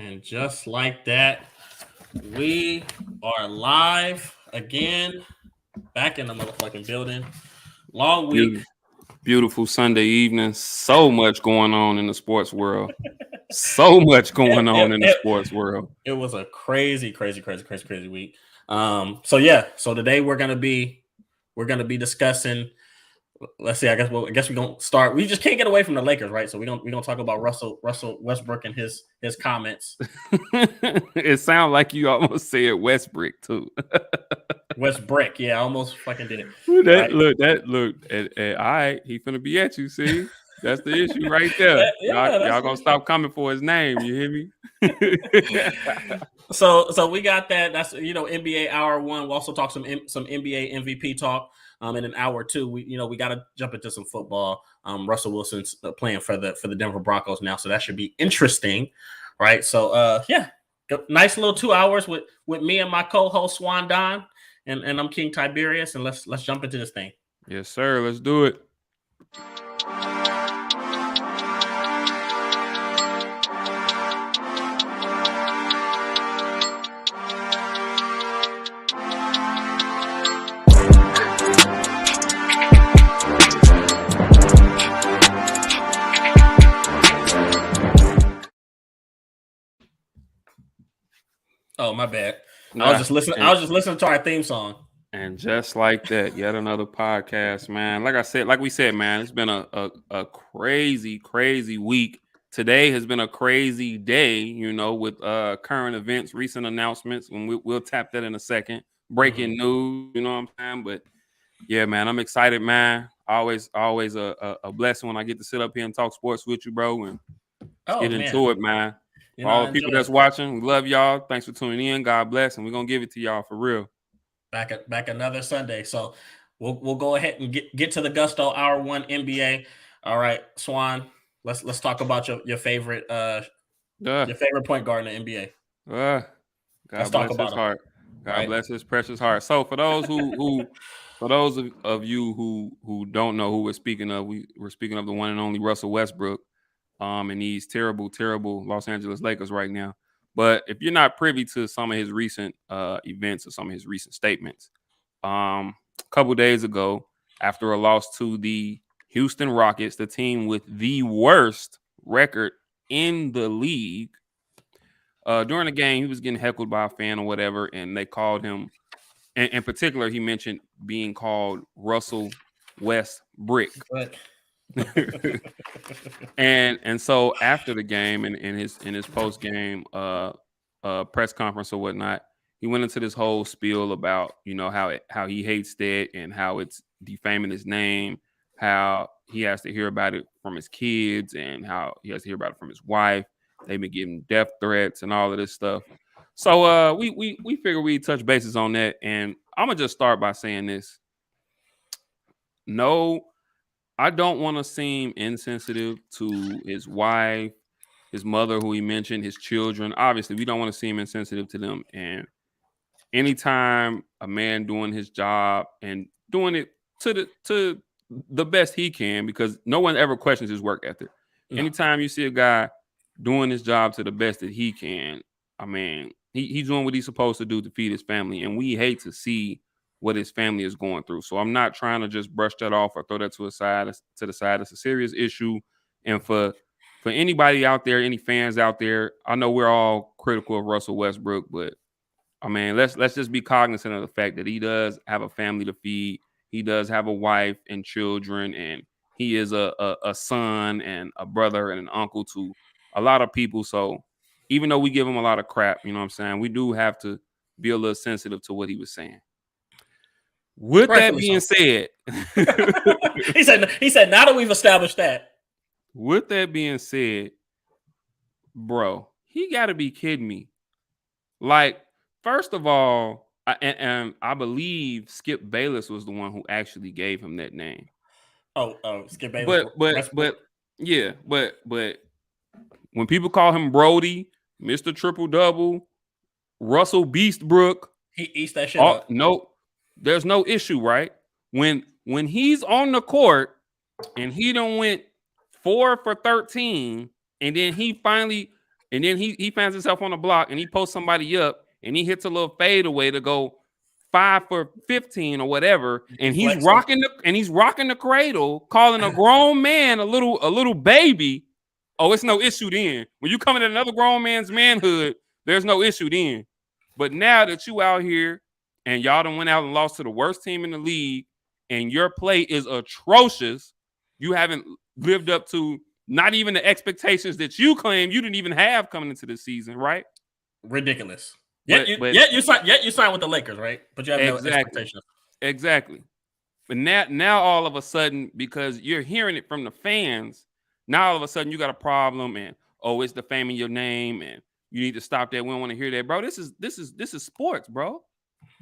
And just like that, we are live again, back in the motherfucking building. Long week. Beautiful Sunday evening. So much going on in the sports world. So much going on in the sports world. It was a crazy week. So today we're gonna be discussing. Let's see. I guess we're gonna start. We just can't get away from the Lakers, right? So we're gonna talk about Russell Westbrook and his comments. It sounds like you almost said Westbrook too. Westbrook, yeah, I almost fucking did it. Look. All right, he finna be at you. See, that's the issue right there. Y'all gonna stop coming for his name. You hear me? So we got that. That's NBA hour one. We'll also talk some NBA MVP talk. In an hour two, we got to jump into some football. Russell Wilson's playing for the Denver Broncos now, so that should be interesting, right? So nice little 2 hours with me and my co-host Swan Don, and I'm King Tiberius, and let's jump into this thing. Yes, sir. Let's do it. Oh, my bad. I was just listening to our theme song. And just like that, yet another podcast, man. Like we said, man, it's been a crazy week. Today has been a crazy day, with current events, recent announcements, and we'll tap that in a second. Breaking news, you know what I'm saying? But yeah, man, I'm excited, man. Always a blessing when I get to sit up here and talk sports with you, bro, and get into it, man. For all the people that's watching, we love y'all. Thanks for tuning in. God bless, and we're gonna give it to y'all for real. Back another Sunday. So we'll go ahead and get to the gusto hour one NBA. All right, Swan. Let's talk about your favorite point guard in the NBA. God bless his heart. God bless his precious heart. So for those for those of you who don't know who we're speaking of, we're speaking of the one and only Russell Westbrook. And these terrible Los Angeles Lakers right now. But if you're not privy to some of his recent events or some of his recent statements, a couple days ago, after a loss to the Houston Rockets, the team with the worst record in the league, during the game, he was getting heckled by a fan or whatever, and they called him, in particular, he mentioned being called Russell Westbrook. and so after the game and in his post game press conference or whatnot, he went into this whole spiel about how he hates that and how it's defaming his name, how he has to hear about it from his kids and how he has to hear about it from his wife. They've been giving death threats and all of this stuff. So we figure we'd touch bases on that, and I'm gonna just start by saying this. No, I don't want to seem insensitive to his wife, his mother, who he mentioned, his children. Obviously, we don't want to seem insensitive to them. And anytime a man doing his job and doing it to the best he can, because no one ever questions his work ethic. No. Anytime you see a guy doing his job to the best that he can, I mean, he's doing what he's supposed to do to feed his family. And we hate to see what his family is going through. So I'm not trying to just brush that off or throw that to the side. It's a serious issue. And for anybody out there, any fans out there, I know we're all critical of Russell Westbrook, but I mean, let's just be cognizant of the fact that he does have a family to feed. He does have a wife and children, and he is a son and a brother and an uncle to a lot of people. So even though we give him a lot of crap, you know what I'm saying, we do have to be a little sensitive to what he was saying. With that being said, he said, now that we've established that. With that being said, bro, he got to be kidding me. Like, first of all, I believe Skip Bayless was the one who actually gave him that name. Oh, Skip Bayless. But when people call him Brody, Mr. Triple Double, Russell Beastbrook, he eats that shit up. No. There's no issue, right? When he's on the court and he done went 4 for 13, and then he finally and then he finds himself on the block and he posts somebody up and he hits a little fadeaway to go 5 for 15 or whatever, and he's rocking the cradle, calling a grown man a little baby. Oh, it's no issue then. When you come into another grown man's manhood, there's no issue then. But now that you out here and y'all done went out and lost to the worst team in the league, and your play is atrocious, you haven't lived up to not even the expectations that you claim you didn't even have coming into the season, right? Ridiculous. Yet you signed with the Lakers, right? But you have no expectations. Exactly. But now all of a sudden, because you're hearing it from the fans, now all of a sudden you got a problem, and it's defaming your name, and you need to stop that. We don't want to hear that, bro. This is sports, bro.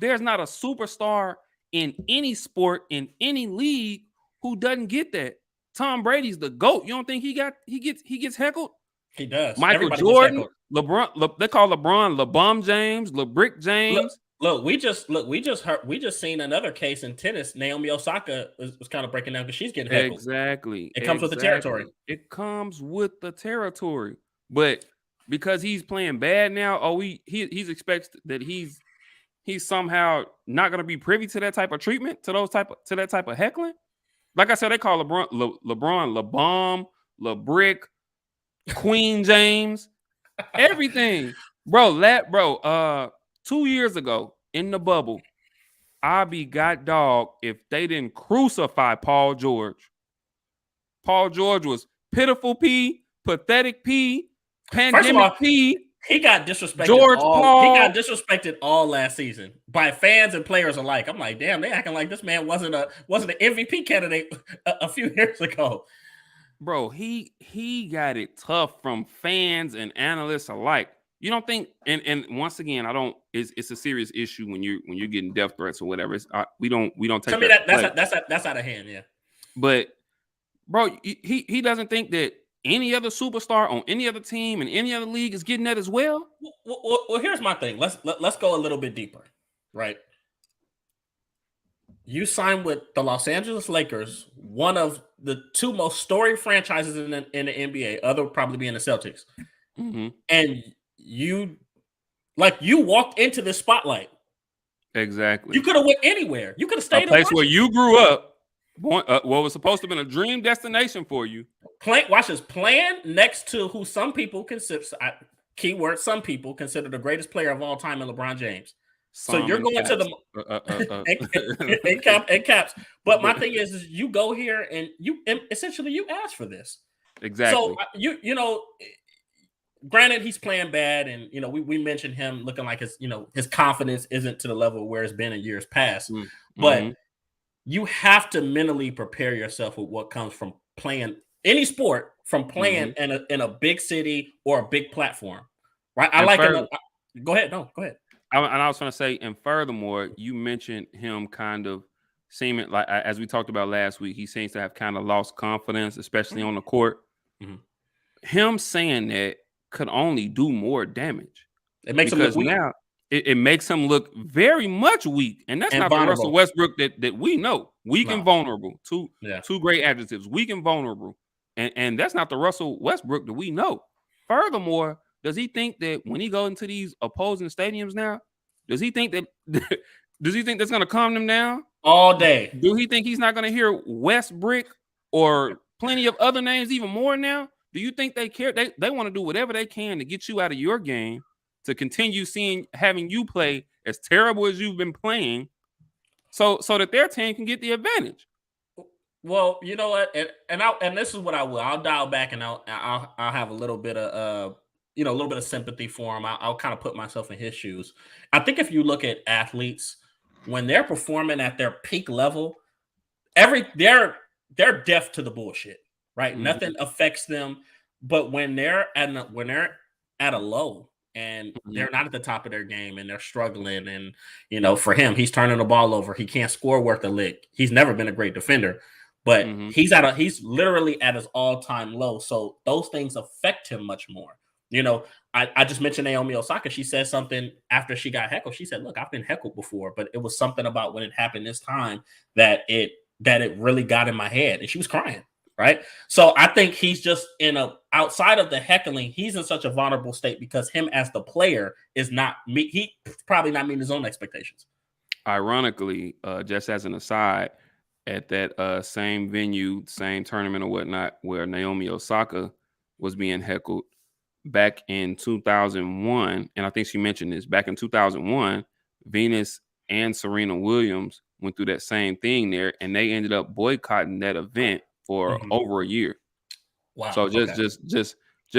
There's not a superstar in any sport in any league who doesn't get that. Tom Brady's the GOAT. You don't think he gets heckled? He does. Michael Jordan, LeBron. They call LeBron LeBum James, LeBrick James. Look, we just seen another case in tennis. Naomi Osaka was kind of breaking down because she's getting heckled. Exactly. It comes with the territory. It comes with the territory. But because he's playing bad now, he's expects that he's somehow not going to be privy to that type of treatment, to that type of heckling. Like I said, they call LeBron LeBum, LeBrick, Queen James, everything, bro. 2 years ago in the bubble, I'd be god dog if they didn't crucify Paul George. Paul George was pitiful P, pathetic P, pandemic P. He got disrespected. He got disrespected all last season by fans and players alike. I'm like, damn, they acting like this man wasn't an MVP candidate a few years ago. Bro, he got it tough from fans and analysts alike. You don't think? And once again, I don't. It's a serious issue when you're getting death threats or whatever. We don't take. To me, that's out of hand. Yeah. But bro, he doesn't think that any other superstar on any other team in any other league is getting that as well. Well, here's my thing. Let's go a little bit deeper, right? You signed with the Los Angeles Lakers, one of the two most storied franchises in the NBA, other probably being the Celtics, and you walked into this spotlight. Exactly. You could have went anywhere. You could have stayed a place where you grew up. What was supposed to have been a dream destination for you. Playing next to who some people consider, keyword, some people consider the greatest player of all time in LeBron James. So you're going to the in caps. But my thing is you go here and you ask for this. Exactly. So granted, he's playing bad, and we mentioned him looking like his confidence isn't to the level where it's been in years past. But you have to mentally prepare yourself with what comes from playing any sport, from playing in a big city or a big platform, right? Go ahead. No, go ahead. I was going to say, and furthermore, you mentioned him kind of seeming like, as we talked about last week, he seems to have kind of lost confidence, especially on the court. Him saying that could only do more damage. It makes him look weak. Now it makes him look very much weak, and that's not the Russell Westbrook that we know. Weak and vulnerable. Two great adjectives. Weak and vulnerable, and that's not the Russell Westbrook that we know. Furthermore, does he think that when he goes into these opposing stadiums now, does he think that's going to calm them down all day? Do he think he's not going to hear Westbrook or plenty of other names even more now? Do you think they care? They want to do whatever they can to get you out of your game, to continue having you play as terrible as you've been playing, so that their team can get the advantage. Well, you know what, and this is what I will. I'll dial back and I'll have a little bit of a little bit of sympathy for him. I'll kind of put myself in his shoes. I think if you look at athletes when they're performing at their peak level, they're deaf to the bullshit, right? Nothing affects them. But when they're at a low and they're not at the top of their game and they're struggling, and for him, he's turning the ball over. He can't score worth a lick. He's never been a great defender, but he's literally at his all-time low. So those things affect him much more. I just mentioned Naomi Osaka. She said something after she got heckled. She said, "Look, I've been heckled before, but it was something about when it happened this time that it really got in my head," and she was crying. Right. So I think he's just outside of the heckling, he's in such a vulnerable state because him as the player is not me. He probably not meeting his own expectations. Ironically, just as an aside, at that same venue, same tournament or whatnot, where Naomi Osaka was being heckled back in 2001, and I think she mentioned this, back in 2001, Venus and Serena Williams went through that same thing there, and they ended up boycotting that event for over a year. Wow. So just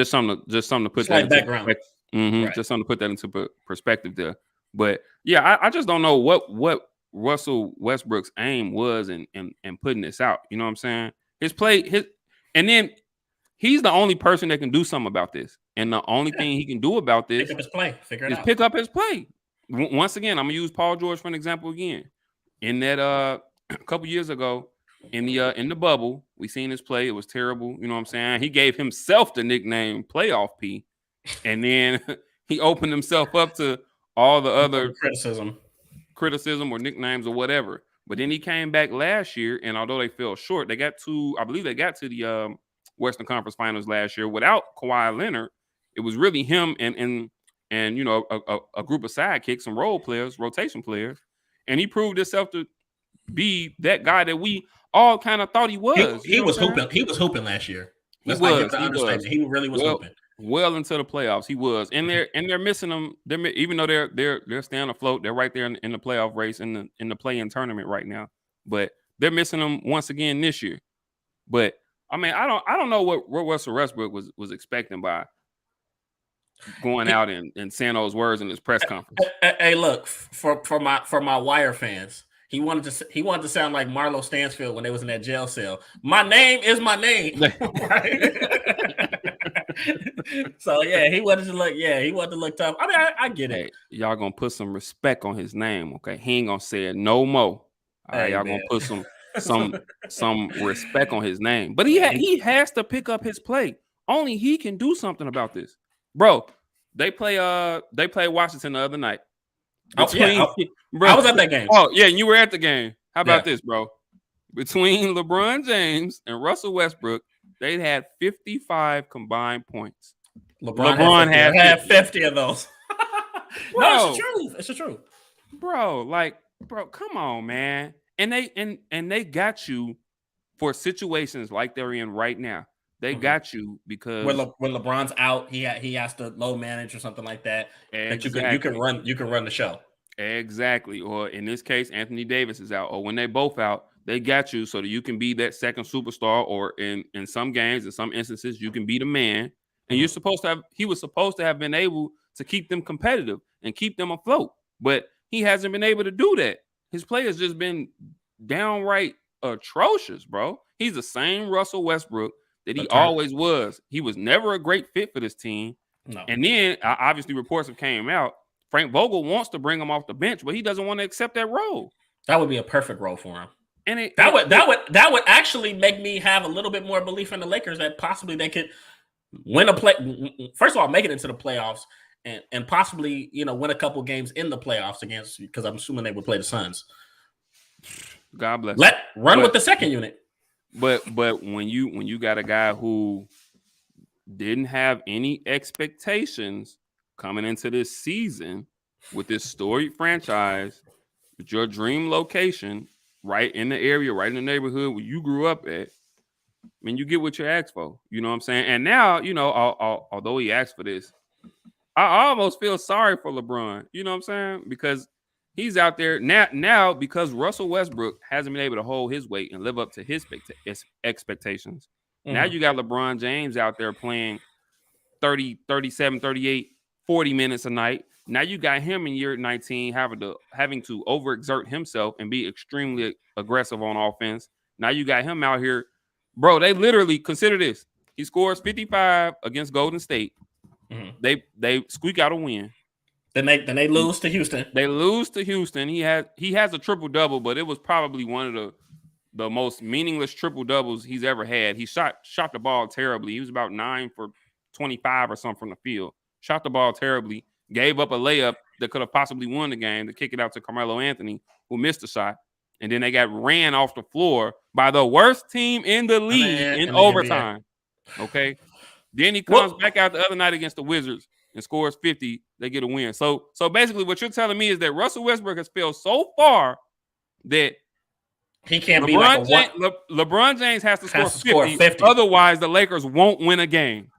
something to put that into background. Right. Just something to put that into perspective there. But yeah, I just don't know what Russell Westbrook's aim was in putting this out. You know what I'm saying? And then he's the only person that can do something about this. And the only thing he can do about this pick up his play. Once again, I'm gonna use Paul George for an example again. In that a couple years ago, in the bubble, we seen his play. It was terrible. You know what I'm saying? He gave himself the nickname Playoff P, and then he opened himself up to all the other criticism or nicknames or whatever. But then he came back last year, and although they fell short, I believe they got to the Western Conference Finals last year without Kawhi Leonard. It was really him and you know a group of sidekicks, some rotation players, and he proved himself to be that guy that we all kind of thought he was. He was hooping. He was hooping last year. He really was hooping. Well into the playoffs, he was, and they're missing him. Even though they're staying afloat, they're right there in the playoff race in the play-in tournament right now. But they're missing him once again this year. But I mean, I don't know what Russell Westbrook was expecting by going out and saying those words in his press conference. Hey, look, for my Wire fans, he wanted to sound like Marlo Stansfield when they was in that jail cell. My name is my name. So yeah, he wanted to look tough. I mean, I get it. Hey, y'all gonna put some respect on his name, okay? He ain't gonna say it no more. All right, y'all gonna put some respect on his name. But he has to pick up his play. Only he can do something about this, bro. They play Washington the other night. Bro, I was at that game. Oh yeah, you were at the game. How about this, bro? Between LeBron James and Russell Westbrook, they had 55 combined points. LeBron had 50 of those. No, it's the truth. Bro, come on, man. And they got you for situations like they're in right now. They got you because when LeBron's out, he has to low manage or something like that. Exactly. That you can run the show. Exactly. Or in this case, Anthony Davis is out. Or when they both out, they got you so that you can be that second superstar. Or in some games, in some instances, you can be the man. And he was supposed to have been able to keep them competitive and keep them afloat. But he hasn't been able to do that. His play has just been downright atrocious, bro. He's the same Russell Westbrook that he always was. He was never a great fit for this team. No. And then obviously reports have came out. Frank Vogel wants to bring him off the bench, but he doesn't want to accept that role. That would be a perfect role for him. And that would actually make me have a little bit more belief in the Lakers that possibly they could win first of all, make it into the playoffs and possibly, win a couple games in the playoffs because I'm assuming they would play the Suns. God bless. Run with the second unit. But when you got a guy who didn't have any expectations coming into this season with this storied franchise, with your dream location right in the area, right in the neighborhood where you grew up at, I mean, you get what you asked for. You know what I'm saying? And now, although he asked for this, I almost feel sorry for LeBron. You know what I'm saying? Because he's out there now because Russell Westbrook hasn't been able to hold his weight and live up to his expectations. Now you got LeBron James out there playing 30, 37, 38, 40 minutes a night. Now you got him in year 19 having to overexert himself and be extremely aggressive on offense. Now you got him out here. Bro, they literally, consider this. He scores 55 against Golden State. Mm-hmm. They squeak out a win. Then they lose to Houston. They lose to Houston. He has a triple-double, but it was probably one of the most meaningless triple-doubles he's ever had. He shot the ball terribly. He was about 9 for 25 or something from the field. Shot the ball terribly. Gave up a layup that could have possibly won the game to kick it out to Carmelo Anthony, who missed the shot. And then they got ran off the floor by the worst team in the league in overtime. Okay? Then he comes back out the other night against the Wizards and scores 50. They get a win. So basically, what you're telling me is that Russell Westbrook has failed so far that he can't be like LeBron James has to score 50. Otherwise, the Lakers won't win a game.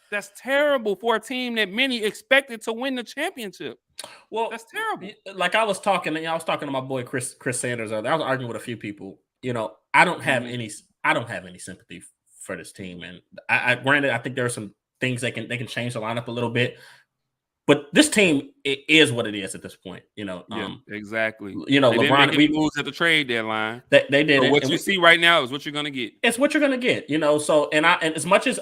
That's terrible for a team that many expected to win the championship. Well, that's terrible. Like I was talking to my boy Chris Sanders. I was arguing with a few people. I don't have any sympathy for this team. And I granted, I think there are some things they can change the lineup a little bit. But this team, it is what it is at this point. Exactly. They LeBron moves at the trade deadline. They did. So what you see right now is what you're gonna get. It's what you're gonna get. So and as much as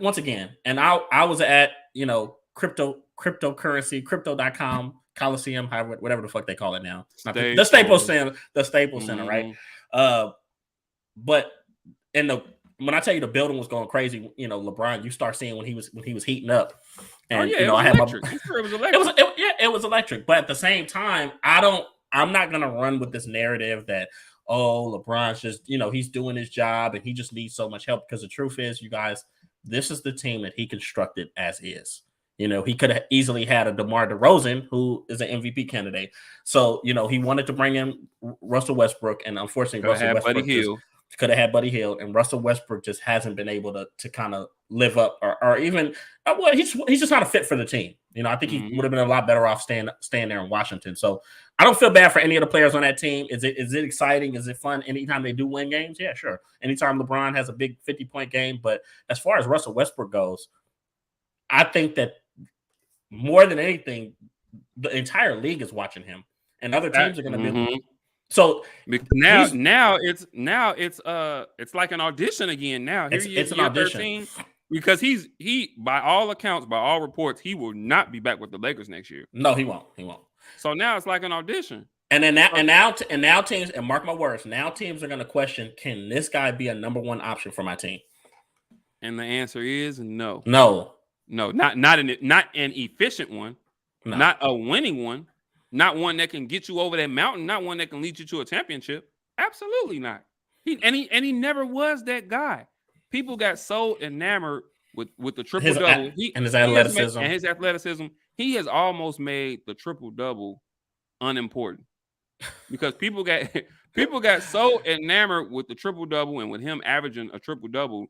once again, and I was at cryptocurrency, crypto.com, Coliseum, whatever the fuck they call it now. The Staples Center, right? But when I tell you the building was going crazy, LeBron, you start seeing when he was heating up. And it was electric. It was electric. But at the same time, I'm not gonna run with this narrative that LeBron's just he's doing his job and he just needs so much help, because the truth is, you guys, this is the team that he constructed as is. He could have easily had a DeMar DeRozan, who is an MVP candidate. So he wanted to bring in Russell Westbrook, and unfortunately, Russell Westbrook could have had Buddy Hield, and Russell Westbrook just hasn't been able to kind of live up or even he's just not a fit for the team. I think he would have been a lot better off staying there in Washington. So I don't feel bad for any of the players on that team. Is it exciting? Is it fun? Anytime they do win games? Yeah, sure. Anytime LeBron has a big 50-point game. But as far as Russell Westbrook goes, I think that more than anything, the entire league is watching him, and other teams are going to be. So now it's like an audition again. Now it's an audition 13, because he by all accounts, by all reports, he will not be back with the Lakers next year. No, he won't. So now it's like an audition. And then now teams, and mark my words, now teams are going to question: can this guy be a number one option for my team? And the answer is no. No, not an efficient one, not a winning one. Not one that can get you over that mountain. Not one that can lead you to a championship. Absolutely not. He never was that guy. People got so enamored with the triple double and his athleticism. He has almost made the triple double unimportant, because people got so enamored with the triple double and with him averaging a triple double,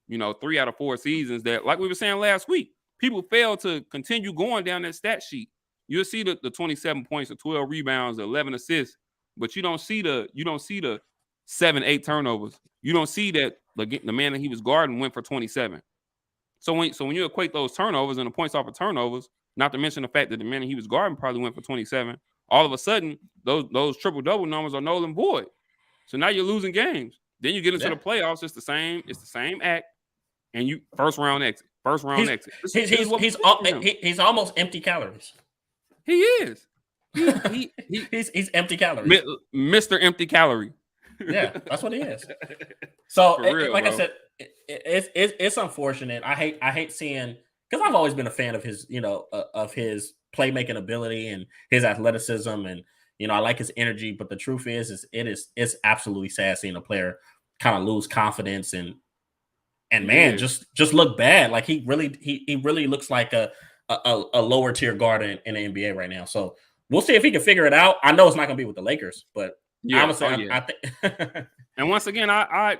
3 out of 4 seasons, that, like we were saying last week, people fail to continue going down that stat sheet. You'll see the 27 points, the 12 rebounds, the 11 assists, but you don't see the 7-8 turnovers. You don't see that the man that he was guarding went for 27. So when you equate those turnovers and the points off of turnovers, not to mention the fact that the man that he was guarding probably went for 27, all of a sudden those triple double numbers are null and void. So now you're losing games. Then you get into the playoffs. It's the same act, and you first round exit. He's almost empty calories. He is. He's empty calories. Mr. Empty Calorie. Yeah, that's what he is. So, I said, it's unfortunate. I hate seeing, because I've always been a fan of his, of his playmaking ability and his athleticism, and I like his energy. But the truth is it's absolutely sad seeing a player kind of lose confidence and man, just look bad. Like he really looks like a lower tier guard in the NBA right now. So we'll see if he can figure it out. I know it's not going to be with the Lakers, but honestly, I think. And once again, I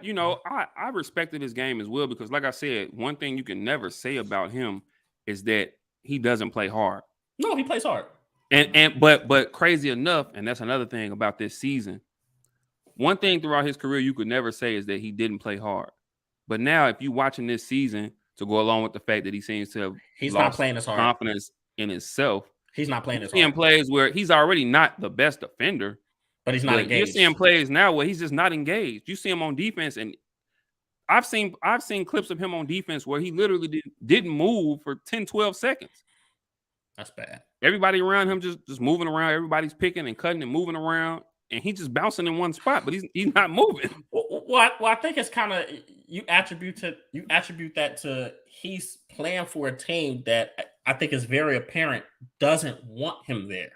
respected his game as well, because, like I said, one thing you can never say about him is that he doesn't play hard. No, he plays hard. But crazy enough, and that's another thing about this season. One thing throughout his career you could never say is that he didn't play hard. But now, if you're watching this season, to go along with the fact that he seems to have not playing as hard, confidence in himself. He's not playing as hard. Seeing plays where he's already not the best defender, but he's not engaged. You're seeing plays now where he's just not engaged. You see him on defense, and I've seen clips of him on defense where he literally didn't move for 10, 12 seconds. That's bad. Everybody around him just moving around. Everybody's picking and cutting and moving around, and he's just bouncing in one spot, but he's not moving. Well, I think it's kind of you attribute that to he's playing for a team that I think is very apparent doesn't want him there.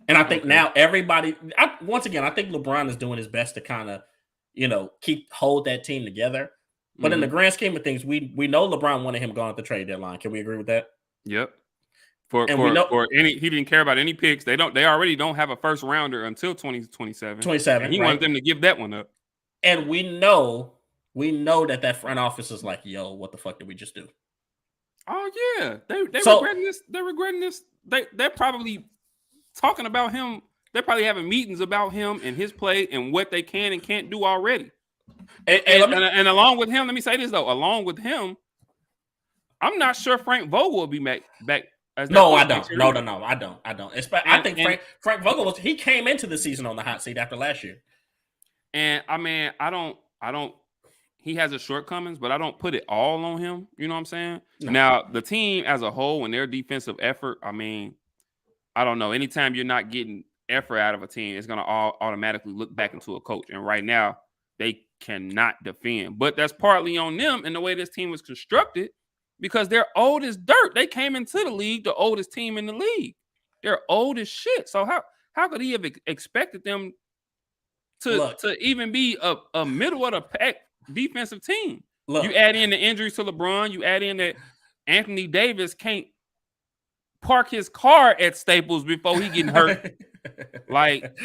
And I think now everybody, once again, I think LeBron is doing his best to kind of, hold that team together. But in the grand scheme of things, we know LeBron wanted him gone at the trade deadline. Can we agree with that? Yep. He didn't care about any picks. They already don't have a first rounder until 2027. 27. And he wanted them to give that one up. And we know that front office is like, yo, what the fuck did we just do? Oh yeah, they're regretting this. They're regretting this. They're probably talking about him. They're probably having meetings about him and his play and what they can and can't do already. And along with him, let me say this though. Along with him, I'm not sure Frank Vogel will be back. No, I don't. No, I don't. I think Frank Vogel he came into the season on the hot seat after last year. And I mean, I don't. He has his shortcomings, but I don't put it all on him. You know what I'm saying? No. Now, the team as a whole, and their defensive effort, I mean, I don't know. Anytime you're not getting effort out of a team, it's going to automatically look back into a coach. And right now, they cannot defend. But that's partly on them and the way this team was constructed because they're old as dirt. They came into the league, the oldest team in the league. They're old as shit. So how could he have expected them to even be a middle of the pack defensive team? You add in the injuries to LeBron, you add in that Anthony Davis can't park his car at Staples before he getting hurt. Like,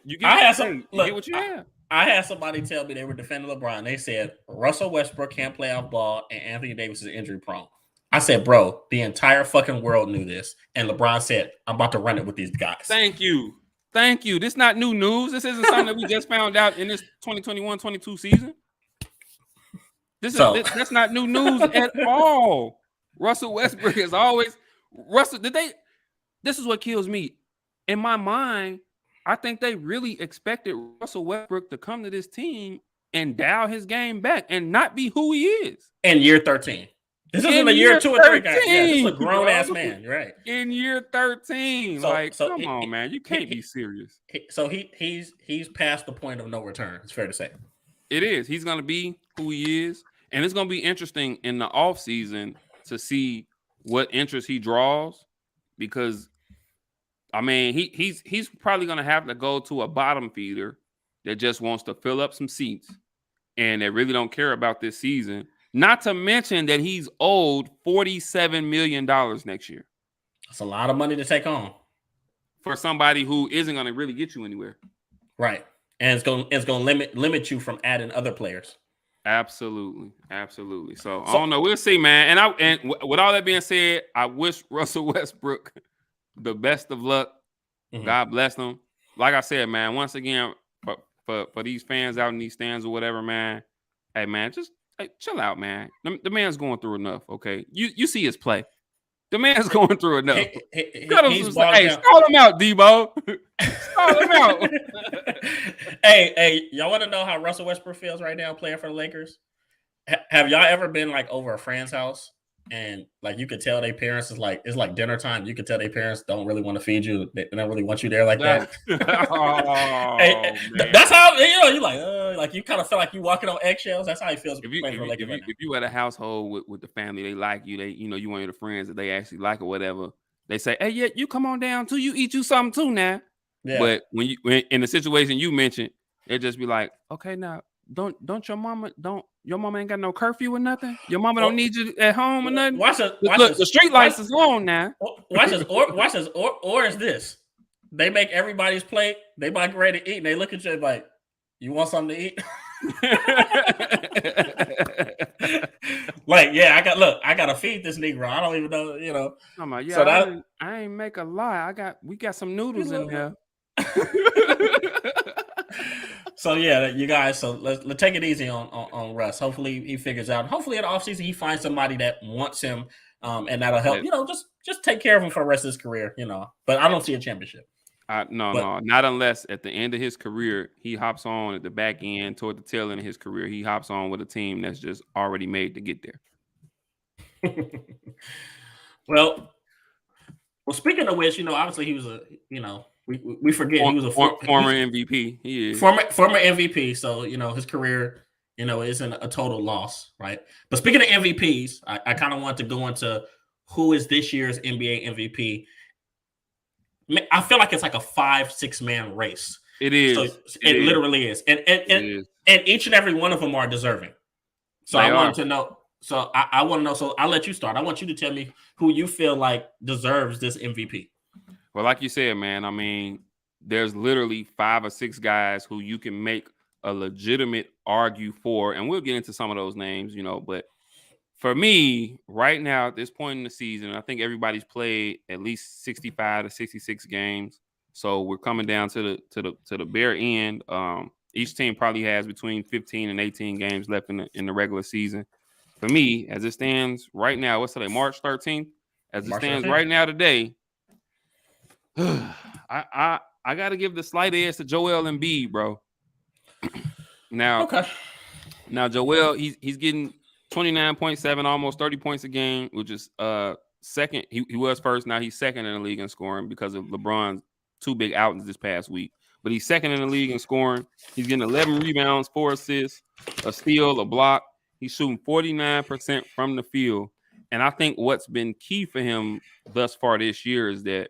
you get what you have. I had somebody tell me they were defending LeBron. They said Russell Westbrook can't play off ball and Anthony Davis is injury prone. I said, bro, the entire fucking world knew this. And LeBron said, I'm about to run it with these guys. Thank you. This is not new news. This isn't something that we just found out in this 2021-22 season. That's not new news at all. Russell Westbrook is always this is what kills me. In my mind, I think they really expected Russell Westbrook to come to this team and dial his game back and not be who he is. In year 13. This isn't a year 2 or 3 guy. Yeah, this is a grown ass man, right? In year 13. Come on, man. You can't be serious. So he's past the point of no return. It's fair to say. It is. He's gonna be who he is. And it's gonna be interesting in the offseason to see what interest he draws, because I mean he's probably gonna have to go to a bottom feeder that just wants to fill up some seats and that really don't care about this season. Not to mention that he's owed $47 million next year. That's a lot of money to take on for somebody who isn't going to really get you anywhere. Right. And it's going to limit you from adding other players. Absolutely. So I don't know. We'll see, man. And with all that being said, I wish Russell Westbrook the best of luck. Mm-hmm. God bless him. Like I said, man, once again, for these fans out in these stands or whatever, man, hey, man, just chill out, man. The man's going through enough, okay? You see his play. The man's going through enough. Hey, stall him out, Debo. Stall him out. Hey, y'all want to know how Russell Westbrook feels right now playing for the Lakers? Have y'all ever been like over a friend's house and like you could tell their parents it's like dinner time? You could tell their parents don't really want to feed you. They don't really want you there like that. That's how you like you kind of feel like you walking on eggshells. That's how he feels. If you at a household with the family, they like you. They you one of the friends that they actually like or whatever. They say, hey, yeah, you come on down too. You eat you something too now. Yeah. But when in the situation you mentioned, they just be like, okay, now don't your mama ain't got no curfew or nothing? Your mama don't need you at home or nothing? The street lights is on now. Watch this. Or is this? They make everybody's plate. They might get ready to eat, and they look at you like, you want something to eat? Like, yeah, I gotta feed this Negro. I don't even know, So I ain't make a lie. We got some noodles in there. So yeah, you guys. So let's take it easy on Russ. Hopefully he figures out. Hopefully in the offseason he finds somebody that wants him, and that'll help. Just take care of him for the rest of his career. But I don't see a championship. No, not unless at the end of his career he hops on at the back end toward the tail end of his career. He hops on with a team that's just already made to get there. Well, speaking of which, obviously he was we forget he was a former MVP. He is former MVP. So his career isn't a total loss, right? But speaking of MVPs, I kind of want to go into who is this year's NBA MVP. I feel like it's like a 5-6 man race. It is. So it literally is, and each and every one of them are deserving. So I wanted to know. So I want to know. So I'll let you start. I want you to tell me who you feel like deserves this MVP. Well, like you said, man, I mean, there's literally 5 or 6 guys who you can make a legitimate argue for, and we'll get into some of those names, but for me, right now at this point in the season, I think everybody's played at least 65 to 66 games. So we're coming down to the bare end. Each team probably has between 15 and 18 games left in the regular season. For me, as it stands right now, what's today? March 13th. As it stands right now today, I got to give the slight edge to Joel Embiid, bro. Now Joel, he's getting 29.7, almost 30 points a game, which is second. He was first. Now he's second in the league in scoring because of LeBron's 2 big outings this past week. But he's second in the league in scoring. He's getting 11 rebounds, 4 assists, a steal, a block. He's shooting 49% from the field. And I think what's been key for him thus far this year is that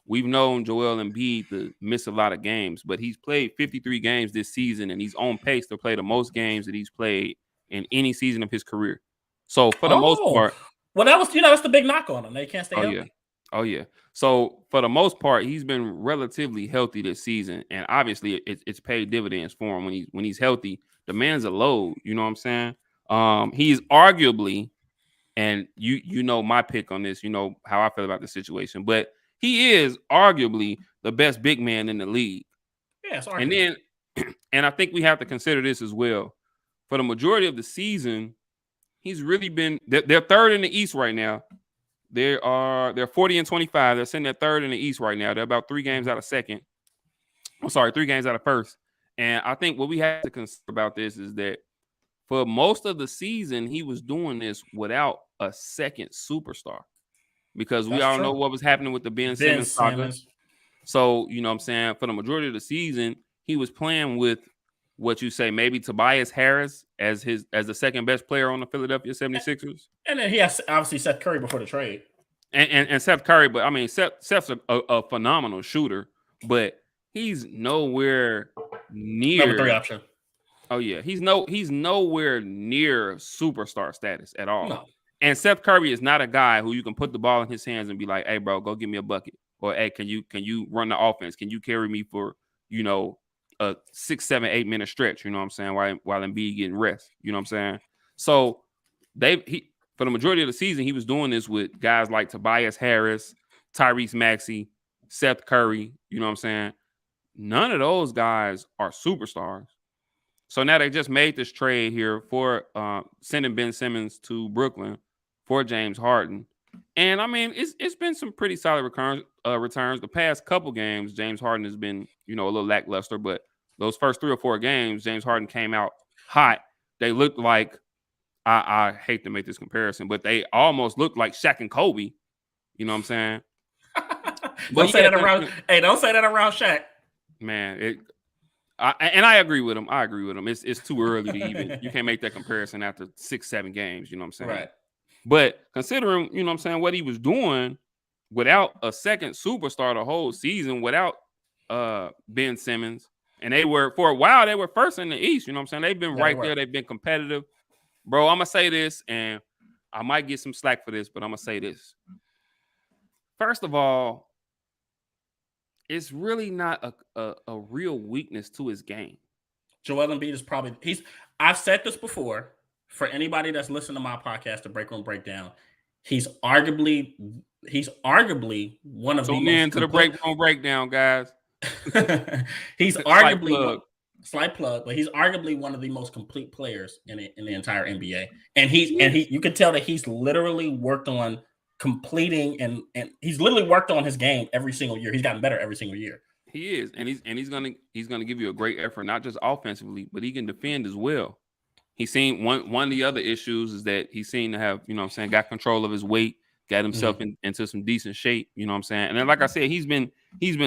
we've known Joel Embiid to miss a lot of games, but he's played 53 games this season, and he's on pace to play the most games that he's played in any season of his career. So for the most part, well, that was that's the big knock on him. They can't stay healthy. Oh yeah. So for the most part, he's been relatively healthy this season, and obviously it's paid dividends for him when he's healthy. The man's a load. You know what I'm saying? He's arguably, and you know my pick on this. You know how I feel about the situation, but he is arguably the best big man in the league. Yeah, and then, and I think we have to consider this as well. For the majority of the season, he's really been. They're third in the East right now. They're 40 and 25. They're sitting at third in the East right now. They're about 3 games out of second. I'm sorry, 3 games out of first. And I think what we have to consider about this is that for most of the season, he was doing this without a second superstar. Because we all know what was happening with the Ben Simmons saga. So, you know what I'm saying? For the majority of the season, he was playing with what you say, maybe Tobias Harris as the second best player on the Philadelphia 76ers. And then he has obviously Seth Curry before the trade. And Seth Curry, but I mean, Seth's a phenomenal shooter, but he's nowhere near number 3 option. Oh yeah, he's nowhere near superstar status at all. No. And Seth Curry is not a guy who you can put the ball in his hands and be like, "Hey, bro, go give me a bucket," or "Hey, can you run the offense? Can you carry me for a 6, 7, 8 minute stretch?" You know what I'm saying? While Embiid getting rest. You know what I'm saying? So for the majority of the season, he was doing this with guys like Tobias Harris, Tyrese Maxey, Seth Curry. You know what I'm saying? None of those guys are superstars. So now they just made this trade here for sending Ben Simmons to Brooklyn for James Harden. And I mean, it's been some pretty solid returns. The past couple games, James Harden has been, a little lackluster, but those first 3 or 4 games, James Harden came out hot. They looked like, I hate to make this comparison, but they almost looked like Shaq and Kobe. You know what I'm saying? Don't say that around Shaq. Man, I agree with him. It's too early to even. You can't make that comparison after 6, 7 games. You know what I'm saying? Right. But considering, you know what I'm saying, what he was doing without a second superstar the whole season, without Ben Simmons, and for a while, they were first in the East. You know what I'm saying? They've been right there. They've been competitive. Bro, I'm going to say this, and I might get some slack for this, but I'm going to say this. First of all, it's really not a real weakness to his game. Joel Embiid is I've said this before, for anybody that's listening to my podcast, The Break Room Breakdown, he's arguably one of the most into the Break Room Breakdown, guys. He's arguably slight plug, but he's arguably one of the most complete players in the entire NBA. And you can tell that he's literally worked on completing and he's literally worked on his game every single year. He's gotten better every single year. He is, and he's gonna give you a great effort, not just offensively, but he can defend as well. He's seen one of the other issues is that he seemed to have, got control of his weight, got himself into some decent shape, you know what I'm saying? And then, like I said, he's been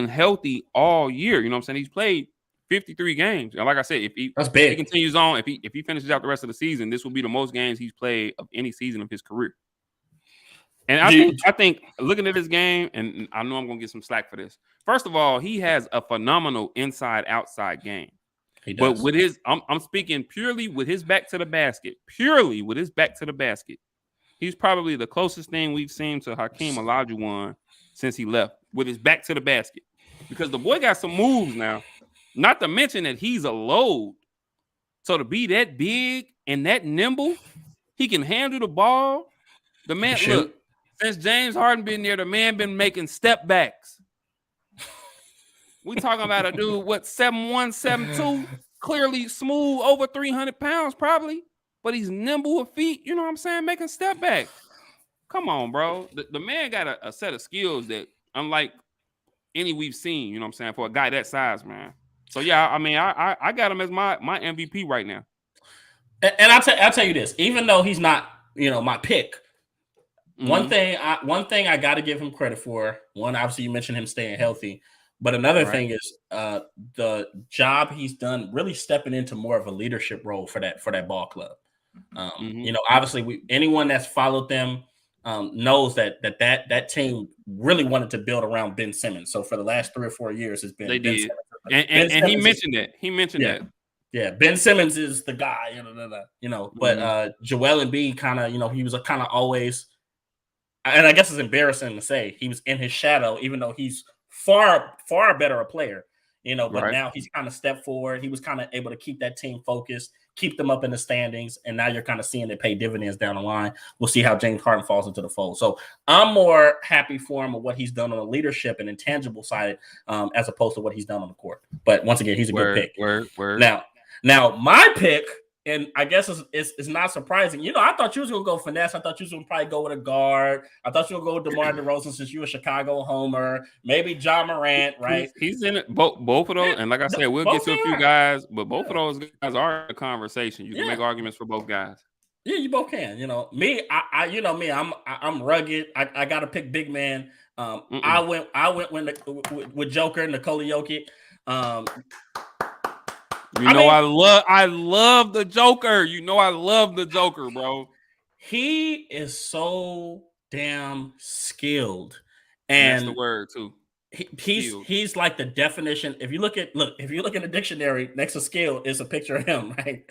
healthy all year, you know what I'm saying? He's played 53 games. And like I said, if he continues on, if he finishes out the rest of the season, this will be the most games he's played of any season of his career. And I think looking at this game, and I know I'm gonna get some slack for this. First of all, he has a phenomenal inside-outside game. He But does. with his, I'm speaking purely with his back to the basket. Purely with his back to the basket. He's probably the closest thing we've seen to Hakeem Olajuwon since he left, with his back to the basket. Because the boy got some moves now. Not to mention that he's a load. So to be that big and that nimble, he can handle the ball. The man, look, since James Harden been there, the man been making step backs. We talking about a dude, what, 7'1", 7'2", clearly smooth, over 300 pounds probably, but he's nimble with feet, you know what I'm saying, making step backs. Come on, bro. The man got a set of skills that, unlike any we've seen, you know what I'm saying, for a guy that size, man. So, yeah, I mean, I got him as my MVP right now. And I'll tell you this, even though he's not, my pick, one thing I got to give him credit for. One, obviously, you mentioned him staying healthy, but another thing is the job he's done, really stepping into more of a leadership role for that ball club. Obviously, anyone that's followed them knows that team really wanted to build around Ben Simmons. So for the last 3 or 4 years, it's been they Ben did, Simmons. and he mentioned that. He mentioned that. Yeah, Ben Simmons is the guy, But Joel Embiid kind of, he was kind of always. And I guess it's embarrassing to say he was in his shadow, even though he's far, far better a player, but now he's kind of stepped forward. He was kind of able to keep that team focused, keep them up in the standings. And now you're kind of seeing it pay dividends down the line. We'll see how James Harden falls into the fold. So I'm more happy for him of what he's done on the leadership and intangible side as opposed to what he's done on the court. But once again, he's a good pick. Now my pick, and I guess it's not surprising. I thought you was going to go finesse. I thought you was going to probably go with a guard. I thought you were going to go with DeMar DeRozan since you're a Chicago homer. Maybe Ja Morant, right? He's in it. Both of those. And like I said, we'll get to a few guys, but both of those guys are in the conversation. You can make arguments for both guys. Yeah, you both can. Me, I'm rugged. I got to pick big man. I went with Joker, Nikola Jokic. I love the Joker. I love the Joker, bro. He is so damn skilled, and that's the word too. He's like the definition. If you look in the dictionary next to skill is a picture of him, right?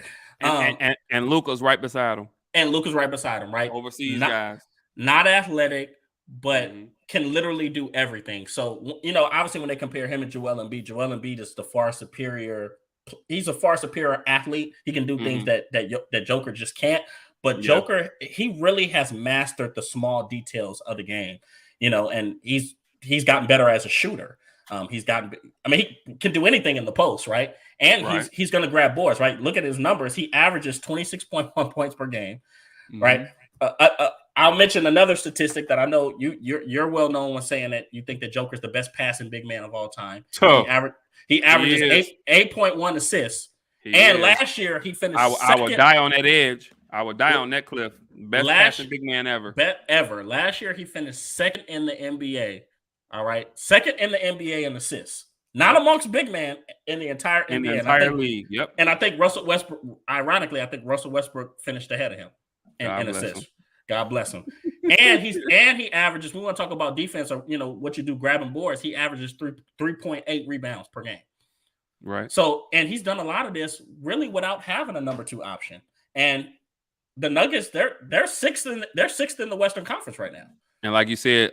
And Luka's right beside him. Right? Overseas guys, not athletic, but can literally do everything. So obviously when they compare him and Joel Embiid is the far superior. He's a far superior athlete. He can do things that Joker just can't. But Joker, he really has mastered the small details of the game, and he's gotten better as a shooter. He can do anything in the post, right? And he's going to grab boards, right? Look at his numbers. He averages 26.1 points per game, right? I'll mention another statistic that I know you're well known when saying that you think that Joker's the best passing big man of all time. He averages 8.1 assists. Last year he finished second. I would die on that edge. I would die on that cliff. Best passing big man ever. Last year he finished second in the NBA. All right. Second in the NBA in assists. Not amongst big men in the entire NBA. In the entire league. Yep. And I think Russell Westbrook, ironically, Russell Westbrook finished ahead of him in assists. God bless him. And he averages, we want to talk about defense or what you do grabbing boards, he averages 3.8 rebounds per game. Right. So, and he's done a lot of this really without having a number 2 option. And the Nuggets, they're sixth in the Western Conference right now. And like you said,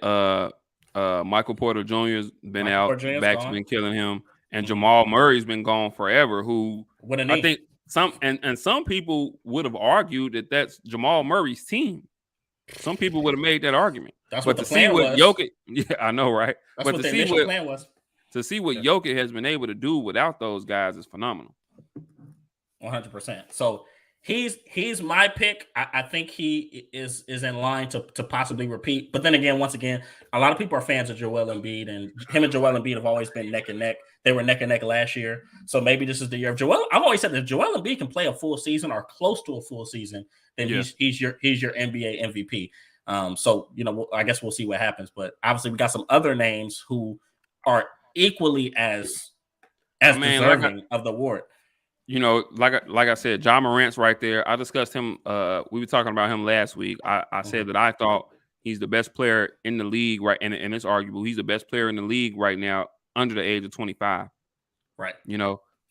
Michael Porter Jr. has been out, back's been killing him, and Jamal Murray's been gone forever. Who I think some people would have argued that that's Jamal Murray's team. Some people would have made that argument. That's what the plan was. Jokic, I know, right? That's what the initial plan was. To see what Jokic has been able to do without those guys is phenomenal. 100%. So he's my pick. I think he is in line to possibly repeat. But then again, once again, a lot of people are fans of Joel Embiid, and him and Joel Embiid have always been neck and neck. They were neck and neck last year. So maybe this is the year of Joel. I've always said that if Joel Embiid can play a full season or close to a full season, then he's your NBA MVP. So I guess we'll see what happens. But obviously we got some other names who are equally as deserving of the award. Like I said, Ja Morant's right there. I discussed him. We were talking about him last week. I said that I thought he's the best player in the league, right? And it's arguable. He's the best player in the league right now under the age of 25. Right.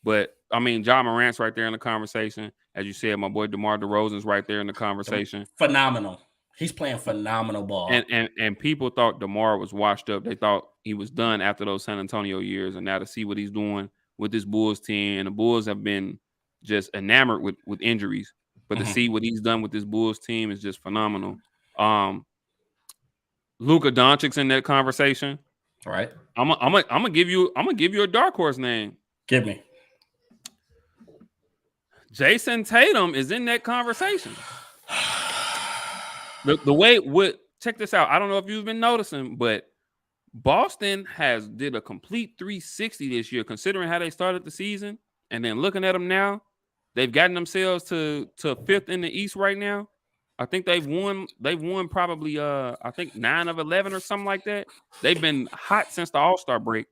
But I mean, Ja Morant's right there in the conversation. As you said, my boy DeMar DeRozan's right there in the conversation. Phenomenal. He's playing phenomenal ball. And people thought DeMar was washed up. They thought he was done after those San Antonio years. And now to see what he's doing with this Bulls team, and the Bulls have been just enamored with injuries. But to see what he's done with this Bulls team is just phenomenal. Luka Doncic's in that conversation. Right. I'm gonna give you a dark horse name. Give me. Jason Tatum is in that conversation. The way check this out. I don't know if you've been noticing, but Boston did a complete 360 this year, considering how they started the season, and then looking at them now, they've gotten themselves to fifth in the East right now. I think they've won probably I think 9 of 11 or something like that. They've been hot since the All-Star break.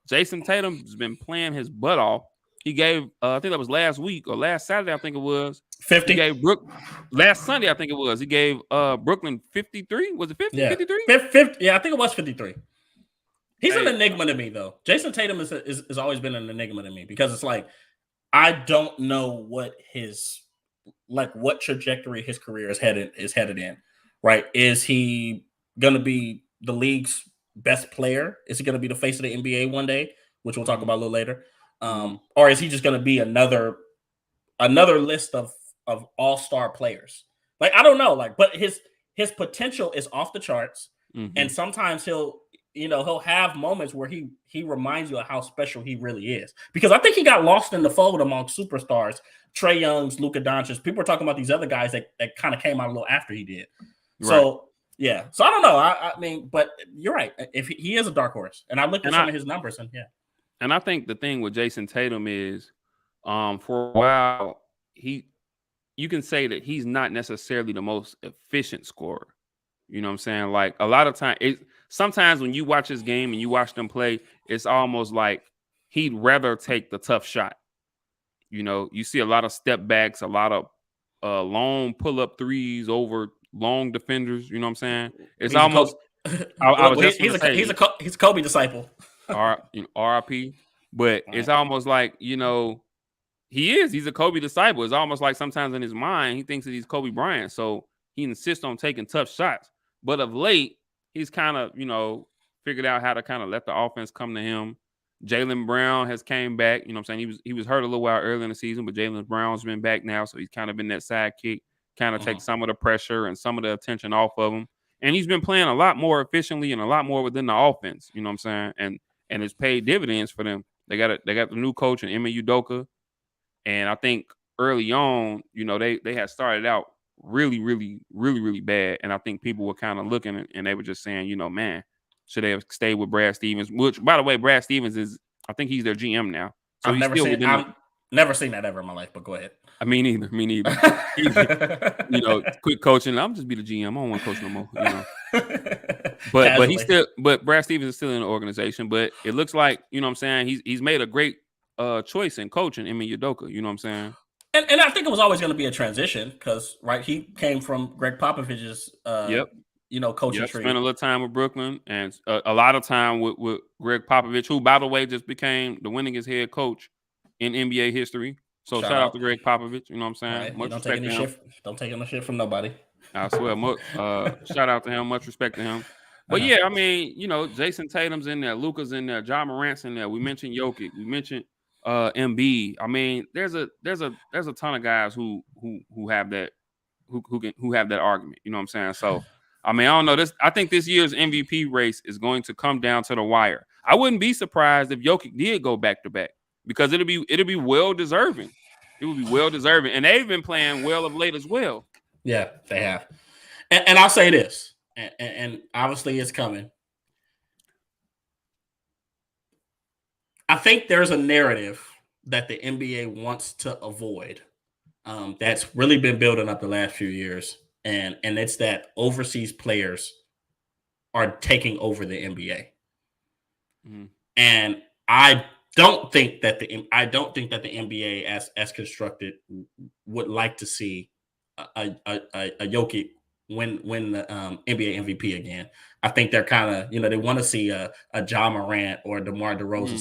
Jason Tatum's been playing his butt off. He gave I think that was last week or last Saturday, I think it was 50. He gave last Sunday, I think it was. He gave Brooklyn 53. Was it 50? Yeah. 53? 50, yeah, I think it was 53. He's an enigma to me, though. Jason Tatum has always been an enigma to me, because it's like I don't know what what trajectory his career is headed in. Right? Is he going to be the league's best player? Is he going to be the face of the NBA one day, which we'll talk about a little later? Or is he just going to be another list of all-star players? Like, I don't know. Like, but his potential is off the charts, and sometimes he'll have moments where he reminds you of how special he really is. Because I think he got lost in the fold among superstars, Trae Young's, Luka Doncic. People are talking about these other guys that kind of came out a little after he did. Right. So yeah, so I don't know. I mean, but you're right. If he is a dark horse, and I looked at some of his numbers, and yeah. And I think the thing with Jason Tatum is, for a while, you can say that he's not necessarily the most efficient scorer. You know what I'm saying? Like, a lot of time, sometimes when you watch his game and you watch them play, it's almost like he'd rather take the tough shot. You know, you see a lot of step backs, a lot of long pull-up threes over long defenders. You know what I'm saying? It's almost. He's a Kobe disciple. RIP. But it's almost like, he's a Kobe disciple. It's almost like sometimes in his mind, he thinks that he's Kobe Bryant. So he insists on taking tough shots. But of late, he's kind of, figured out how to kind of let the offense come to him. Jaylen Brown has came back. You know what I'm saying? He was hurt a little while early in the season, but Jaylen Brown's been back now. So he's kind of been that sidekick, kind of take some of the pressure and some of the attention off of him. And he's been playing a lot more efficiently and a lot more within the offense. You know what I'm saying? And it's paid dividends for them. They got the new coach in Ime Udoka. And I think early on, they had started out really, really, really, really bad. And I think people were kind of looking and they were just saying, man, should they have stayed with Brad Stevens? Which, by the way, Brad Stevens I think he's their GM now. So I've never seen that ever in my life, but go ahead. Me neither. Quit coaching. I'm just be the GM. I don't want to coach no more. But Brad Stevens is still in the organization. But it looks like, you know what I'm saying, he's made a great choice in coaching Ime Udoka. You know what I'm saying? And I think it was always going to be a transition because, right, he came from Greg Popovich's coaching tree. Spent a little time with Brooklyn and a lot of time with Greg Popovich, who, by the way, just became the winningest head coach in NBA history. So shout out to Greg Popovich. You know what I'm saying? Right. Much respect to him. Don't take any shit from nobody. I swear. Shout out to him. Much respect to him. But yeah, I mean, Jason Tatum's in there, Luka's in there, Ja Morant's in there. We mentioned Jokic. We mentioned Embiid. I mean, there's a ton of guys who have that who have that argument. You know what I'm saying? So I mean, I don't know. I think this year's MVP race is going to come down to the wire. I wouldn't be surprised if Jokic did go back to back because it'll be well deserving. It would be well deserving, and they've been playing well of late as well. Yeah, they have. And I'll say this, and obviously it's coming. I think there's a narrative that the NBA wants to avoid that's really been building up the last few years, and it's that overseas players are taking over the NBA. Mm-hmm. And I don't think that the NBA as constructed would like to see a Jokic win the NBA MVP again. I think they're kind of, they want to see a Ja Morant or DeMar DeRozan,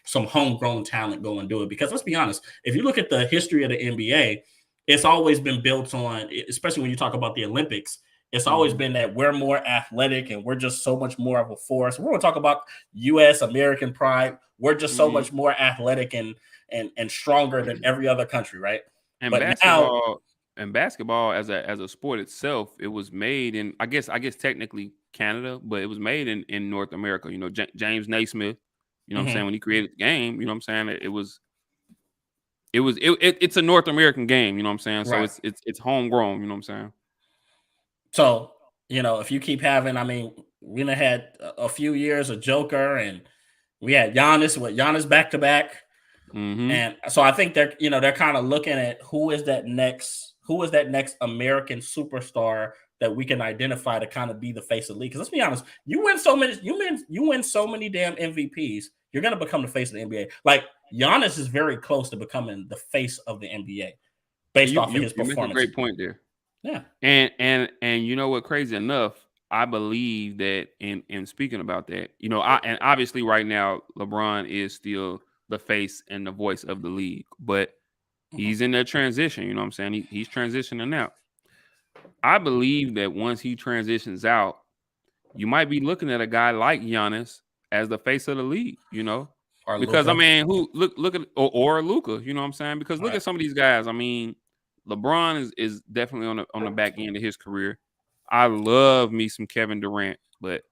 some homegrown talent go and do it. Because let's be honest, if you look at the history of the NBA, it's always been built on, especially when you talk about the Olympics. It's always been that we're more athletic and we're just so much more of a force. We're going to talk about U.S. American pride. We're just so much more athletic and stronger than every other country, right? And But now, basketball as a sport itself, it was made in I guess technically Canada, but it was made in North America. You know, James Naismith, you know what I'm saying, when he created the game, you know what I'm saying, it's a North American game, you know what I'm saying? So right. it's homegrown, you know what I'm saying? So, if you keep having, I mean, we done had a few years of Joker, and we had Giannis back to back. And so I think they're kind of looking at who is that next American superstar that we can identify to kind of be the face of the league. Because let's be honest, you win so many damn MVPs, you're gonna become the face of the NBA. Like Giannis is very close to becoming the face of the NBA based off of his You make a performance. great point there. Yeah. And you know what, crazy enough, I believe that in speaking about that, and obviously right now LeBron is still the face and the voice of the league, but he's in that transition, you know what I'm saying? He's transitioning out. I believe that once he transitions out, you might be looking at a guy like Giannis as the face of the league, Or because Luka. I mean, who look at or Luka, you know what I'm saying? Because look at some of these guys. I mean, LeBron is definitely on the back end of his career. I love me some Kevin Durant, but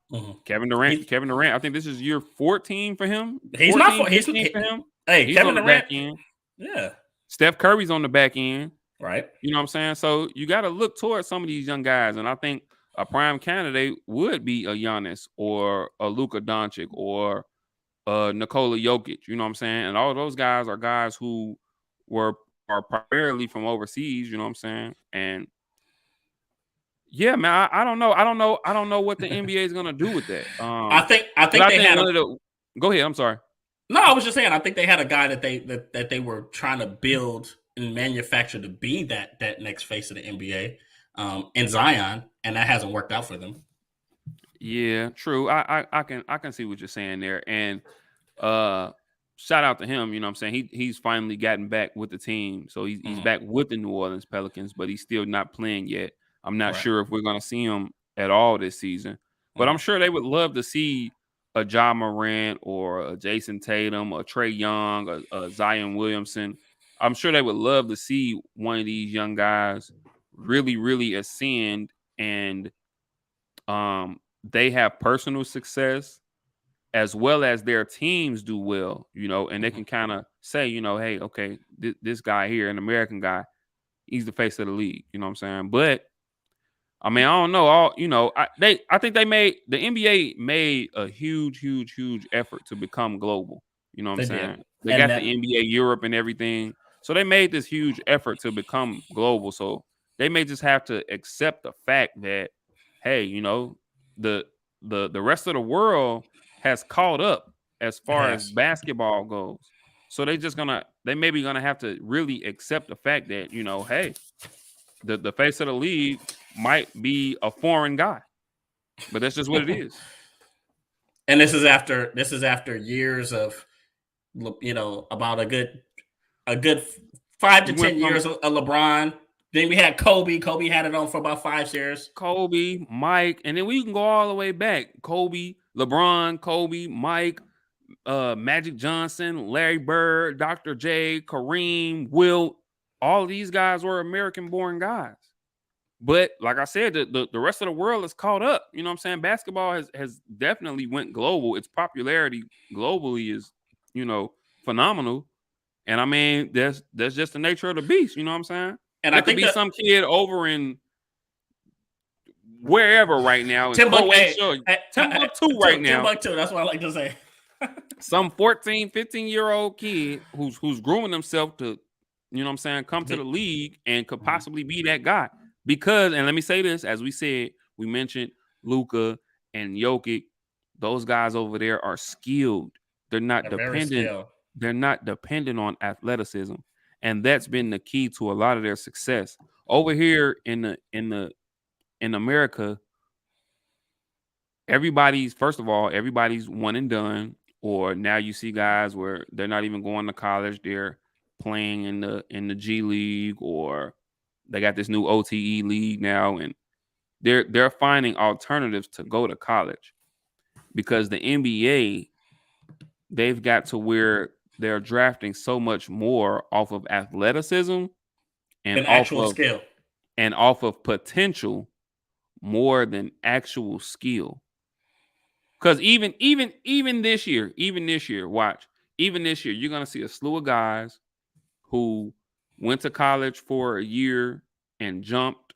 Kevin Durant, I think this is year 14 for him. He's 14, not. 15 for him. Hey, He's Kevin on the Durant. back end. Yeah. Steph Curry's on the back end. Right. You know what I'm saying? So you got to look towards some of these young guys, and I think a prime candidate would be a Giannis or a Luka Doncic or Nikola Jokic. You know what I'm saying? And all those guys are guys who are primarily from overseas. You know what I'm saying? And yeah, man, I don't know. I don't know what the NBA is gonna do with that. I think they had Go ahead. I'm sorry. No, I was just saying. I think they had a guy that they were trying to build and manufacture to be that next face of the NBA, in Zion, and that hasn't worked out for them. Yeah, true. I can see what you're saying there, and shout out to him. You know what I'm saying? He's finally gotten back with the team, so he's back with the New Orleans Pelicans, but he's still not playing yet. I'm not sure if we're gonna see him at all this season, but I'm sure they would love to see a Ja Morant or a Jason Tatum, or Trae Young, a Zion Williamson. I'm sure they would love to see one of these young guys really, really ascend, and they have personal success as well as their teams do well, and they can kind of say, hey, okay, this guy here, an American guy, he's the face of the league, you know what I'm saying? But I mean, I don't know. I think the NBA made a huge effort to become global. You know what I'm saying? They got the NBA Europe and everything. So they made this huge effort to become global. So they may just have to accept the fact that, hey, the rest of the world has caught up as far as basketball goes. So they may be gonna have to really accept the fact that, hey, the face of the league might be a foreign guy, but that's just what it is. And this is after years of, about a good 5 to 10 years of LeBron. Then we had Kobe. Kobe had it on for about 5 years. Kobe, Mike, and then we can go all the way back. Kobe, LeBron, Kobe, Mike, Magic Johnson, Larry Bird, Dr. J, Kareem, Wilt. All these guys were American-born guys. But like I said, the rest of the world is caught up. You know what I'm saying? Basketball has definitely went global. Its popularity globally is, phenomenal. And I mean, that's just the nature of the beast. You know what I'm saying? And there could be some kid over in wherever right now. Timbuktu right now. Timbuktu, that's what I like to say. Some 14, 15-year-old kid who's grooming himself to, you know what I'm saying, come to the league and could possibly be that guy. Because, and let me say this, as we said, we mentioned Luka and Jokic. Those guys over there are skilled. They're not dependent. They're not dependent on athleticism, and that's been the key to a lot of their success. Over here in the in America, everybody's one and done, or now you see guys where they're not even going to college, they're playing in the G League, or they got this new OTE league now, and they're finding alternatives to go to college because the NBA, they've got to where they're drafting so much more off of athleticism and An actual skill. off of potential more than actual skill. Because even this year, watch, even this year, you're gonna see a slew of guys who went to college for a year and jumped,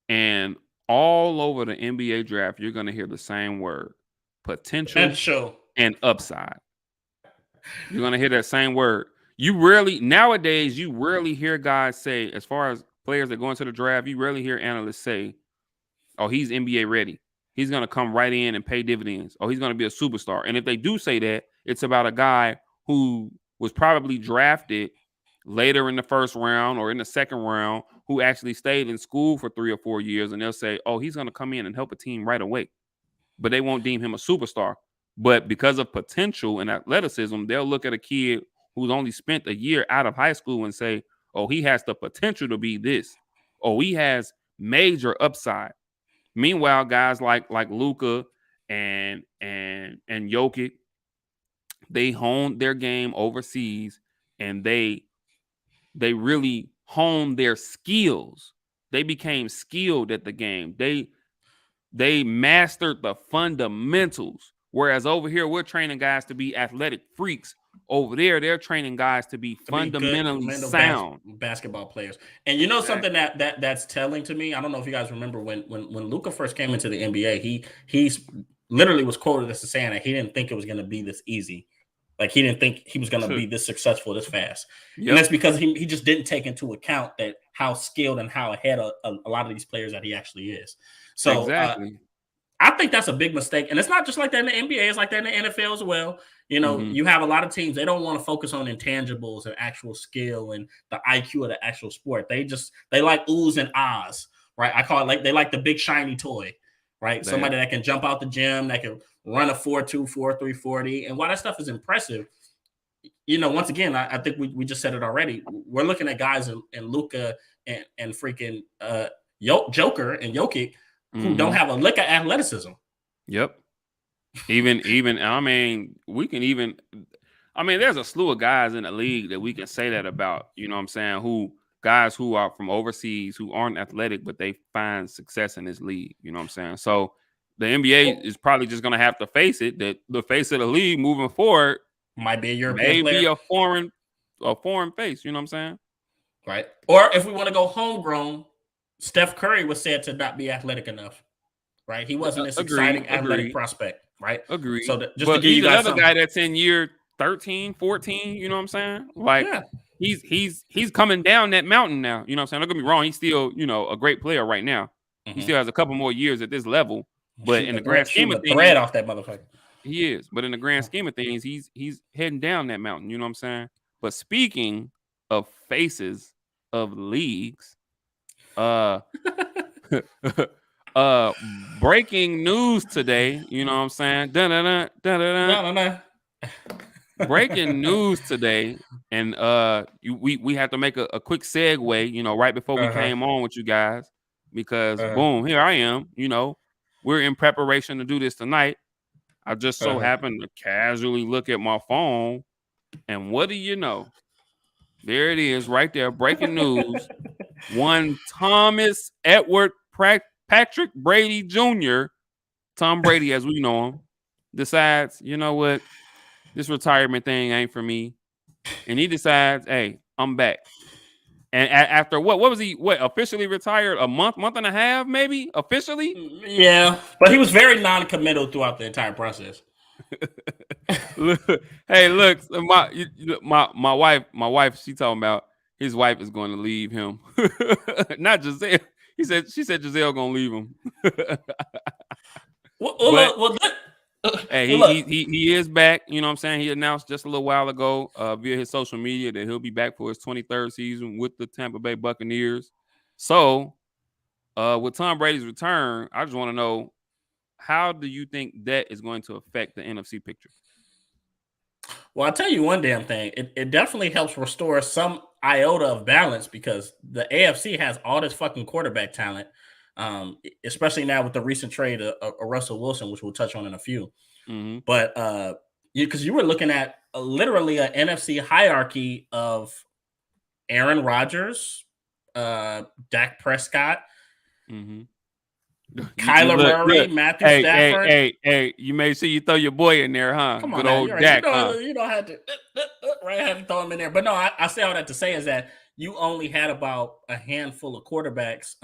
and all over the NBA draft, you're gonna hear the same word: potential and upside. You're gonna hear that same word. Nowadays you rarely hear guys say, as far as players that go into the draft, you rarely hear analysts say, "Oh, he's NBA ready. He's gonna come right in and pay dividends. Oh, he's gonna be a superstar." And if they do say that, it's about a guy who was probably drafted later in the first round or in the second round, who actually stayed in school for 3 or 4 years, and they'll say, "Oh, he's gonna come in and help a team right away." But they won't deem him a superstar. But because of potential and athleticism, they'll look at a kid who's only spent a year out of high school and say, "Oh, he has the potential to be this. Oh, he has major upside." Meanwhile, guys like Luka and Jokic, they honed their game overseas, and they really honed their skills. They became skilled at the game. They mastered the fundamentals. Whereas over here, we're training guys to be athletic freaks. Over there, they're training guys to be fundamentally sound basketball players. And you know something that's telling to me. I don't know if you guys remember when Luka first came into the NBA. He's literally was quoted as saying that he didn't think it was going to be this easy. Like he didn't think he was going to be this successful this fast. Yep. And that's because he just didn't take into account that how skilled and how ahead a lot of these players that he actually is. So exactly. I think that's a big mistake. And it's not just like that in the NBA. It's like that in the NFL as well. You know, you have a lot of teams, they don't want to focus on intangibles and actual skill and the IQ of the actual sport. They like oohs and ahs, right? I call it like they like the big shiny toy, right? Damn. Somebody that can jump out the gym, that can run a 4.2, 4.3 40. And while that stuff is impressive, you know, once again, I think we just said it already. We're looking at guys in Luka and freaking Joker and Jokic who don't have a lick of athleticism. Yep. Even I mean, there's a slew of guys in the league that we can say that about, you know what I'm saying, guys who are from overseas who aren't athletic, but they find success in this league, you know what I'm saying? So the NBA is probably just going to have to face it, that the face of the league moving forward might be a European player. Be a foreign face, you know what I'm saying? Right. Or if we want to go homegrown, Steph Curry was said to not be athletic enough, right? He wasn't this exciting athletic prospect, right? Agreed. So just to give you guys another guy that's in year 13, 14, you know what I'm saying? Like, he's coming down that mountain now, you know what I'm saying? Don't get me wrong, he's still, you know, a great player right now. He still has a couple more years at this level, but in the grand scheme of things, thread off that motherfucker. He is, but in the grand scheme of things, he's heading down that mountain, you know what I'm saying? But speaking of faces of leagues, breaking news today, you know what I'm saying? Breaking news today, and we have to make a quick segue, you know, right before we came on with you guys, because boom, here I am, you know, we're in preparation to do this tonight. I just so happened to casually look at my phone, and what do you know? There it is, right there, breaking news. One Thomas Edward Patrick Brady Jr., Tom Brady as we know him, decides, you know what, this retirement thing ain't for me. And he decides, hey, I'm back. And after what was he, officially retired a month and a half, maybe, officially? Yeah, but he was very non-committal throughout the entire process. Hey, look, my wife, she talking about his wife is going to leave him. Not Giselle. She said Giselle gonna leave him. He is back. You know what I'm saying? He announced just a little while ago via his social media that he'll be back for his 23rd season with the Tampa Bay Buccaneers. So With Tom Brady's return, I just want to know, how do you think that is going to affect the NFC picture? Well, I'll tell you one damn thing. It definitely helps restore some iota of balance because the AFC has all this fucking quarterback talent, especially now with the recent trade of Russell Wilson, which we'll touch on in a few. Mm-hmm. But because you were looking at literally an NFC hierarchy of Aaron Rodgers, Dak Prescott, Mm-hmm. You Kyler look, Murray, look. Matthew Hey, hey, Stafford. hey, hey! You made sure you throw your boy in there, huh? Come on Good now, you're old right. Dak, huh? You don't have to right. I have to throw him in there. But no, I say all that to say is that you only had about a handful of quarterbacks,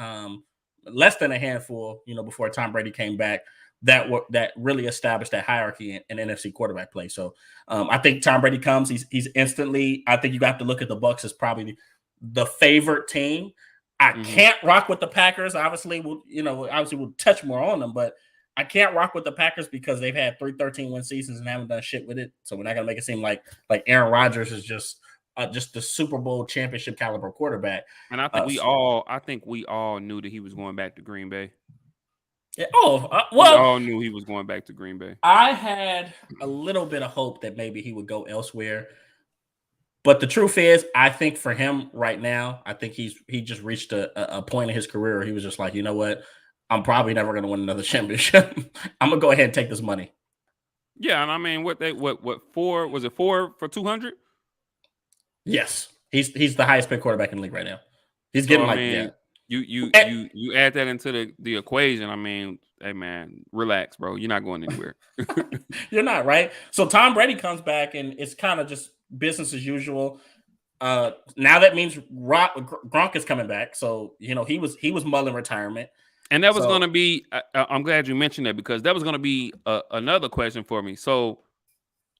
less than a handful, before Tom Brady came back that really established that hierarchy in NFC quarterback play. So I think Tom Brady comes, he's instantly. I think you have to look at the Bucks as probably the favorite team. I Mm-hmm. can't rock with the Packers. Obviously, we'll touch more on them, but I can't rock with the Packers because they've had 3-13-win seasons and haven't done shit with it. So we're not gonna make it seem like Aaron Rodgers is just the Super Bowl championship caliber quarterback. And I think we all knew that he was going back to Green Bay. Yeah, We well, all knew he was going back to Green Bay. I had a little bit of hope that maybe he would go elsewhere. But the truth is, I think for him right now, I think he just reached a point in his career where he was just like, you know what, I'm probably never going to win another championship. I'm gonna go ahead and take this money. Yeah, and I mean, what 4 was it 4 for 200? Yes, he's the highest paid quarterback in the league right now. He's So getting I like yeah. mean, you you Eh, you you add that into the equation. I mean, hey man, relax, bro. You're not going anywhere. You're not right. So Tom Brady comes back and it's kind of just business as usual. Now that means Gronk is coming back. So he was mulling retirement. And that was going So to be. I'm glad you mentioned that, because that was going to be another question for me. So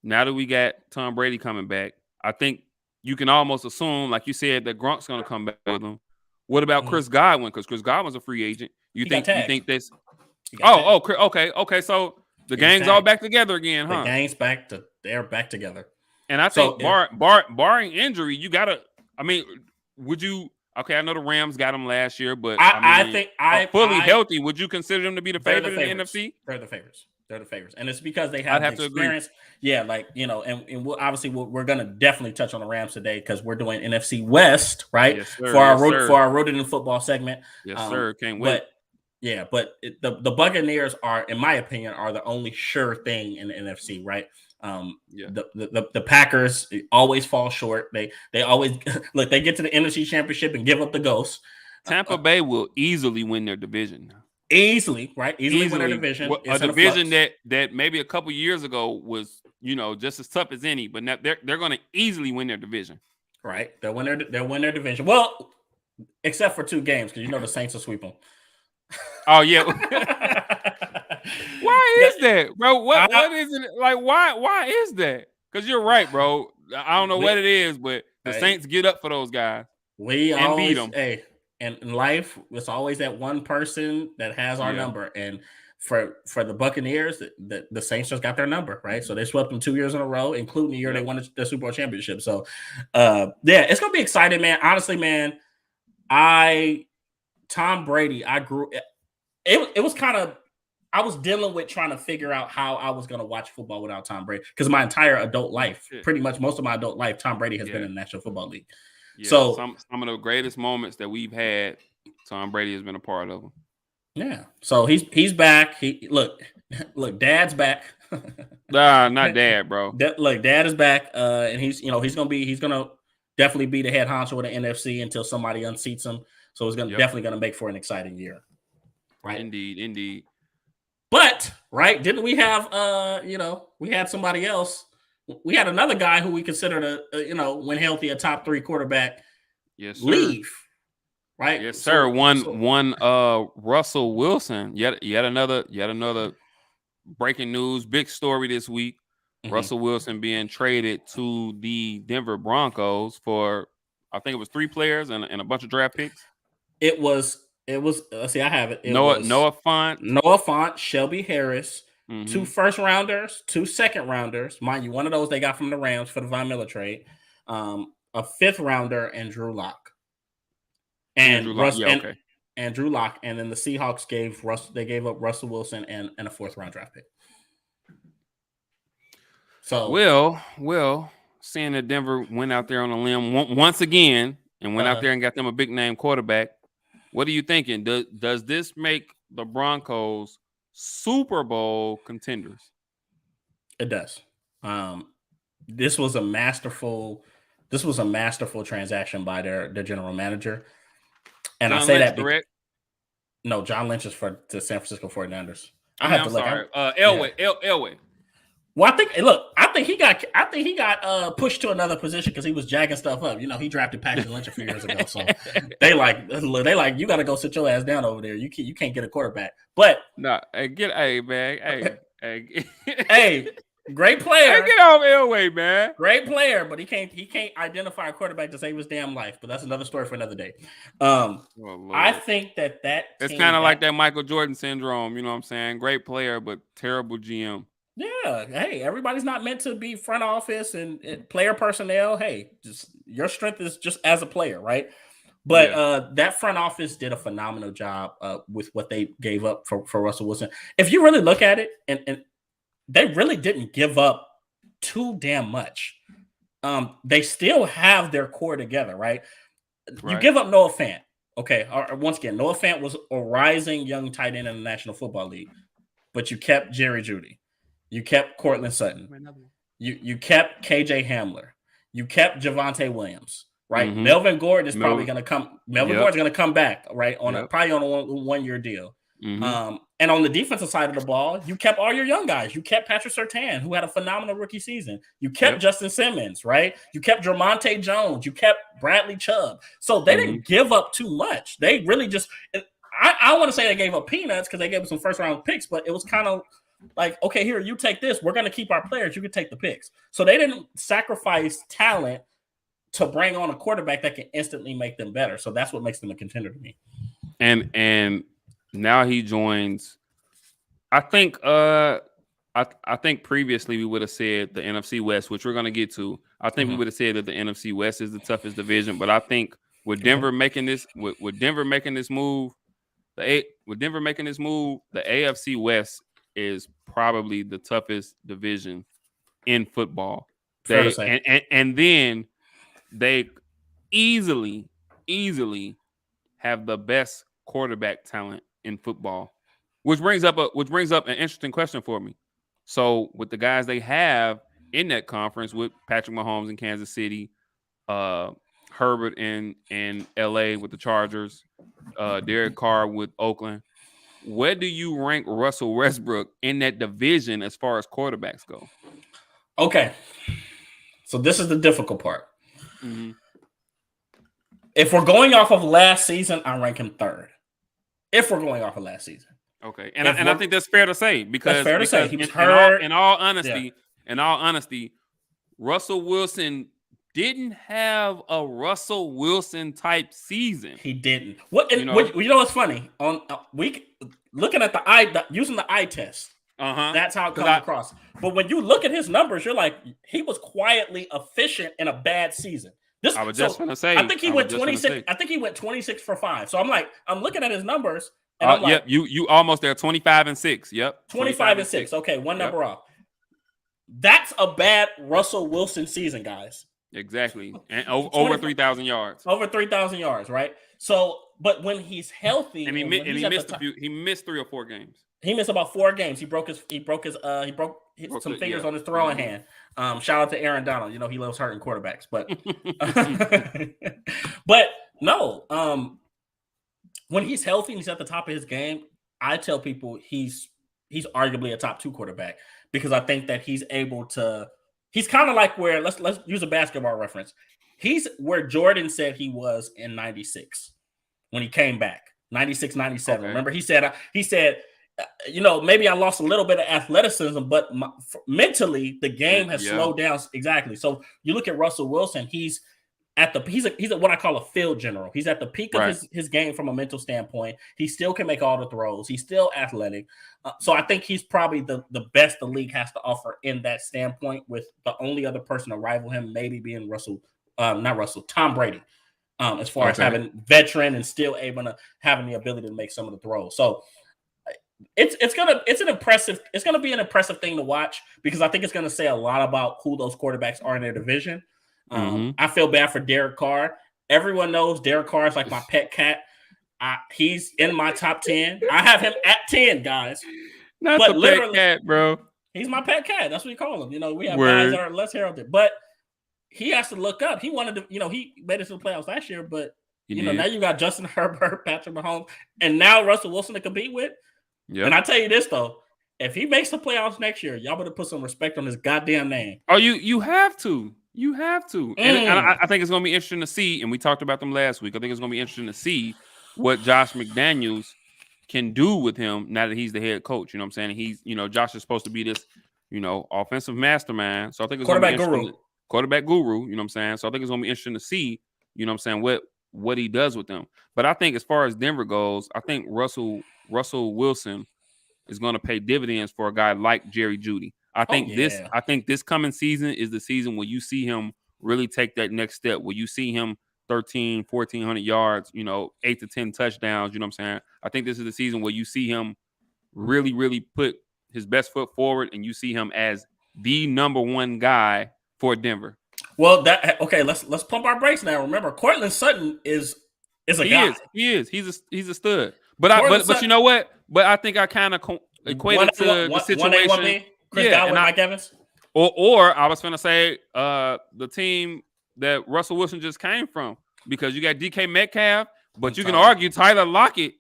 now that we got Tom Brady coming back, I think you can almost assume, like you said, that Gronk's going to come back with him. What about mhm, Chris Godwin? Because Chris Godwin's a free agent. You he got think you tagged. think this? He got tagged. Okay. So the He was gang's all tagged. back together again, The huh? gang's they're back together. And I So think barring injury, you gotta. I mean, would you? Okay, I know the Rams got him last year, but I I mean, think fully I healthy, would you consider them to be the they're the favorite in the favorites. NFC? They're the favorites. They're the favorites, and it's because they I'd have the have to agree. experience. Yeah, and obviously we're gonna definitely touch on the Rams today because we're doing NFC West, right? Yes, sir. For our Yes, road sir. for our rooted in football segment. Yes, sir. Can't wait. But yeah, but the Buccaneers are, in my opinion, are the only sure thing in the NFC, right? Yeah. The Packers always fall short. They always look. They get to the NFC Championship and give up the ghost. Tampa Bay will easily win their division. Easily, right? Easily win their Easily, division. a It's in a division flux, that maybe a couple years ago was just as tough as any, but now they're going to easily win their division. right? They'll win their division. Well, except for 2 games because the Saints will sweep them. Oh yeah. Why is that, bro? I, What is it like? Why is that? Because you're right, bro. I don't know what we, it is, but the hey, Saints get up for those guys we and beat always them. and in life, it's always that one person that has our Yeah. number. And for the Buccaneers, the Saints just got their number, right? So they swept them 2 years in a row, including the year they won the Super Bowl championship. So yeah, it's gonna be exciting, man. Honestly, man, Tom Brady, I grew it was kind of I was dealing with trying to figure out how I was going to watch football without Tom Brady because my entire adult life, pretty much most of my adult life, Tom Brady has been in the National Football League. Yeah. So some of the greatest moments that we've had, Tom Brady has been a part of them. yeah, so he's back. Look, Dad's back. Nah, not Dad, bro. Dad is back, and he's gonna definitely be the head honcho of the NFC until somebody unseats him. So it's definitely gonna make for an exciting year, right? Indeed. But right, didn't we have we had somebody else? We had another guy who we considered when healthy, a top 3 quarterback. Yes, sir. Leave, right? Yes, sir. One Russell Wilson. Yet another breaking news, big story this week. Mm-hmm. Russell Wilson being traded to the Denver Broncos for, I think it was 3 players and a bunch of draft picks. It was. Let's see, I have it. Noah Fant, Shelby Harris, mm-hmm. 2 first rounders, 2 second rounders. Mind you, one of those they got from the Rams for the Von Miller trade. A 5th rounder and Drew Lock. And and Drew Lock, and then the Seahawks gave up Russell Wilson and a 4th-round draft pick. So seeing that Denver went out there on a limb once again and went out there and got them a big name quarterback, what are you thinking? Does this make the Broncos Super Bowl contenders? It does. This was a masterful transaction by their general manager. And John I say Lynch, that correct? No, John Lynch is for the San Francisco 49ers. I'm sorry. Elway. Well, I think he got pushed to another position because he was jacking stuff up. He drafted Paxton Lynch a few years ago. So they like you got to go sit your ass down over there. You can't get a quarterback. But hey, great player. Hey, get off Elway, man. Great player, but he can't identify a quarterback to save his damn life. But that's another story for another day. I think that it's kind of like that Michael Jordan syndrome. You know what I'm saying? Great player, but terrible GM. Yeah. Hey, everybody's not meant to be front office and player personnel. Hey, just your strength is just as a player, right? But that front office did a phenomenal job with what they gave up for Russell Wilson. If you really look at it, and they really didn't give up too damn much. They still have their core together, right? You give up Noah Fant. Okay. Once again, Noah Fant was a rising young tight end in the National Football League, but you kept Jerry Jeudy. You kept Cortland Sutton. You kept KJ Hamler. You kept Javonte Williams, right? Mm-hmm. Melvin Gordon is probably going to come. Gordon's going to come back, right? Probably on a one-year deal. Mm-hmm. And on the defensive side of the ball, you kept all your young guys. You kept Patrick Surtain, who had a phenomenal rookie season. You kept Justin Simmons, right? You kept Jermonte Jones. You kept Bradley Chubb. So they didn't give up too much. They really just I want to say they gave up peanuts because they gave up some first-round picks, but it was kind of like, okay, here, you take this. We're going to keep our players. You can take the picks. So they didn't sacrifice talent to bring on a quarterback that can instantly make them better. So that's what makes them a contender to me. And now he joins. I think previously we would have said the NFC West, which we're going to get to. I think we would have said that the NFC West is the toughest division, but I think with Denver making this move, the AFC West is probably the toughest division in football. Fair to say. And then they easily have the best quarterback talent in football, which brings up an interesting question for me. So with the guys they have in that conference with Patrick Mahomes in Kansas City, Herbert in LA with the Chargers, Derek Carr with Oakland, where do you rank Russell Westbrook in that division as far as quarterbacks go? Okay. So this is the difficult part. Mm-hmm. If we're going off of last season, I rank him 3rd. If we're going off of last season. Okay. And I think that's fair to say because He was hurt. In all honesty, Russell Wilson didn't have a Russell Wilson type season. He didn't. You know what's funny? On looking at using the eye test. That's how it comes across. But when you look at his numbers, you're like, he was quietly efficient in a bad season. I was just going to say. I think he went 26. I think he went 26 for 5. So I'm looking at his numbers. And I'm like, yep, you almost there. 25-6. Yep. 25-6. Okay, one number off. That's a bad Russell Wilson season, guys. Exactly. And over 3,000 yards. Over 3,000 yards, right? So, but when he's healthy, and he missed he missed 3 or 4 games. He missed about 4 games. He broke some fingers on his throwing hand. Shout out to Aaron Donald. He loves hurting quarterbacks, but but no. When he's healthy and he's at the top of his game, I tell people he's arguably a top 2 quarterback because I think that he's able to. He's kind of like where let's use a basketball reference. He's where Jordan said he was in 96 when he came back. 96, 97. Okay. Remember, he said, maybe I lost a little bit of athleticism, but mentally the game has slowed down. Exactly. So you look at Russell Wilson, he's what I call a field general. He's at the peak of his game from a mental standpoint. He still can make all the throws. He's still athletic. So I think he's probably the best the league has to offer in that standpoint, with the only other person to rival him maybe being Tom Brady. as far as having veteran and still able to having the ability to make some of the throws. So it's gonna be an impressive thing to watch because I think it's gonna say a lot about who those quarterbacks are in their division. I feel bad for Derek Carr. Everyone knows Derek Carr is like my pet cat. He's in my top 10. I have him at 10, guys. Not but the pet cat, bro. He's my pet cat. That's what we call him. You know, we have guys that are less heralded, but he has to look up. He wanted to, you know, he made it to the playoffs last year, but now you got Justin Herbert, Patrick Mahomes, and now Russell Wilson to compete with. Yep. And I tell you this though, if he makes the playoffs next year, y'all better put some respect on his goddamn name. Oh, you have to. You have to. And I think it's going to be interesting to see, and we talked about them last week. I think it's going to be interesting to see what Josh McDaniels can do with him now that he's the head coach. You know what I'm saying? He's, Josh is supposed to be this, offensive mastermind. So I think it's quarterback guru. Quarterback guru, you know what I'm saying? So I think it's going to be interesting to see, you know what I'm saying, what he does with them. But I think as far as Denver goes, I think Russell Wilson is going to pay dividends for a guy like Jerry Jeudy. I think this coming season is the season where you see him really take that next step, where you see him 1,400 yards, 8 to 10 touchdowns, you know what I'm saying? I think this is the season where you see him really, really put his best foot forward and you see him as the number one guy for Denver. Well, let's pump our brakes now. Remember, Courtland Sutton is a guy. He is. He's a stud. But you know what? But I think I kind of equated to the situation. Chris Godwin, Mike Evans. Or I was going to say the team that Russell Wilson just came from, because you got DK Metcalf, but you can argue Tyler Lockett.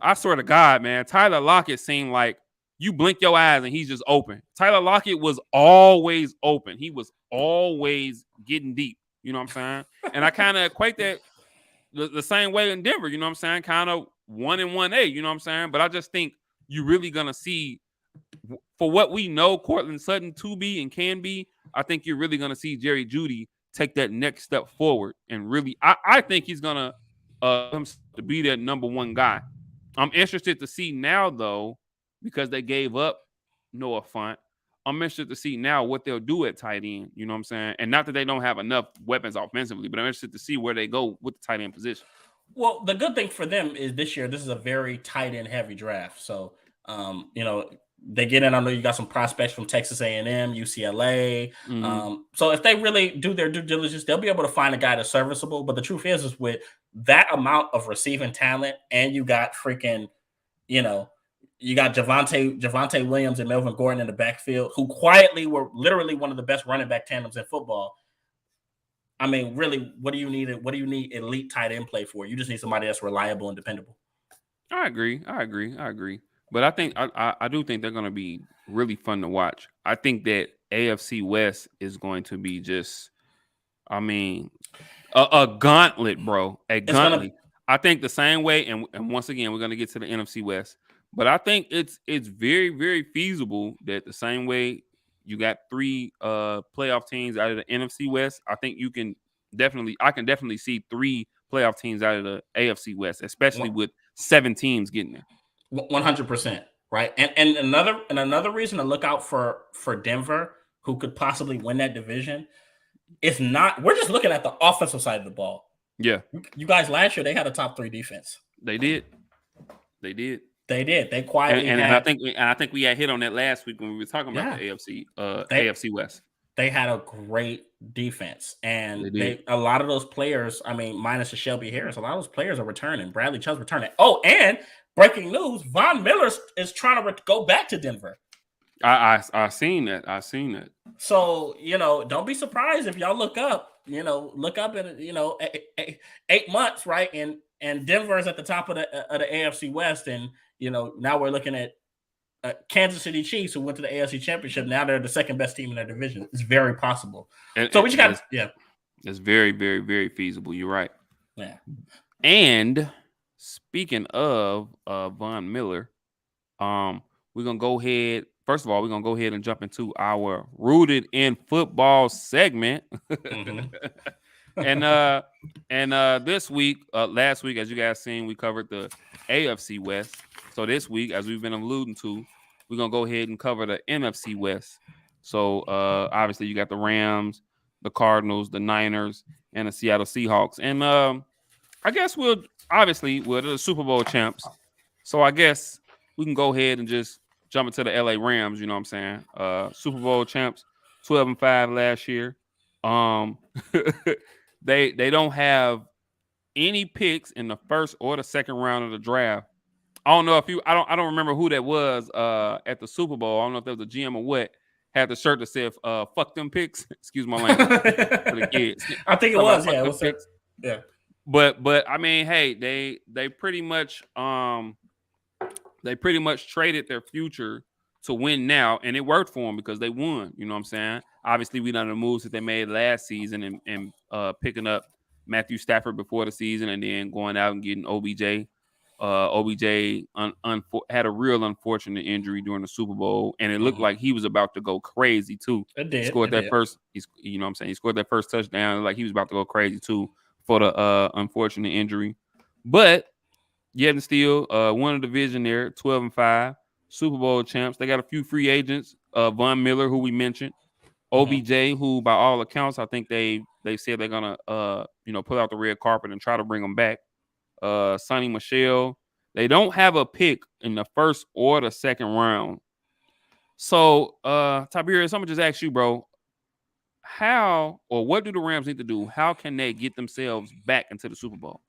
I swear to God, man, Tyler Lockett seemed like you blink your eyes and he's just open. Tyler Lockett was always open. He was always getting deep. You know what I'm saying? And I kind of equate that the same way in Denver. You know what I'm saying? Kind of 1 and 1A. You know what I'm saying? But I just think you're really gonna see, for what we know Courtland Sutton to be and can be, I think you're really gonna see Jerry Jeudy take that next step forward and really. I think he's gonna to be that number one guy. I'm interested to see now though, because they gave up Noah Fant. I'm interested to see now what they'll do at tight end. You know what I'm saying? And not that they don't have enough weapons offensively, but I'm interested to see where they go with the tight end position. Well, the good thing for them is this year, this is a very tight end heavy draft. So, they get in. I know you got some prospects from Texas A&M, UCLA. So if they really do their due diligence, they'll be able to find a guy that's serviceable. But the truth is with that amount of receiving talent, and you got freaking, you got Javonte Williams and Melvin Gordon in the backfield, who quietly were literally one of the best running back tandems in football. I mean, really, what do you need elite tight end play for? You just need somebody that's reliable and dependable. I agree. But I think I do think they're going to be really fun to watch. I think that AFC West is going to be just, a gauntlet, bro. A gauntlet. I think the same way, and once again, we're going to get to the NFC West. But I think it's very, very feasible that the same way you got 3 playoff teams out of the NFC West, I think I can definitely see 3 playoff teams out of the AFC West, especially with 7 teams getting there. 100%, right? And another reason to look out for Denver, who could possibly win that division, is not. We're just looking at the offensive side of the ball. Yeah, you guys last year they had a top 3 defense. They did. They quietly and I think we had hit on that last week when we were talking about the AFC West. They had a great defense, and a lot of those players. I mean, minus the Shelby Harris, a lot of those players are returning. Bradley Chubb's returning. Oh, and breaking news: Von Miller is trying to go back to Denver. I seen that. So don't be surprised if y'all look up in 8 months, right? And Denver is at the top of the AFC West, and now we're looking at Kansas City Chiefs, who went to the AFC Championship. Now they're the second best team in their division. It's very possible. So we just got It's very, very, very feasible. You're right. Yeah. And speaking of Von Miller, we're gonna go ahead. First of all, we're gonna go ahead and jump into our Rooted in Football segment. And this week, last week, as you guys seen, we covered the AFC West. So this week, as we've been alluding to, we're gonna go ahead and cover the NFC West. So obviously, you got the Rams, the Cardinals, the Niners, and the Seattle Seahawks. And I guess we're the Super Bowl champs. So I guess we can go ahead and just jump into the LA Rams, you know what I'm saying? Super Bowl champs, 12-5 last year. Um they don't have any picks in the first or the second round of the draft. I don't know if you I don't remember who that was at the Super Bowl. I don't know if that was a GM or what. Had the shirt that said fuck them picks. Excuse my language for the kids. I think it Talking about was. fuck Yeah, it them was. picks. Yeah. But I mean, hey, they pretty much traded their future to win now, and it worked for them because they won. You know what I'm saying? Obviously, we done the moves that they made last season and picking up Matthew Stafford before the season, and then going out and getting OBJ. OBJ had a real unfortunate injury during the Super Bowl, and it looked like he was about to go crazy too. It did. He scored that first. You know what I'm saying? He scored that first touchdown, like he was about to go crazy too for the unfortunate injury, but yet and still won a division there, 12-5, Super Bowl champs. They got a few free agents, Von Miller, who we mentioned, OBJ, who by all accounts, I think they said they're gonna put out the red carpet and try to bring them back. Sonny Michel. They don't have a pick in the first or the second round. So Tiberius, I'm gonna just ask you, bro, how or what do the Rams need to do? How can they get themselves back into the Super Bowl?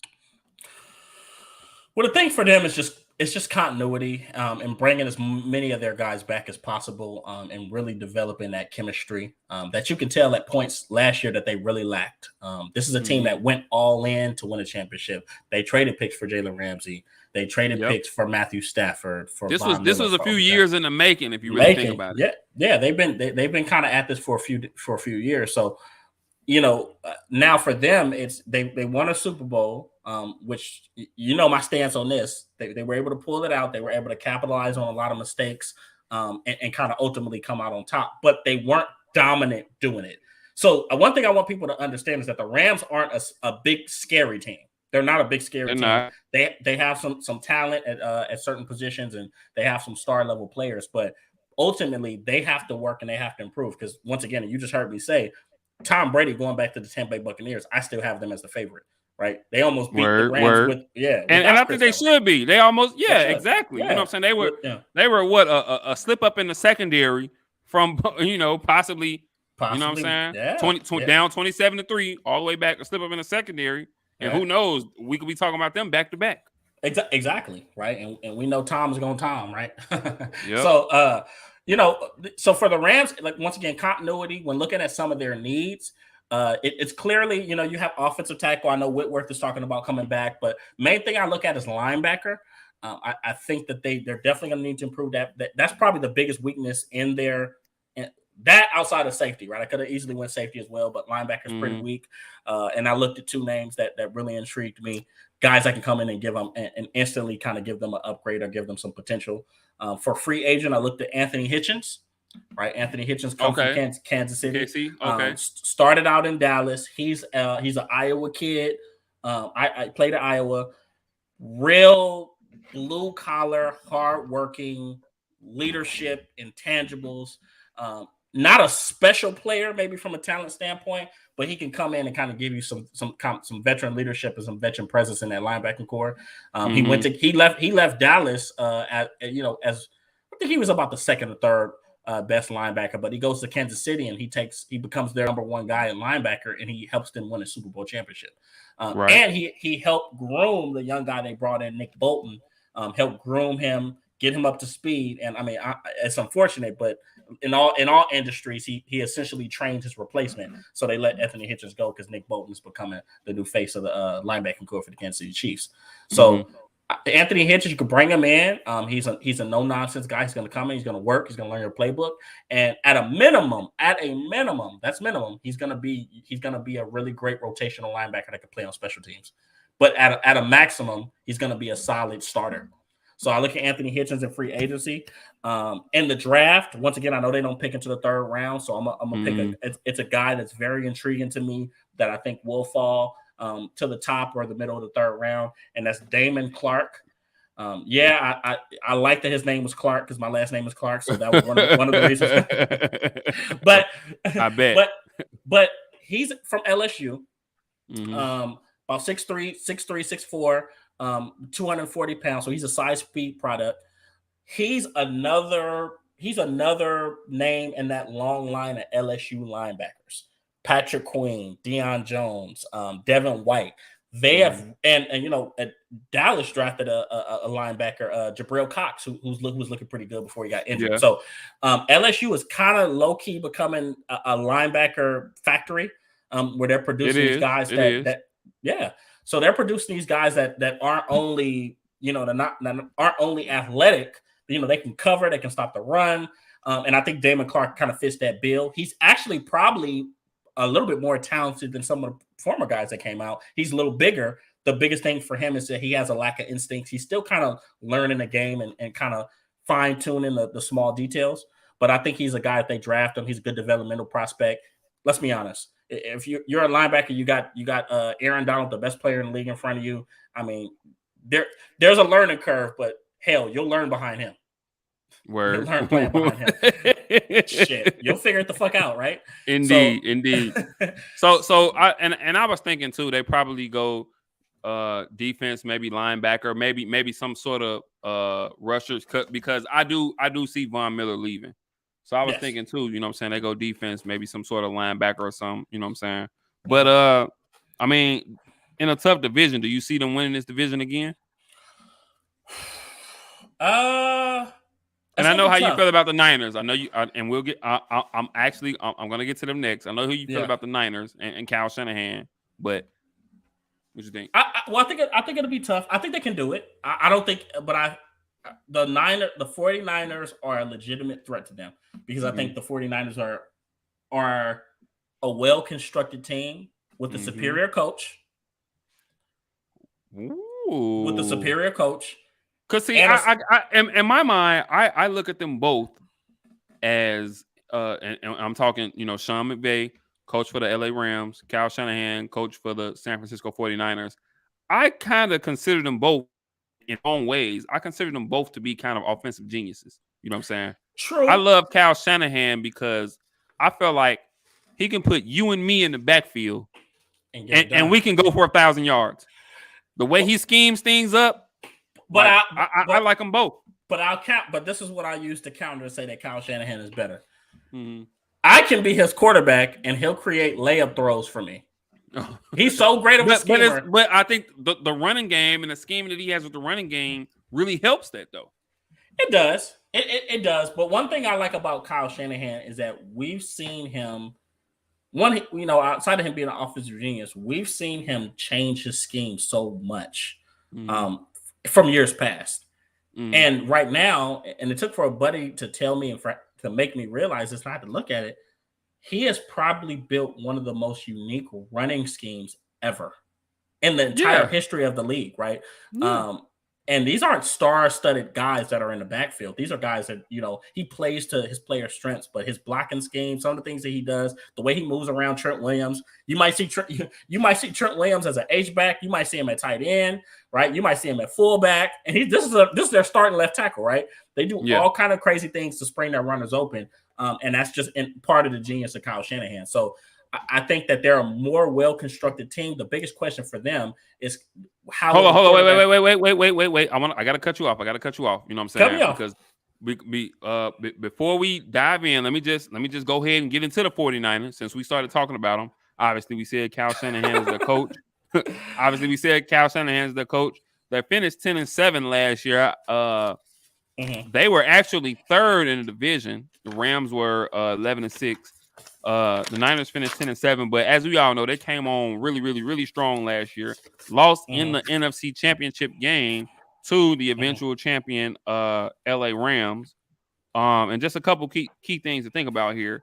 Well, the thing for them is just continuity and bringing as many of their guys back as possible and really developing that chemistry that you can tell at points last year that they really lacked. This is a team that went all in to win a championship. They traded picks for Jalen Ramsey. They traded picks for Matthew Stafford. This was a few years in the making, if you really think about it. Yeah, they've been kind of at this for a few years. So now for them, it's they won a Super Bowl, which my stance on this. They were able to pull it out. They were able to capitalize on a lot of mistakes and kind of ultimately come out on top. But they weren't dominant doing it. So one thing I want people to understand is that the Rams aren't a big scary team. They're not a big scary team. Not. They have some talent at certain positions and they have some star level players, but ultimately they have to work and they have to improve because once again, you just heard me say. Tom Brady going back to the Tampa Bay Buccaneers, I still have them as the favorite, right? They almost beat the Rams with and I think they should be. They almost exactly. Yeah. You know what I'm saying? They were what a slip up in the secondary from possibly you know what I'm saying? 20 down 27-3 all the way back, a slip up in the secondary, and who knows? We could be talking about them back to back. Exactly, right? And we know Tom's going Tom, right? So so for the Rams, like once again, continuity when looking at some of their needs, it's clearly, you have offensive tackle. I know Whitworth is talking about coming back, but main thing I look at is linebacker. I think that they're definitely going to need to improve that. That's probably the biggest weakness in their that outside of safety, right? I could have easily went safety as well, but linebacker's pretty weak. And I looked at two names that really intrigued me. Guys that can come in and give them and instantly kind of give them an upgrade or give them some potential. For free agent, I looked at Anthony Hitchens. Right, Anthony Hitchens comes from Kansas City. Started out in Dallas. He's an Iowa kid. I played at Iowa. Real blue collar, hardworking, leadership, intangibles. Not a special player, maybe from a talent standpoint, but he can come in and kind of give you some veteran leadership and some veteran presence in that linebacking core. He left Dallas as I think he was about the second or third best linebacker, but he goes to Kansas City and he becomes their number one guy in linebacker, and he helps them win a Super Bowl championship. And he helped groom the young guy they brought in, Nick Bolton, helped groom him, get him up to speed. And I mean, it's unfortunate, but in all industries, he essentially trained his replacement. So they let Anthony Hitchens go because Nick Bolton is becoming the new face of the linebacking core for the Kansas City Chiefs. So Anthony Hitchens, you could bring him in. He's a no nonsense guy. He's going to come in. He's going to work. He's going to learn your playbook. And at a minimum, that's minimum. He's going to be a really great rotational linebacker that can play on special teams. But at a maximum, he's going to be a solid starter. So I look at Anthony Hitchens in free agency. In the draft, once again, I know they don't pick into the third round, so I'm gonna pick it's a guy that's very intriguing to me that I think will fall to the top or the middle of the third round, and that's Damon Clark. I like that his name was Clark because my last name is Clark, so that was one of the reasons. But I bet. But he's from LSU. about 6'3", 6'4", 240 pounds. So he's a size speed product. He's another name in that long line of LSU linebackers. Patrick Queen, Deion Jones, Devin White. They have and Dallas drafted a linebacker, Jabril Cox, who was looking pretty good before he got injured. Yeah. So LSU is kind of low key becoming a linebacker factory, where they're producing these guys that So they're producing these guys that aren't only that aren't only athletic. They can cover, they can stop the run, and I think Damon Clark kind of fits that bill. He's actually probably a little bit more talented than some of the former guys that came out. He's a little bigger. The biggest thing for him is that he has a lack of instincts. He's still kind of learning the game and kind of fine-tuning the small details. But I think he's a guy, if they draft him, he's a good developmental prospect. Let's be honest. If you're a linebacker, you got Aaron Donald, the best player in the league, in front of you. I mean, there's a learning curve, but hell, you'll learn behind him. Word. You'll learn playing behind him. Shit, you'll figure it the fuck out, right? Indeed. So I was thinking too, they probably go defense, maybe linebacker, maybe some sort of rushers cut, because I do see Von Miller leaving. So I was thinking too, you know what I'm saying, they go defense, maybe some sort of linebacker or something, you know what I'm saying? But I mean, in a tough division, do you see them winning this division again? And I know how you feel about the Niners. I know you, and we'll get. I'm going to get to them next. I know who you feel about the Niners and Kyle Shanahan, but what you think? I think it'll be tough. I think they can do it. I don't think, but the 49ers are a legitimate threat to them, because I think the 49ers are a well-constructed team with a superior coach. Ooh. With the superior coach. Because see, in my mind, I look at them both as and I'm talking, Sean McVay, coach for the LA Rams, Kyle Shanahan, coach for the San Francisco 49ers. I kind of consider them both in own ways. I consider them both to be kind of offensive geniuses. You know what I'm saying? True. I love Kyle Shanahan because I feel like he can put you and me in the backfield and we can go for 1,000 yards. The way he schemes things up. But I like them both. But I'll count. But this is what I use to counter and say that Kyle Shanahan is better. I can be his quarterback, and he'll create layup throws for me. He's so great of a schemer. But I think the running game and the scheme that he has with the running game really helps that, though. It does. It does. But one thing I like about Kyle Shanahan is that we've seen him. Outside of him being an offensive genius, we've seen him change his scheme so much. From years past. And right now, and it took for a buddy to tell me and to make me realize this, and I had to look at it, he has probably built one of the most unique running schemes ever in the entire history of the league, right? And these aren't star-studded guys that are in the backfield. These are guys that, he plays to his player strengths, but his blocking scheme, some of the things that he does, the way he moves around Trent Williams, you might see Trent Williams as an H-back. You might see him at tight end, right? You might see him at fullback. And this is their starting left tackle, right? They do all kind of crazy things to spring their runners open. And that's just part of the genius of Kyle Shanahan. So I think that they're a more well-constructed team. The biggest question for them is how. Hold on, wait. I gotta cut you off. You know what I'm saying? Cut me off. Because before we dive in, let me just go ahead and get into the 49ers since we started talking about them. Obviously, we said Kyle Shanahan is the coach. They finished 10-7 last year. They were actually third in the division. The Rams were 11-6. The Niners finished 10-7, but as we all know, they came on really, really, really strong last year. Lost in the NFC Championship game to the eventual champion LA Rams. And just a couple key things to think about here.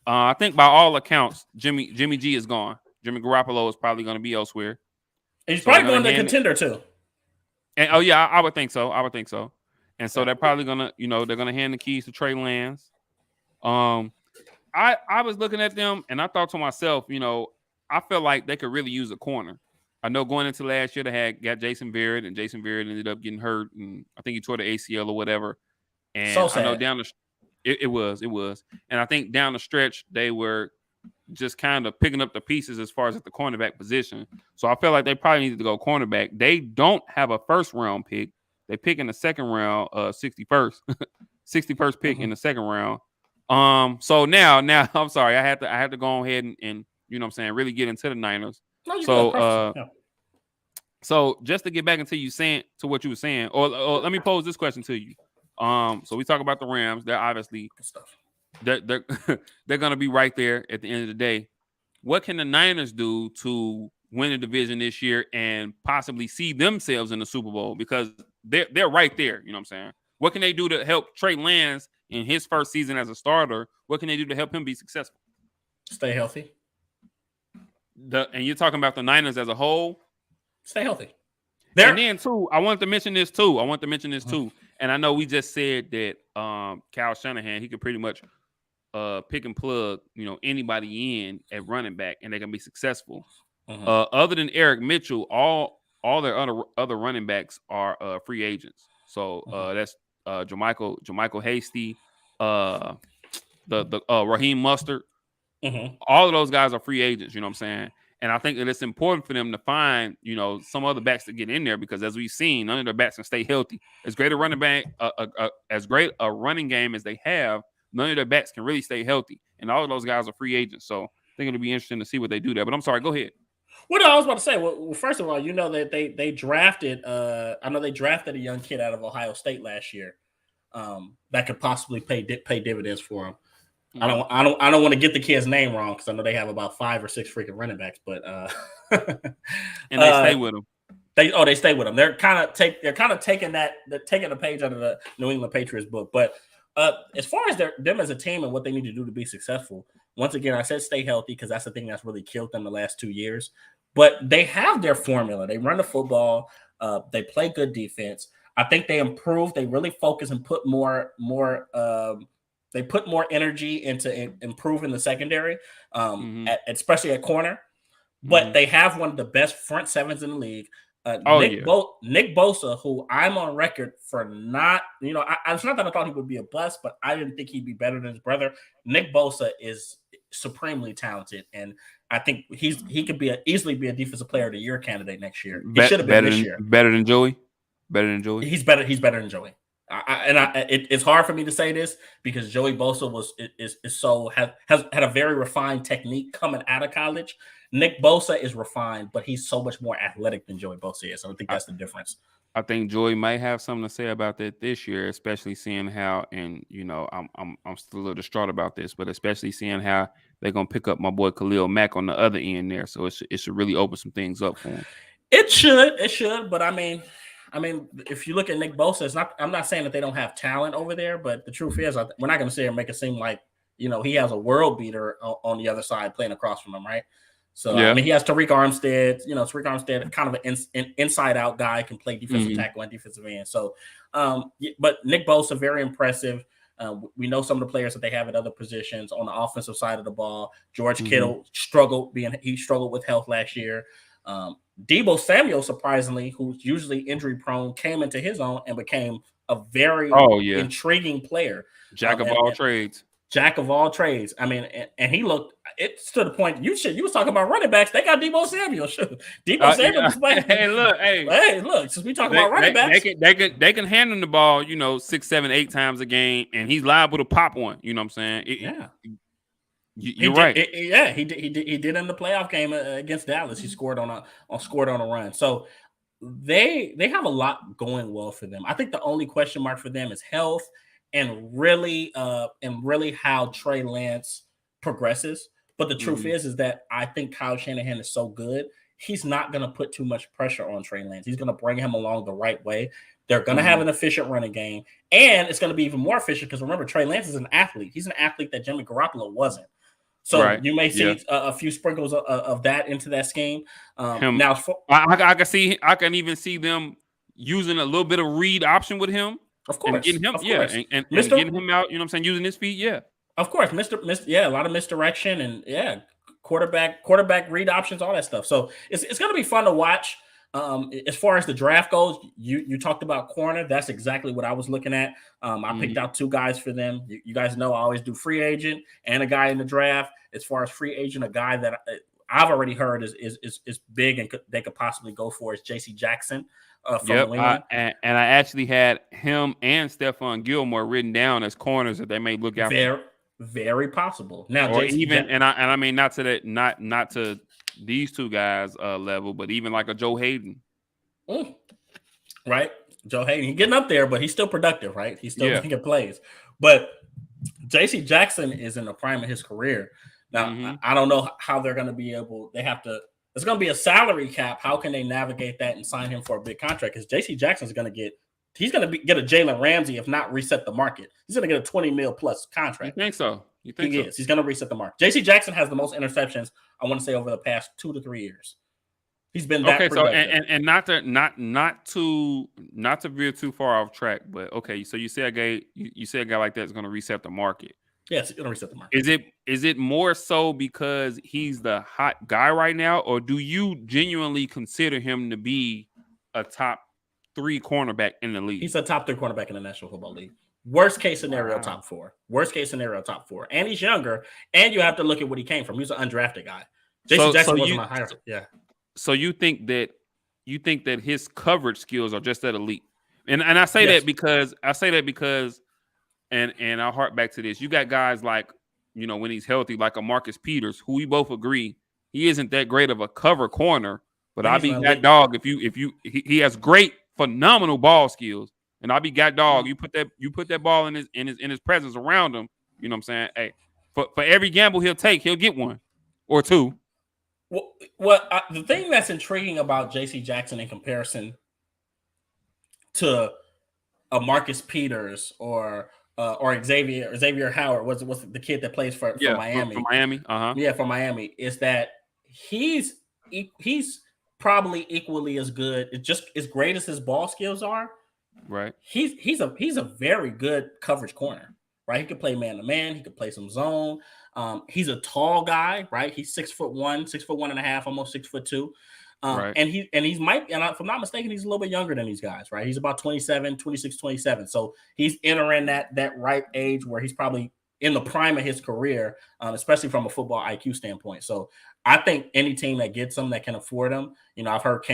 I think by all accounts, Jimmy G is gone. Jimmy Garoppolo is probably going to be elsewhere. He's probably going to contender too. And I would think so. And so they're probably gonna, they're gonna hand the keys to Trey Lance. I was looking at them and I thought to myself, I feel like they could really use a corner. I know going into last year they got Jason Verrett, and Jason Verrett ended up getting hurt, and I think he tore the ACL or whatever. And so sad. I know it was. And I think down the stretch they were just kind of picking up the pieces as far as at the cornerback position. So I feel like they probably needed to go cornerback. They don't have a first round pick. They pick in the second round, 61st, 61st pick in the second round. So now I'm sorry, I had to go ahead and you know what I'm saying, really get into the Niners. No, you So good. Yeah. so just to get back into what you were saying, or let me pose this question to you. So we talk about the Rams. They're obviously Good stuff. they're they're gonna be right there at the end of the day. What can the Niners do to win the division this year and possibly see themselves in the Super Bowl? Because they're right there. You know what I'm saying? What can they do to help Trey Lance in his first season as a starter? What can they do to help him be successful? Stay healthy. And you're talking about the Niners as a whole. Stay healthy. And then too, I wanted to mention this too. And I know we just said that Kyle Shanahan, he could pretty much pick and plug, you know, anybody in at running back, and they can be successful. Other than Eric Mitchell, all their other running backs are free agents. So that's Jermichael Hasty, the Raheem Mustard. All of those guys are free agents. You know what I'm saying? And I think that it's important for them to find, you know, some other backs to get in there, because as we've seen, none of their backs can stay healthy. As great a running back, as great a running game as they have, none of their backs can really stay healthy. And all of those guys are free agents. So I think it'll be interesting to see what they do there. But I'm sorry, go ahead. Well, no, I was about to say, well, first of all, you know that they drafted I know they drafted a young kid out of Ohio State last year that could possibly pay dividends for him. I don't want to get the kid's name wrong, because I know they have about 5 or 6 freaking running backs, but and they stay with him. They stay with him. They're kind of taking the page out of the New England Patriots book. But as far as them as a team and what they need to do to be successful, once again, I said stay healthy, because that's the thing that's really killed them the last 2 years. But they have their formula. They run the football. They play good defense. I think they improve. They really focus and put more. They put more energy into improving the secondary, especially at corner. But they have one of the best front sevens in the league. Nick Bosa, who I'm on record for not, you know, it's not that I thought he would be a bust, but I didn't think he'd be better than his brother. Nick Bosa is supremely talented, and I think he could easily be a defensive player of the year candidate next year. He should have been this year. Better than Joey. He's better than Joey. It's hard for me to say this, because Joey Bosa has had a very refined technique coming out of college. Nick Bosa is refined, but he's so much more athletic than Joey Bosa is. So I think that's the difference. I think Joey might have something to say about that this year, especially seeing how, and you know, I'm still a little distraught about this, but especially seeing how they're gonna pick up my boy Khalil Mack on the other end there. So it should really open some things up for him. It should, but I mean, if you look at Nick Bosa, I'm not saying that they don't have talent over there, but the truth is, we're not going to sit here and make it seem like, you know, he has a world beater on the other side playing across from him, right? So yeah. I mean, he has Tariq Armstead. You know, Tariq Armstead, kind of an inside-out guy, can play defensive tackle and defensive end. So, but Nick Bosa, very impressive. We know some of the players that they have at other positions on the offensive side of the ball. George Kittle struggled with health last year. Deebo Samuel, surprisingly, who's usually injury prone, came into his own and became a very intriguing player. Jack of all trades. I mean, and he looked. It's to the point you was talking about running backs. They got Deebo Samuel. Deebo Samuel was playing. Hey, look. Since we talking about running backs, they can hand him the ball, you know, 6, 7, 8 times a game, and he's liable to pop one. You know what I'm saying? You're right. He did in the playoff game against Dallas. He scored on a run. So they have a lot going well for them. I think the only question mark for them is health and really how Trey Lance progresses. But the truth is that I think Kyle Shanahan is so good, he's not going to put too much pressure on Trey Lance. He's going to bring him along the right way. They're going to have an efficient running game, and it's going to be even more efficient because remember, Trey Lance is an athlete. He's an athlete that Jimmy Garoppolo wasn't. So you may see a few sprinkles of that into that scheme. Now, I can even see them using a little bit of read option with him. Of course, and getting him, and getting him out. You know what I'm saying? Using his feet, Of course, a lot of misdirection and quarterback read options, all that stuff. So it's going to be fun to watch. As far as the draft goes, you talked about corner. That's exactly what I was looking at. I picked out two guys for them. You guys know I always do free agent and a guy in the draft. As far as free agent, a guy that I've already heard is big and they could possibly go for is J.C. Jackson from New England. And I actually had him and Stephon Gilmore written down as corners that they may look out for. Very possible. Now, or even and I mean not to these two guys level, but even like a Joe Hayden. Right? Joe Hayden, he's getting up there, but he's still productive, right? He's still making plays. But J.C. Jackson is in the prime of his career. Now, I don't know how they're going to be able – it's going to be a salary cap. How can they navigate that and sign him for a big contract? Because J.C. Jackson's going to get – he's going to get a Jalen Ramsey, if not reset the market. He's going to get a $20 million plus contract. You think so? He is. He's going to reset the market. J.C. Jackson has the most interceptions, I want to say, over the past 2 to 3 years. He's been that productive. So and not to veer too far off track, but okay. So you say a guy like that is going to reset the market. Yes, it's going to reset the market. Is it more so because he's the hot guy right now, or do you genuinely consider him to be a top 3 cornerback in the league? He's a top 3 cornerback in the National Football League. Worst case scenario, top 4. Worst case scenario, top 4. And he's younger, and you have to look at what he came from. He was an undrafted guy. J.C. Jackson wasn't my higher. Yeah. So you think that his coverage skills are just that elite, and I say that because and I'll hark back to this. You got guys like when he's healthy, like a Marcus Peters, who we both agree he isn't that great of a cover corner, but I'll be that dog if he has great phenomenal ball skills, and I'll be that dog. You put that ball in his presence around him. You know what I'm saying? Hey, for every gamble he'll take, he'll get 1 or 2. The thing that's intriguing about J.C. Jackson in comparison to a Marcus Peters or Xavier Howard was the kid that plays for Miami. From Miami, Yeah, from Miami, is that he's probably equally as good, just as great as his ball skills are. Right. He's a very good coverage corner. Right, he could play man to man. He could play some zone. He's a tall guy, right? He's 6'1", 6'1.5", almost 6'2". Right. And he's might, and if I'm not mistaken, he's a little bit younger than these guys, right? He's about 26, 27. So he's entering that ripe age where he's probably in the prime of his career, especially from a football IQ standpoint. So I think any team that gets him, that can afford him, I've heard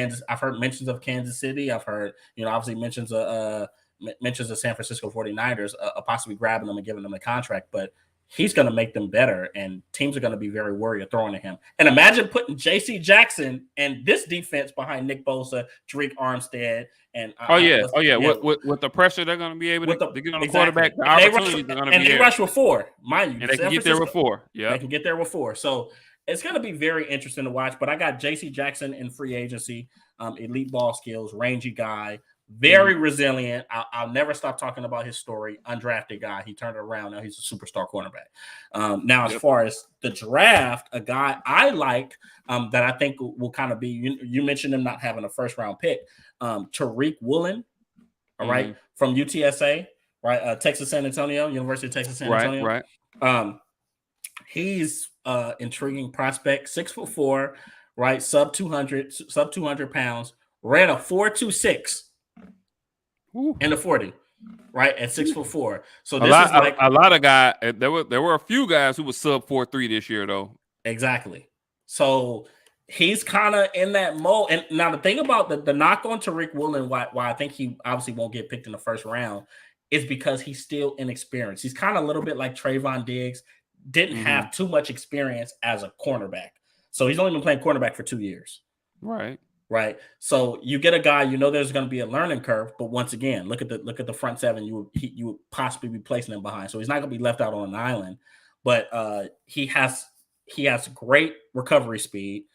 mentions of Kansas City. I've heard, obviously mentions of San Francisco 49ers possibly grabbing them and giving them a contract, but he's going to make them better, and teams are going to be very worried of throwing at him. And imagine putting J.C. Jackson and this defense behind Nick Bosa, Tariq Armstead, and with the pressure they're going to be able to get on the quarterback, the opportunities they're going to be there. They rush with 4, mind you. And they can get there with 4. Yeah, they can get there with 4. So it's going to be very interesting to watch. But I got J.C. Jackson in free agency, elite ball skills, rangy guy. Very resilient. I'll never stop talking about his story. Undrafted guy. He turned it around. Now he's a superstar cornerback. Now, as far as the draft, a guy I liked that I think will kind of be, you mentioned him not having a first round pick, Tariq Woolen, all right, from UTSA, right? Texas San Antonio, University of Texas San Antonio. Right. He's intriguing prospect, 6'4", right? Sub 200 pounds, ran a 4.26. In the 40, right, at 6'4". So this is like a lot of guys. There were a few guys who were sub 4.3 this year, though. Exactly. So he's kind of in that mode. And now the thing about the knock on Tariq Woolen, why I think he obviously won't get picked in the first round, is because he's still inexperienced. He's kind of a little bit like Trayvon Diggs, didn't have too much experience as a cornerback. So he's only been playing cornerback for 2 years. Right. So you get a guy, there's going to be a learning curve, but once again, look at the front 7 you would possibly be placing him behind. So he's not going to be left out on an island, but he has great recovery speed.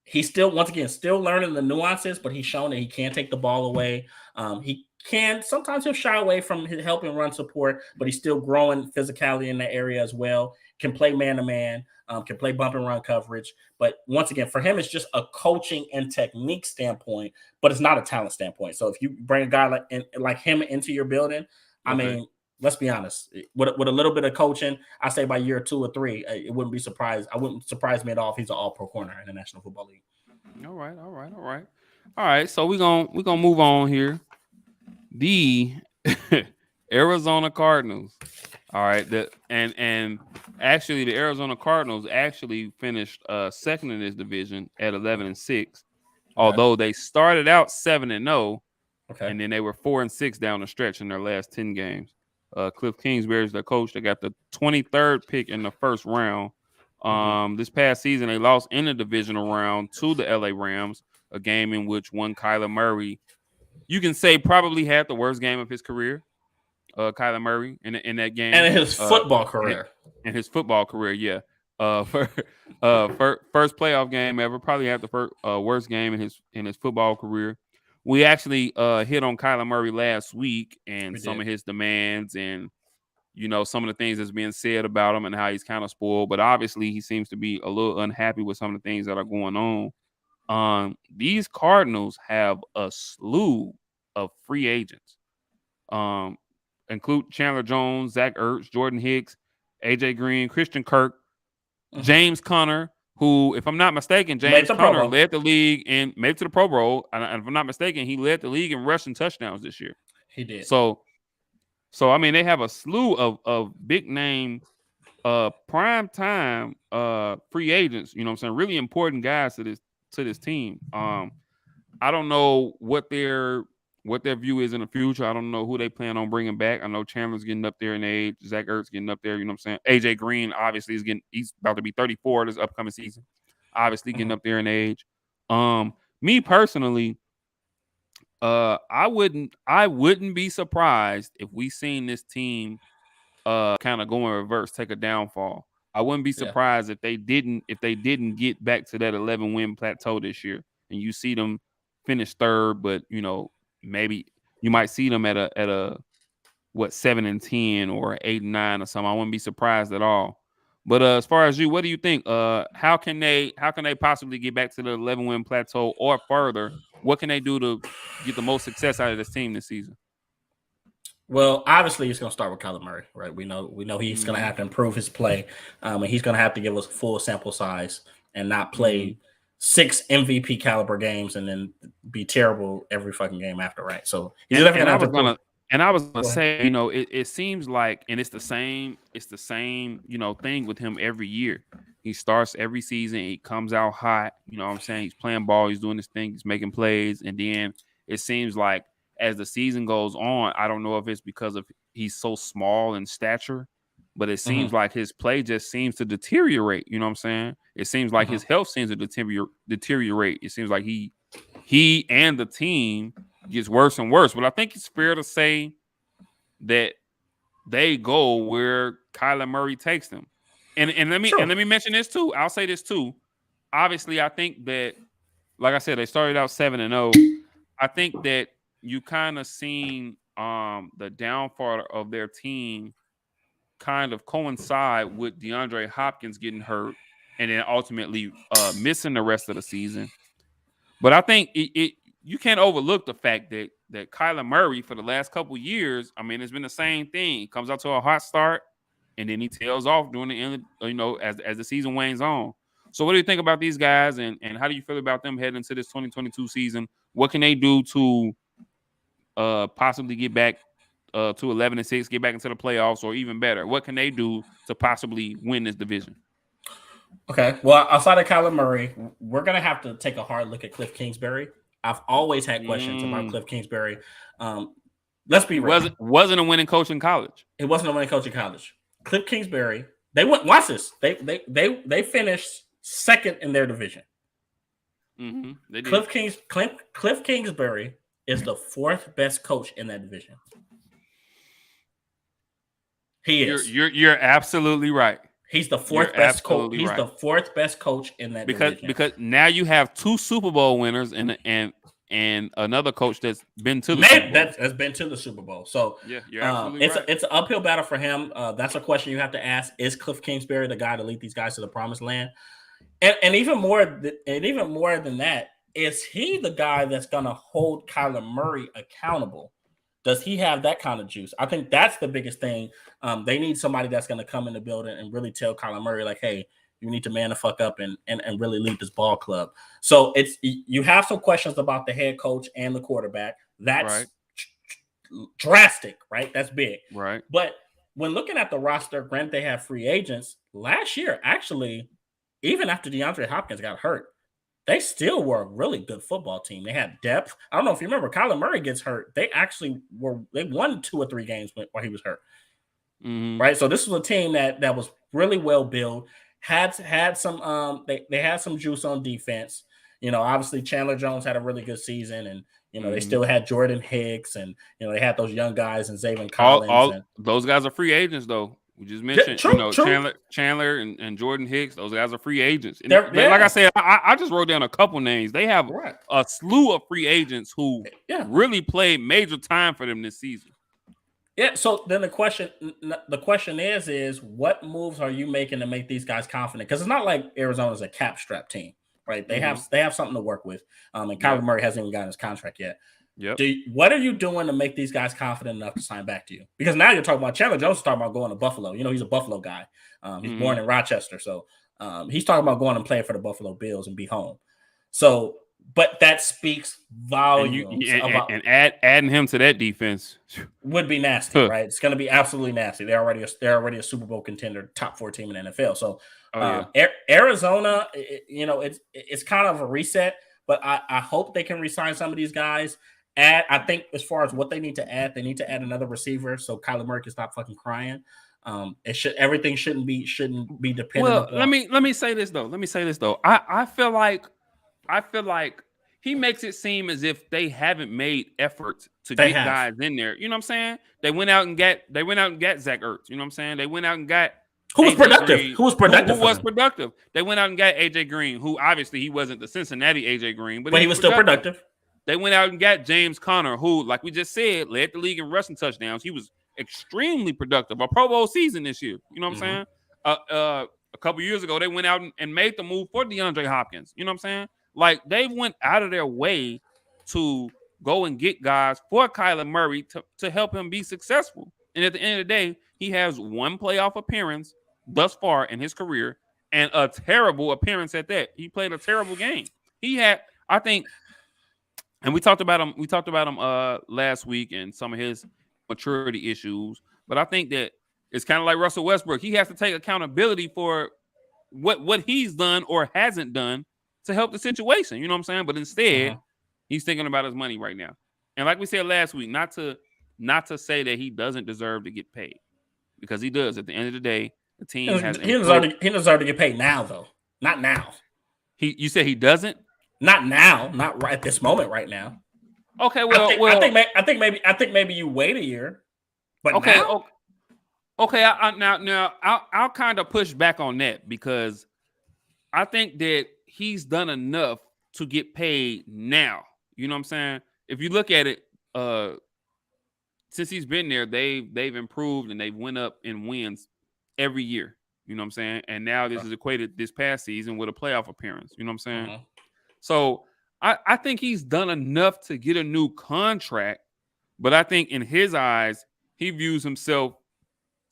He's still learning the nuances, but he's shown that he can take the ball away. Sometimes he'll shy away from his help and run support, but he's still growing physicality in that area as well. Can play man-to-man, can play bump and run coverage. But once again, for him, it's just a coaching and technique standpoint, but it's not a talent standpoint. So if you bring a guy like him into your building, I mean, let's be honest, with a little bit of coaching, I say by year 2 or 3, it wouldn't surprise me at all if he's an all-pro corner in the National Football League. All right. All right, so we're gonna move on here. The Arizona Cardinals. All right, and actually the Arizona Cardinals actually finished second in this division at 11-6. Okay. Although they started out 7-0, Okay. and then they were 4-6 down the stretch in their last 10 games. Cliff Kingsbury is their coach. They got the 23rd pick in the first round. This past season, they lost in the divisional round to the LA Rams, a game in which one Kyler Murray, you can say, probably had the worst game of his career. Kyler Murray in that game, And in his football career. In his football career, yeah. For first playoff game ever, probably had the first worst game in his football career. We actually hit on Kyler Murray last week and some of his demands and some of the things that's being said about him and how he's kind of spoiled. But obviously, he seems to be a little unhappy with some of the things that are going on. These Cardinals have a slew of free agents. Include Chandler Jones, Zach Ertz, Jordan Hicks, AJ Green, Christian Kirk, James Conner, who, if I'm not mistaken, James Conner led the league and made it to the Pro Bowl. And if I'm not mistaken, he led the league in rushing touchdowns this year. He did. So I mean, they have a slew of big name, prime time free agents. You know what I'm saying? Really important guys to this team. I don't know what their view is in the future. I don't know who they plan on bringing back. I know Chandler's getting up there in age. Zach Ertz getting up there. You know what I'm saying? AJ Green obviously he's about to be 34 this upcoming season. Obviously getting up there in age. Me personally, I wouldn't be surprised if we seen this team kind of go in reverse, take a downfall. I wouldn't be surprised if they didn't get back to that 11-win plateau this year, and you see them finish third, but maybe you might see them at a 7-10 or 8-9 or something. I wouldn't be surprised at all. But as far as you, what do you think? How can they possibly get back to the 11-win plateau or further? What can they do to get the most success out of this team this season? Well, obviously, it's going to start with Kyler Murray, right? We know he's going to have to improve his play, and he's going to have to give us a full sample size and not play 6 MVP caliber games and then be terrible every fucking game after, right? So he's definitely going to have to. And I was gonna say, it seems like, and it's the same, thing with him every year. He starts every season, he comes out hot. You know what I'm saying? He's playing ball, he's doing his thing, he's making plays, and then it seems like as the season goes on, I don't know if it's because of he's so small in stature, but it seems like his play just seems to deteriorate. You know what I'm saying? It seems like his health seems to deteriorate. It seems like he and the team gets worse and worse. But I think it's fair to say that they go where Kyler Murray takes them. And let me mention this too. I'll say this too. Obviously, I think that, like I said, they started out 7-0. I think that you kind of seen the downfall of their team kind of coincide with DeAndre Hopkins getting hurt and then ultimately missing the rest of the season. But I think you can't overlook the fact that Kyler Murray for the last couple years, I mean, it's been the same thing. He comes out to a hot start, and then he tails off during the end, as the season wanes on. So what do you think about these guys, and how do you feel about them heading into this 2022 season? What can they do to possibly get back to 11-6, get back into the playoffs, or even better? What can they do to possibly win this division? Okay, well, outside of Kyler Murray, we're going to have to take a hard look at Cliff Kingsbury. I've always had questions about Cliff Kingsbury. Let's be real. Wasn't a winning coach in college. It wasn't a winning coach in college. Cliff Kingsbury, they went, watch this. They finished second in their division. They did. Cliff Kingsbury is the 4th best coach in that division. He is. You're absolutely right. He's the 4th best coach. He's the 4th best coach in that division. Because now you have 2 Super Bowl winners and another coach that's been to the Super Bowl. That's been to the Super Bowl. So yeah, you're absolutely right. It's an uphill battle for him. That's a question you have to ask: is Cliff Kingsbury the guy to lead these guys to the promised land? And even more than that, is he the guy that's going to hold Kyler Murray accountable? Does he have that kind of juice? I think that's the biggest thing. They need somebody that's going to come in the building and really tell Kyler Murray, like, hey, You need to man the fuck up and really lead this ball club. So you have some questions about the head coach and the quarterback. That's drastic, right? That's big. Right. But when looking at the roster, granted they have free agents. Last year, actually, even after DeAndre Hopkins got hurt, they still were a really good football team. They had depth. I don't know if you remember, Kyler Murray gets hurt. They actually they won 2 or 3 games while he was hurt. Mm-hmm. Right. So this was a team that was really well built, had some they had some juice on defense. Obviously Chandler Jones had a really good season, and they still had Jordan Hicks, and they had those young guys and Zayvon Collins. All those guys are free agents though. We just mentioned, true. Chandler and Jordan Hicks. Those guys are free agents. And like I said, I just wrote down a couple names. They have a slew of free agents who really played major time for them this season. Yeah. So then the question is what moves are you making to make these guys confident? Because it's not like Arizona's a cap strap team, right? They have something to work with. And Kyler Murray hasn't even gotten his contract yet. Yep. What are you doing to make these guys confident enough to sign back to you? Because now you're talking about Chandler Jones is talking about going to Buffalo. He's a Buffalo guy. He's born in Rochester. So he's talking about going and playing for the Buffalo Bills and be home. So, but that speaks volumes about adding him to that defense would be nasty, right? It's going to be absolutely nasty. They're already a Super Bowl contender, top 4 team in the NFL. So Arizona, it's kind of a reset, but I hope they can re-sign some of these guys. I think as far as what they need to add another receiver so Kyler Murray can stop fucking crying. Everything shouldn't be dependent. Well, let me say this though. I feel like he makes it seem as if they haven't made efforts to get guys in there. You know what I'm saying? They went out and got Zach Ertz. You know what I'm saying? They went out and got who was productive. Who was productive? They went out and got AJ Green, who obviously he wasn't the Cincinnati AJ Green, but he was still productive. They went out and got James Conner, who, like we just said, led the league in rushing touchdowns. He was extremely productive. A Pro Bowl season this year. You know what I'm saying? A couple years ago, they went out and made the move for DeAndre Hopkins. You know what I'm saying? Like, they went out of their way to go and get guys for Kyler Murray to help him be successful. And at the end of the day, he has 1 playoff appearance thus far in his career, and a terrible appearance at that. He played a terrible game. He had, I think, and we talked about him last week and some of his maturity issues. But I think that it's kind of like Russell Westbrook. He has to take accountability for what he's done or hasn't done to help the situation. You know what I'm saying? But instead, he's thinking about his money right now. And like we said last week, not to say that he doesn't deserve to get paid, because he does. At the end of the day, the team has. He deserves to get paid now, though. Not now. You said he doesn't? Not now. Not right at this moment. Right now. Okay. Well, I think maybe you wait a year. But okay. Now? Okay. I'll kind of push back on that, because I think that he's done enough to get paid now. You know what I'm saying? If you look at it, since he's been there, they've improved and they've went up in wins every year. You know what I'm saying? And now this is equated this past season with a playoff appearance. You know what I'm saying? So I think he's done enough to get a new contract, but I think in his eyes, he views himself.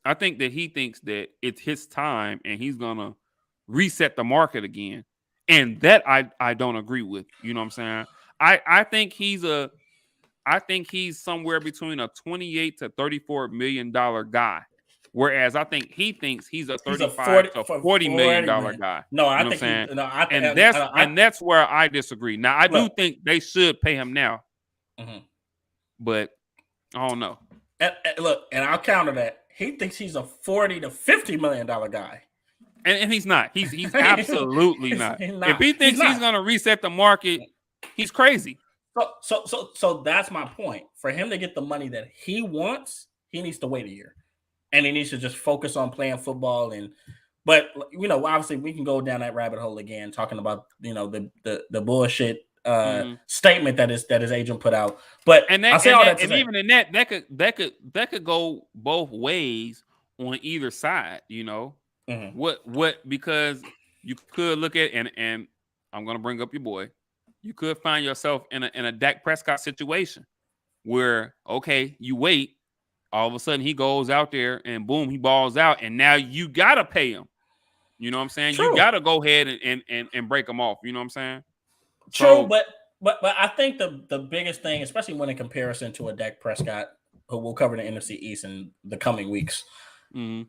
I think that he thinks that it's his time and he's gonna reset the market again. And that I don't agree with. You know what I'm saying? I think he's somewhere between a $28 to $34 million guy. Whereas I think he thinks he's a $35 to $40 million guy. No, I think that's where I disagree. Now, I do think they should pay him now. But I don't know. And I'll counter that. He thinks he's a $40 to $50 million guy. And he's not. He's absolutely not. If he thinks he's going to reset the market, he's crazy. So that's my point. For him to get the money that he wants, he needs to wait a year, and he needs to just focus on playing football. But obviously, we can go down that rabbit hole again, talking about the bullshit statement that his agent put out. But even in that could go both ways on either side. Because you could look at and I'm gonna bring up your boy. You could find yourself in a Dak Prescott situation where, okay, you wait, all of a sudden he goes out there and boom, he balls out, and now you gotta pay him You know what I'm saying? True. You got to go ahead and break them off. You know what I'm saying? True, So, but I think the biggest thing, especially when in comparison to a Dak Prescott, who will cover the NFC East in the coming weeks, Kyler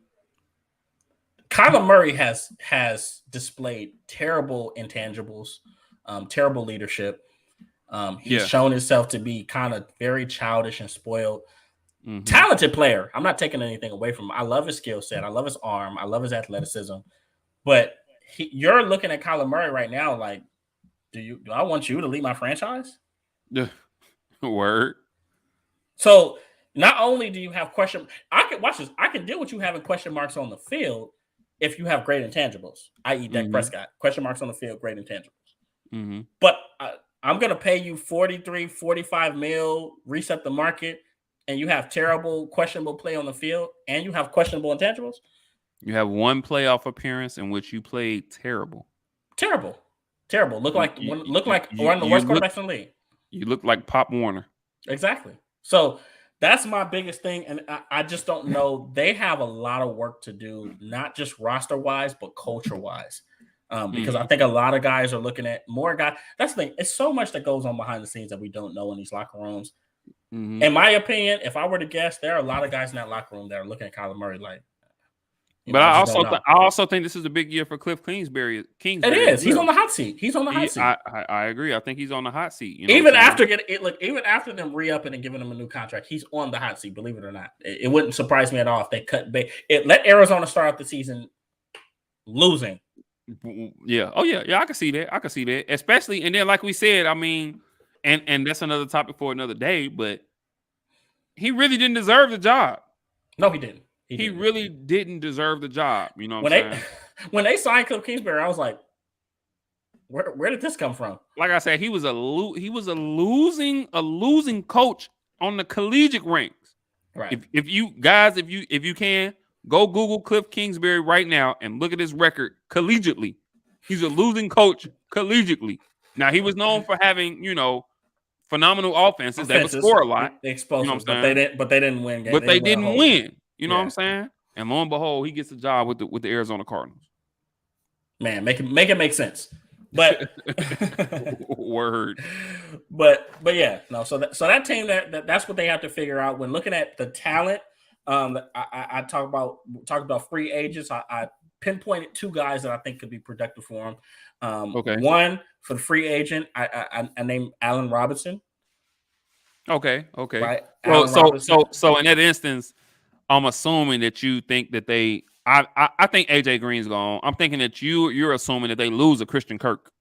Murray has displayed terrible intangibles, terrible leadership. He's shown himself to be kind of very childish and spoiled. Talented player. I'm not taking anything away from him. I love his skill set. I love his arm. I love his athleticism. But you're looking at Kyler Murray right now like, do I want you to lead my franchise? Word. So not only do you have question, I can deal with you having question marks on the field if you have great intangibles, i.e. Dak Prescott. Question marks on the field, great intangibles. But I'm going to pay you 43, 45 mil, reset the market, and you have terrible, questionable play on the field, and you have questionable intangibles. You have one playoff appearance in which you played terrible. Terrible. Look like one of the worst quarterbacks in the league. You look like Pop Warner. Exactly. So that's my biggest thing, and I just don't know. They have a lot of work to do, not just roster-wise, but culture-wise. Because I think a lot of guys are looking at more guys. That's the thing. It's so much that goes on behind the scenes that we don't know in these locker rooms. In my opinion, if I were to guess, there are a lot of guys in that locker room that are looking at Kyler Murray like. But I also think this is a big year for Cliff Kingsbury. It is. He's on the hot seat. I agree. I think he's on the hot seat. You know even after them re-upping and giving him a new contract, he's on the hot seat. Believe it or not, it wouldn't surprise me at all if they cut. Let Arizona start out the season losing. Yeah. Oh yeah. I can see that. Especially, and then like we said, I mean, and that's another topic for another day. But he really didn't deserve the job. No, he didn't. He really didn't deserve the job. You know what I'm saying? When they signed Cliff Kingsbury, I was like, where did this come from? Like I said, he was a losing coach on the collegiate ranks. Right. If you can go Google Cliff Kingsbury right now and look at his record collegiately. He's a losing coach collegiately. Now he was known for having, phenomenal offenses. They would score a lot. Explosive, but they didn't win games. But they didn't win. You know what I'm saying? And lo and behold, he gets a job with the Arizona Cardinals. Man, make it make sense. But word. But yeah, no. So that team that's what they have to figure out when looking at the talent. I talk about free agents. I pinpointed two guys that I think could be productive for them. Okay. One for the free agent, I named Allen Robinson. Okay. Right. So in that instance, I'm assuming that you think that I think AJ Green's gone. I'm thinking that you're assuming that they lose a Christian Kirk.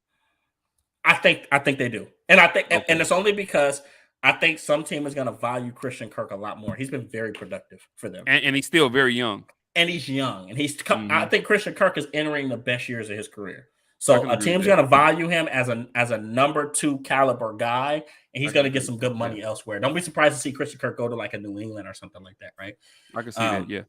I think they do, and I think and it's only because I think some team is going to value Christian Kirk a lot more. He's been very productive for them, and he's still very young. And he's young, and I think Christian Kirk is entering the best years of his career. So a team's going to value him as a number 2 caliber guy, and he's going to get some good money elsewhere. Don't be surprised to see Christian Kirk go to like a New England or something like that, right? I can see that, yeah.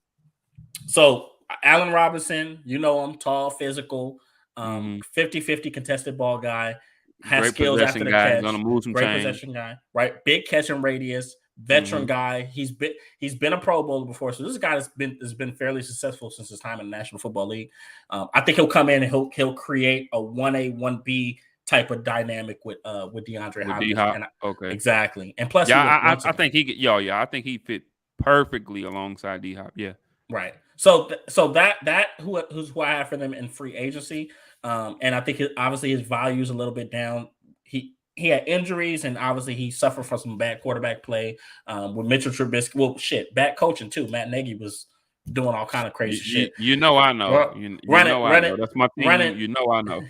So Allen Robinson, him, tall, physical, 50-50 contested ball guy, has great skills after the catch, great possession guy, right? Big catching radius, veteran guy. He's been a Pro Bowler before, so this guy has been fairly successful since his time in the National Football League. I think he'll come in and he'll create a 1A 1B type of dynamic with DeAndre Hopkins. Exactly, and plus, I think I think he fit perfectly alongside D Hop. Yeah, right. So who's who I have for them in free agency, and I think obviously his value is a little bit down. He had injuries, and obviously he suffered from some bad quarterback play with Mitchell Trubisky. Well, bad coaching too. Matt Nagy was doing all kind of crazy shit. I know. I know. That's my team. I know.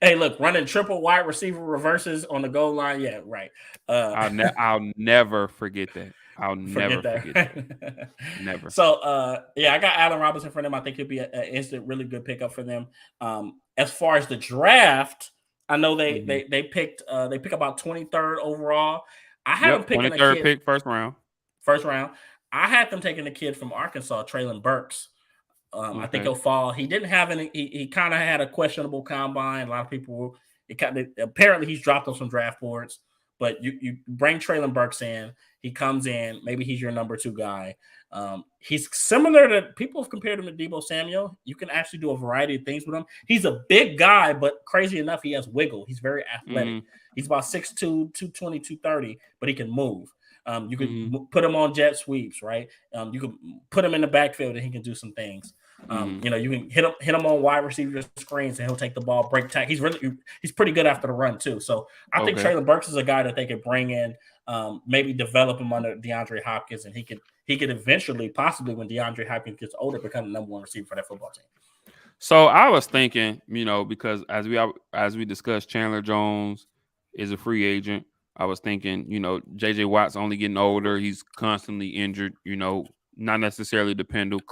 Hey, look, running triple wide receiver reverses on the goal line. Yeah, right. I'll never forget that. I'll never forget that. Never. So, I got Allen Robinson for them. I think he'll be an instant, really good pickup for them. As far as the draft, I know they pick about 23rd overall. I have them picking 23rd pick, first round. I had them taking the kid from Arkansas, Traylon Burks. I think he'll fall. He didn't have any. He kind of had a questionable combine. A lot of people. Apparently he's dropped on some draft boards, But you bring Traylon Burks in. He comes in. Maybe he's your number 2 guy. He's similar to people have compared him to Deebo Samuel. You can actually do a variety of things with him. He's a big guy, but crazy enough, he has wiggle. He's very athletic. He's about 6'2", 220, 230, but he can move. You could put him on jet sweeps, right? You could put him in the backfield and he can do some things. You know, you can hit him on wide receiver screens and he'll take the ball, break tack. He's pretty good after the run too. So I think Traylon Burks is a guy that they could bring in, maybe develop him under DeAndre Hopkins, and he could eventually, possibly when DeAndre Hopkins gets older, become the number 1 receiver for that football team. So I was thinking, you know, because as we discussed, Chandler Jones is a free agent. I was thinking, you know, J.J. Watt's only getting older. He's constantly injured, you know, not necessarily dependable.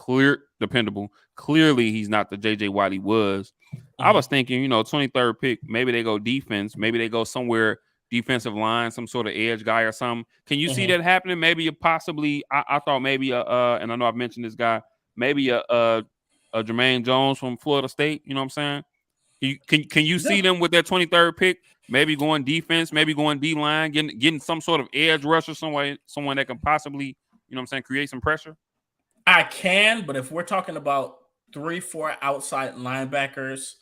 Clearly, he's not the J.J. Watt he was. I was thinking, you know, 23rd pick, maybe they go defense. Maybe they go somewhere defensive line, some sort of edge guy or something. Can you see that happening? Maybe I thought maybe and I know I've mentioned this guy, maybe a Jermaine Jones from Florida State. You know what I'm saying? Can you see them with their 23rd pick? Maybe going defense, maybe going D line, getting some sort of edge rusher, someone that can possibly, you know what I'm saying, create some pressure. I can, but if we're talking about 3-4 outside linebackers,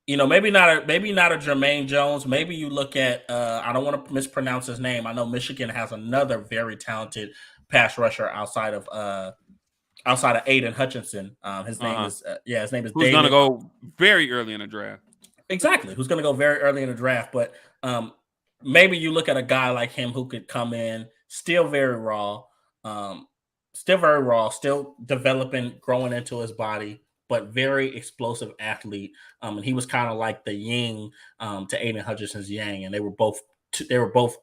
you know, maybe not a Jermaine Jones. Maybe you look at I don't want to mispronounce his name. I know Michigan has another very talented pass rusher outside of Aiden Hutchinson. His name is his name is Who's David. Who's going to go very early in the draft? Exactly. Who's going to go very early in the draft. But maybe you look at a guy like him who could come in, still very raw, still developing, growing into his body, but very explosive athlete. And he was kind of like the yin to Aiden Hutchinson's yang, and they were both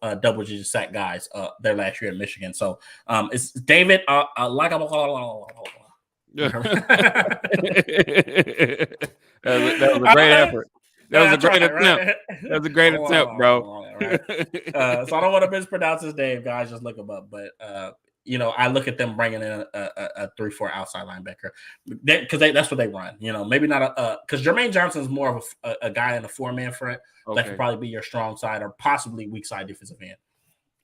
double-digit sack guys their last year at Michigan. So it's David That was a great effort. That was a great attempt. Right? That was a great attempt, bro. Right? So I don't want to mispronounce his name, guys. Just look him up. But you know, I look at them bringing in a 3-4 outside linebacker because that's what they run. You know, maybe not because Jermaine Johnson is more of a guy in a 4-man front that could probably be your strong side or possibly weak side defensive end.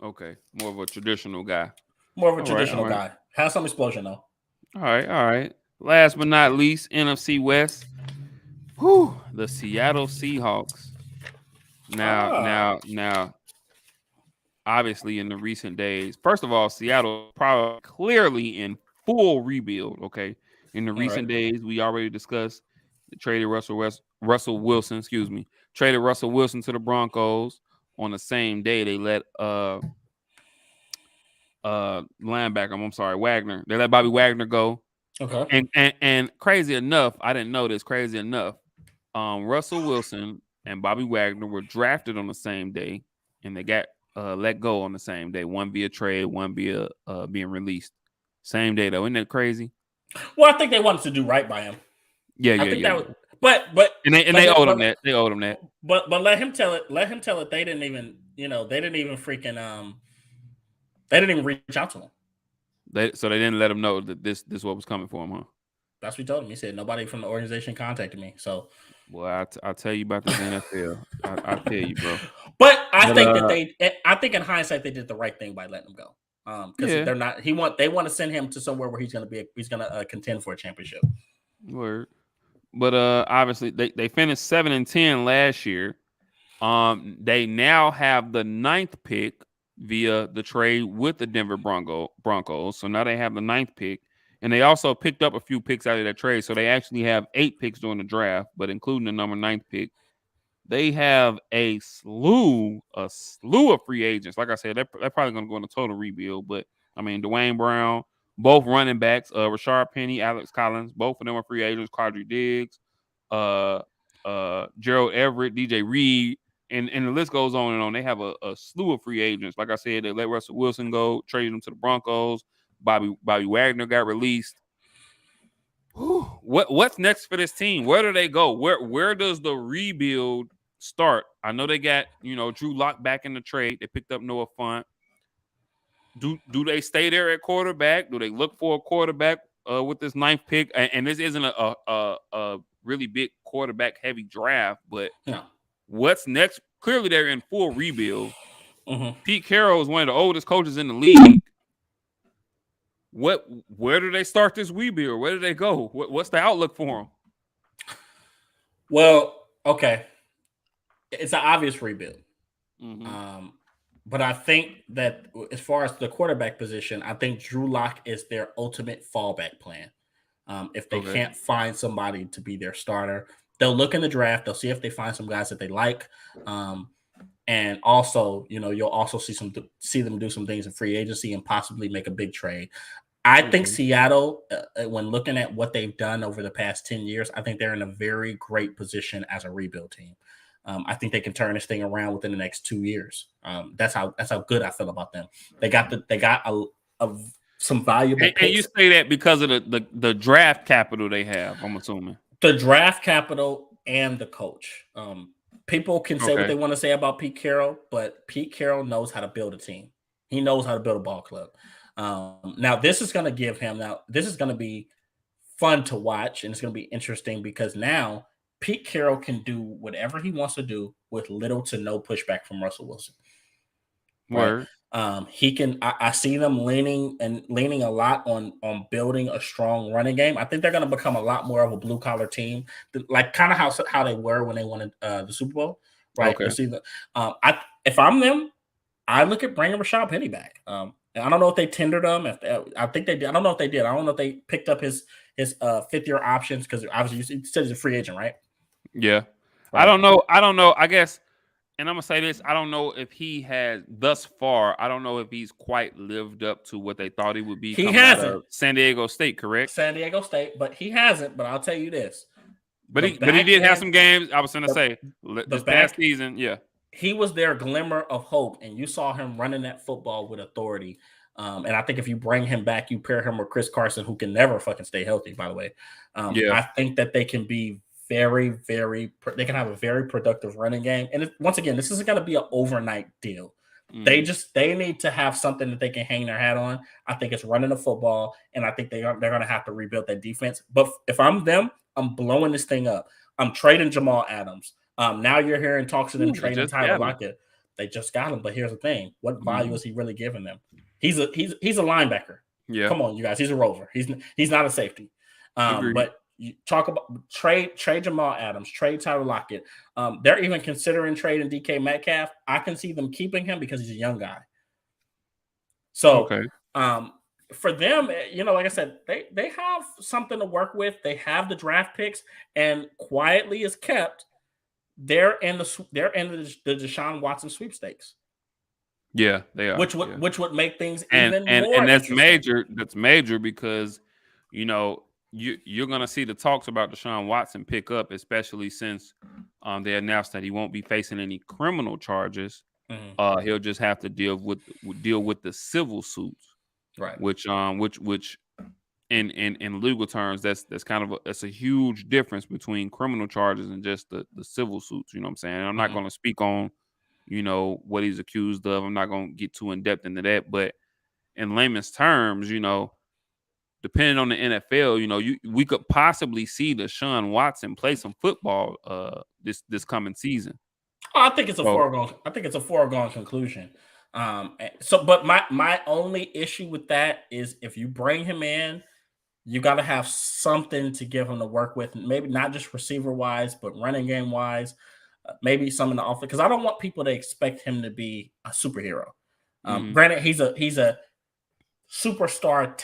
Okay, more of a traditional guy. More of a traditional guy. Has some explosion though. All right. Last but not least, NFC West. The Seattle Seahawks. Now, obviously in the recent days, first of all, Seattle probably clearly in full rebuild, okay? In the recent days, we already discussed the traded Russell Wilson to the Broncos. On the same day, they let linebacker, I'm sorry, Wagner. They let Bobby Wagner go. Okay. And crazy enough, I didn't know this. Crazy enough, Russell Wilson and Bobby Wagner were drafted on the same day, and they got let go on the same day. One via trade, one via being released. Same day though. Isn't that crazy? Well, I think they wanted to do right by him. Yeah. But they owed him that. They owed him that. But let him tell it. Let him tell it. They didn't even freaking they didn't even reach out to him. So they didn't let him know that this what was coming for him, huh? That's what he told him. He said nobody from the organization contacted me. So, well, I'll tell you about this NFL. I'll tell you, bro. But I think in hindsight they did the right thing by letting him go. Because they're not. They want to send him to somewhere where he's going to contend for a championship. Word. But obviously they finished 7-10 last year. They now have the 9th pick via the trade with the Denver Broncos. So now they have the 9th pick. And they also picked up a few picks out of that trade. So they actually have 8 picks during the draft, but including the number 9th pick. They have a slew of free agents. Like I said, they're probably going to go in a total rebuild. But, I mean, Dwayne Brown, both running backs, Rashard Penny, Alex Collins, both of them are free agents. Quadri Diggs, Gerald Everett, DJ Reed, and the list goes on and on. They have a slew of free agents. Like I said, they let Russell Wilson go, traded him to the Broncos. Bobby Wagner got released. What's next for this team? Where do they go? Where does the rebuild start? I know they got, Drew Lock back in the trade. They picked up Noah Fant. Do they stay there at quarterback? Do they look for a quarterback with this 9th pick? And this isn't a really big quarterback heavy draft, but what's next clearly they're in full rebuild. Mm-hmm. Pete Carroll is one of the oldest coaches in the league. Where do they start this rebuild? Where do they go? What's the outlook for them? Well, okay, it's an obvious rebuild. Mm-hmm. But I think that as far as the quarterback position, I think Drew Lock is their ultimate fallback plan. If they Okay. can't find somebody to be their starter, they'll look in the draft. They'll see if they find some guys that they like. And also, you'll also see them do some things in free agency and possibly make a big trade. I think Okay. Seattle, when looking at what they've done over the past 10 years, I think they're in a very great position as a rebuild team. I think they can turn this thing around within the next 2 years. That's how good I feel about them. They got some valuable And you picks. say that because of the draft capital they have, I'm assuming. The draft capital and the coach. People can say what they want to say about Pete Carroll, but Pete Carroll knows how to build a team. He knows how to build a ball club. Now, this is going to give him. Now, this is going to be fun to watch, and it's going to be interesting because now Pete Carroll can do whatever he wants to do with little to no pushback from Russell Wilson. Right. Word. He can. I see them leaning a lot on building a strong running game. I think they're going to become a lot more of a blue collar team, like kind of how they were when they won the Super Bowl. Right. Okay. You'll see the. If I'm them, I look at bringing Rashad Penny back. And I don't know if they tendered him. I think they did. I don't know if they did. I don't know if they picked up his 5th-year options because obviously you said he's a free agent, right? Yeah. Right. I don't know. I guess, and I'm gonna say this. I don't know if he has thus far. I don't know if he's quite lived up to what they thought he would be He coming out hasn't. of San Diego State, correct? San Diego State, but he hasn't. But I'll tell you this: But he did have some games. I was gonna say the this back past season, yeah. he was their glimmer of hope, and you saw him running that football with authority. And I think if you bring him back, you pair him with Chris Carson, who can never fucking stay healthy, by the way. Yeah. I think that they can be very, they can have a very productive running game. And once again, this isn't going to be an overnight deal. They need to have something that they can hang their hat on. I think it's running the football, and I think they're going to have to rebuild that defense. But if I'm them, I'm blowing this thing up. I'm trading Jamal Adams. Now you're hearing talks of them trading Tyler Lockett. They just got him, but here's the thing: what value is he really giving them? He's a linebacker. Yeah. Come on, you guys. He's a rover. He's not a safety. But you talk about trade Jamal Adams, trade Tyler Lockett. They're even considering trading DK Metcalf. I can see them keeping him because he's a young guy. So, for them, like I said, they have something to work with. They have the draft picks, and quietly as kept, they're in the Deshaun Watson sweepstakes. Yeah, they are. Which would make things even more and that's interesting. major. That's major because you're gonna see the talks about Deshaun Watson pick up, especially since they announced that he won't be facing any criminal charges. Mm-hmm. He'll just have to deal with the civil suits, right? Which in legal terms, that's kind of that's a huge difference between criminal charges and just the civil suits. You know what I'm saying? And I'm not going to speak on what he's accused of. I'm not going to get too in depth into that, but in layman's terms, depending on the NFL, we could possibly see Deshaun Watson play some football this coming season. Oh, I think it's a foregone conclusion. But my only issue with that is if you bring him in, you got to have something to give him to work with. Maybe not just receiver wise, but running game wise. Maybe some in the offense, because I don't want people to expect him to be a superhero. Granted, he's a superstar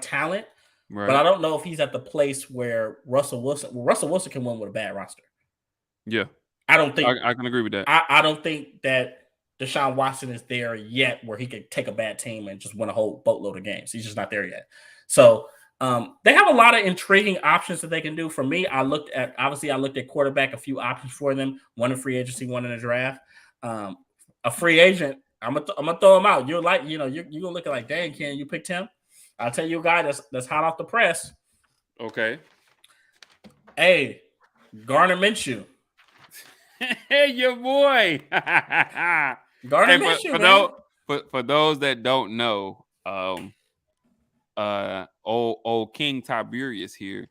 talent, right. But I don't know if he's at the place where Russell Wilson can win with a bad roster. Yeah, I don't think I can agree with that. I don't think that Deshaun Watson is there yet, where he could take a bad team and just win a whole boatload of games. He's just not there yet. So they have a lot of intriguing options that they can do. For me, I looked at quarterback, a few options for them, one in free agency, one in the draft. A free agent, I'm gonna throw him out. You're like, you're gonna look at like, dang, Ken, you picked him. I'll tell you a guy that's hot off the press. Okay. Hey, Gardner Minshew. Hey, your boy. Gardner Minshew, for those that don't know, old King Tiberius here,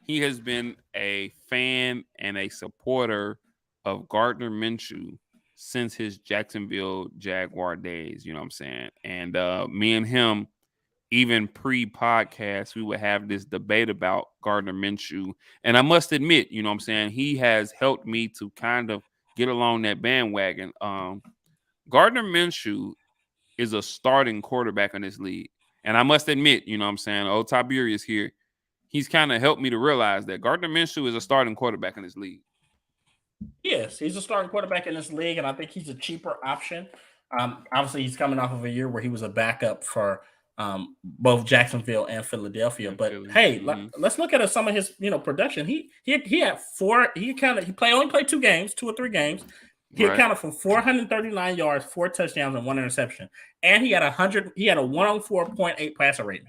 he has been a fan and a supporter of Gardner Minshew since his Jacksonville Jaguar days. You know what I'm saying? And me and him, even pre-podcast, we would have this debate about Gardner Minshew. And I must admit, you know what I'm saying, he has helped me to kind of get along that bandwagon. Gardner Minshew is a starting quarterback in this league. And I must admit, you know what I'm saying, old Tiberius here, he's kind of helped me to realize that Gardner Minshew is a starting quarterback in this league. Yes, he's a starting quarterback in this league, and I think he's a cheaper option. Obviously, he's coming off of a year where he was a backup for both Jacksonville and Philadelphia. And But Philly. hey, let's look at some of his production. He had four. He only played 2 games, 2 or 3 games. He accounted for 439 yards, 4 touchdowns, and 1 interception, and he had a 104.8 passer rating.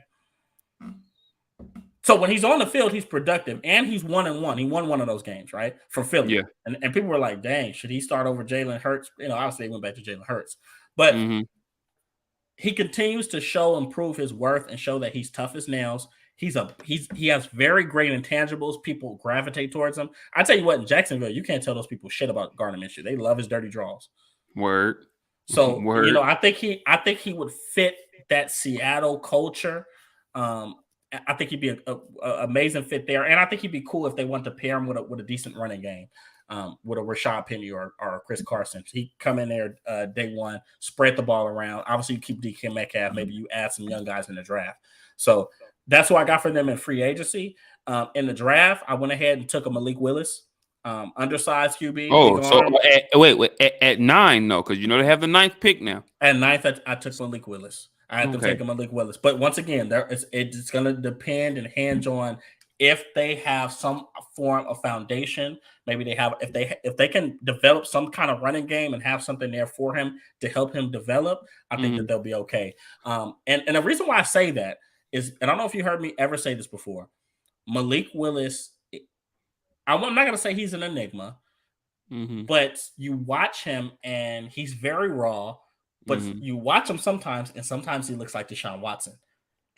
So when he's on the field, he's productive, and he's 1-1. He won one of those games, right, for Philly. Yeah. And people were like, "Dang, should he start over Jalen Hurts?" Obviously, he went back to Jalen Hurts, but he continues to show and prove his worth and show that he's tough as nails. He has very great intangibles. People gravitate towards him. I tell you what, in Jacksonville, you can't tell those people shit about Gardner Minshew. They love his dirty draws. Word. So I think he would fit that Seattle culture. I think he'd be an amazing fit there, and I think he'd be cool if they want to pair him with a decent running game, with a Rashad Penny or Chris Carson. He come in there day one, spread the ball around. Obviously, you keep DK Metcalf. Maybe you add some young guys in the draft. So that's what I got for them in free agency. In the draft, I went ahead and took a Malik Willis, undersized QB. Oh, so at 9, no, because they have the 9th pick now. At 9th, I took Malik Willis. I have to take a Malik Willis. But once again, it's going to depend and hinge on if they have some form of foundation. Maybe they have if they can develop some kind of running game and have something there for him to help him develop. I think that they'll be okay. And the reason why I say that is, and I don't know if you heard me ever say this before, Malik Willis. I'm not going to say he's an enigma, but you watch him and he's very raw. But you watch him sometimes, and sometimes he looks like Deshaun Watson,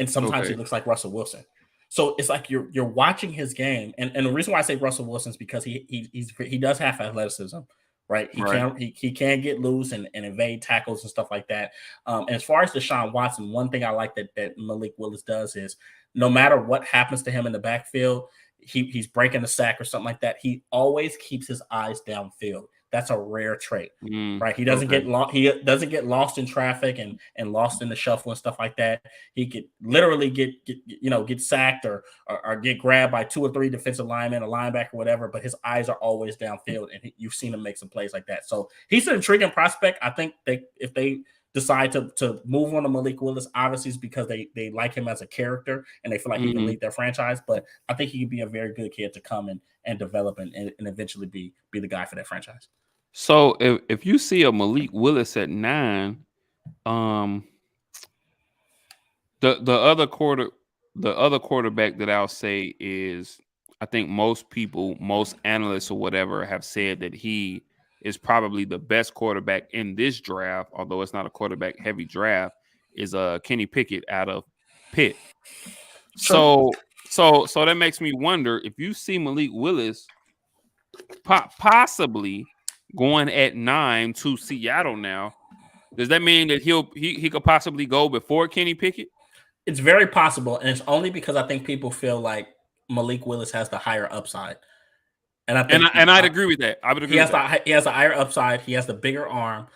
and sometimes he looks like Russell Wilson. So it's like you're watching his game, and the reason why I say Russell Wilson is because he does have athleticism, right? He can get loose and evade tackles and stuff like that. And as far as Deshaun Watson, one thing I like that Malik Willis does is no matter what happens to him in the backfield, he's breaking a sack or something like that, he always keeps his eyes downfield. That's a rare trait, right? He doesn't get lost. He doesn't get lost in traffic and lost in the shuffle and stuff like that. He could literally get sacked or get grabbed by 2 or 3 defensive linemen, a linebacker, whatever. But his eyes are always downfield, and you've seen him make some plays like that. So he's an intriguing prospect. I think if they decide to move on to Malik Willis, obviously it's because they like him as a character and they feel like he can lead their franchise. But I think he could be a very good kid to come and develop and eventually be the guy for that franchise. So if you see a Malik Willis at 9, the other quarterback that I'll say is, I think most analysts or whatever have said that he is probably the best quarterback in this draft, although it's not a quarterback heavy draft, is Kenny Pickett out of Pitt. Sure. So that makes me wonder, if you see Malik Willis possibly going at 9 to Seattle now, does that mean that he could possibly go before Kenny Pickett? It's very possible, and it's only because I think people feel like Malik Willis has the higher upside. And I'd agree with that. I would agree. He has a higher upside. He has the bigger arm.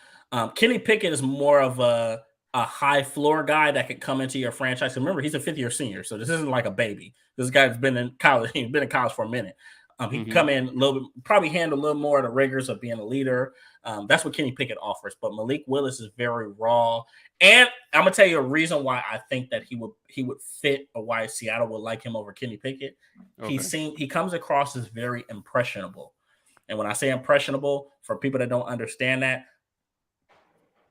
Kenny Pickett is more of a high floor guy that could come into your franchise. Remember, he's a 5th-year senior, so this isn't like a baby. This guy's been in college. He's been in college for a minute. He can come in a little bit, probably handle a little more of the rigors of being a leader. That's what Kenny Pickett offers. But Malik Willis is very raw. And I'm gonna tell you a reason why I think that he would fit, or why Seattle would like him over Kenny Pickett. Okay. He comes across as very impressionable. And when I say impressionable, for people that don't understand that,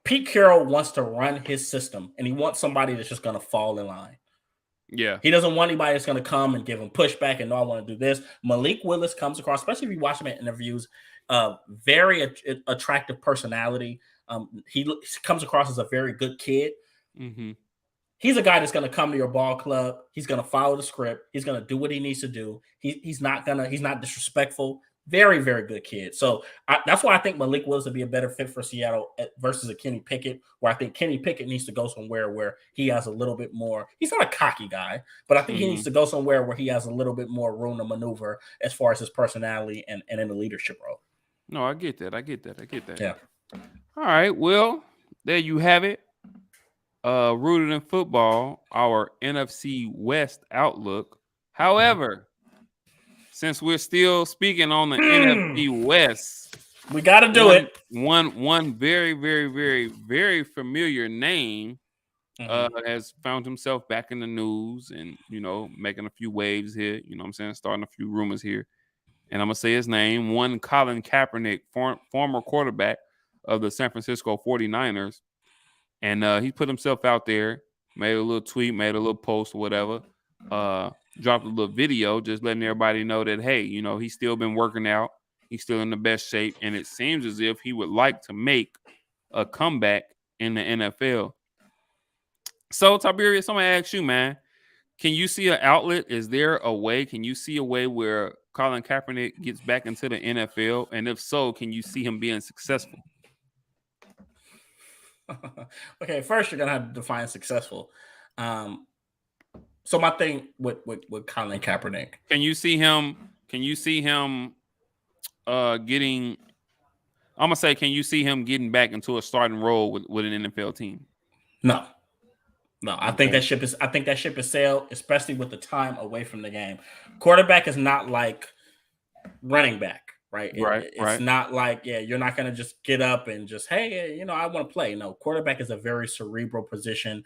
Pete Carroll wants to run his system, and he wants somebody that's just gonna fall in line. Yeah. He doesn't want anybody that's going to come and give him pushback and no, I want to do this. Malik Willis comes across, especially if you watch him in interviews, very attractive personality. He comes across as a very good kid. He's a guy that's going to come to your ball club. He's going to follow the script. He's going to do what he needs to do. He's not disrespectful. Very, very good kid. So that's why I think Malik Willis would be a better fit for Seattle versus a Kenny Pickett, where I think Kenny Pickett needs to go somewhere where he has a little bit more. He's not a cocky guy, but I think he needs to go somewhere where he has a little bit more room to maneuver as far as his personality and in the leadership role. No, I get that. Yeah. All right. Well, there you have it. Rooted in football, our NFC West outlook. However, since we're still speaking on the NFC West, we got to do it. One very, very, very, very familiar name has found himself back in the news and, making a few waves here. You know what I'm saying? Starting a few rumors here. And I'm going to say his name. One Colin Kaepernick, former quarterback of the San Francisco 49ers. And he put himself out there, made a little tweet, made a little post or whatever, dropped a little video just letting everybody know that, hey, he's still been working out. He's still in the best shape. And it seems as if he would like to make a comeback in the NFL. So, Tiberius, I'm going to ask you, man, can you see an outlet? Is there a way? Can you see a way where Colin Kaepernick gets back into the NFL? And if so, can you see him being successful? Okay, first you're gonna have to define successful. So my thing with Colin Kaepernick, can you see him getting? I'm gonna say, can you see him getting back into a starting role with an NFL team? No. I think that ship is sailed, especially with the time away from the game. Quarterback is not like running back. Right. It's not like, you're not going to just get up and just, hey, I want to play. No, quarterback is a very cerebral position,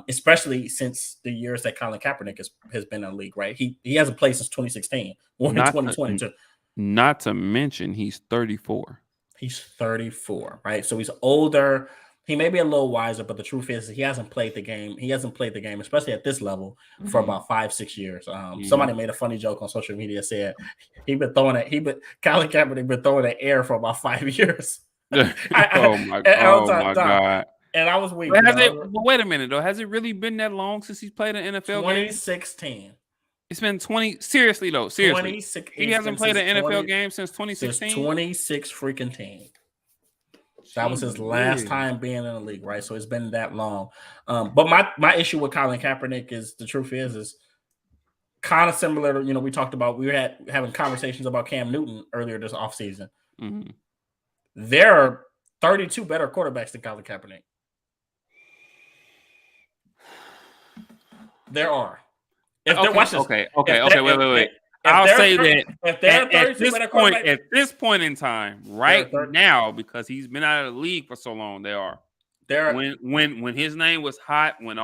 especially since the years that Colin Kaepernick has been in the league. Right. He hasn't played since 2016 or 2022. Not to mention he's 34. He's 34. Right. So he's older. He may be a little wiser, but the truth is he hasn't played the game. He hasn't played the game, especially at this level, for about 5-6 years. Somebody made a funny joke on social media, said Colin Kaepernick been throwing the air for about 5 years. Oh my God. And I was weak. Wait a minute though. Has it really been that long since he's played an NFL 2016. Game? It's been 20. Seriously though. Seriously. He hasn't played an NFL game since 2016. Since 26 freaking team. That was his last time being in the league, right? So it's been that long. But my issue with Colin Kaepernick is, the truth is kind of similar to, we talked about, we were having conversations about Cam Newton earlier this offseason. Mm-hmm. There are 32 better quarterbacks than Colin Kaepernick. There are. Wait. I'll say that at this point in time, right now, because he's been out of the league for so long, when his name was hot, when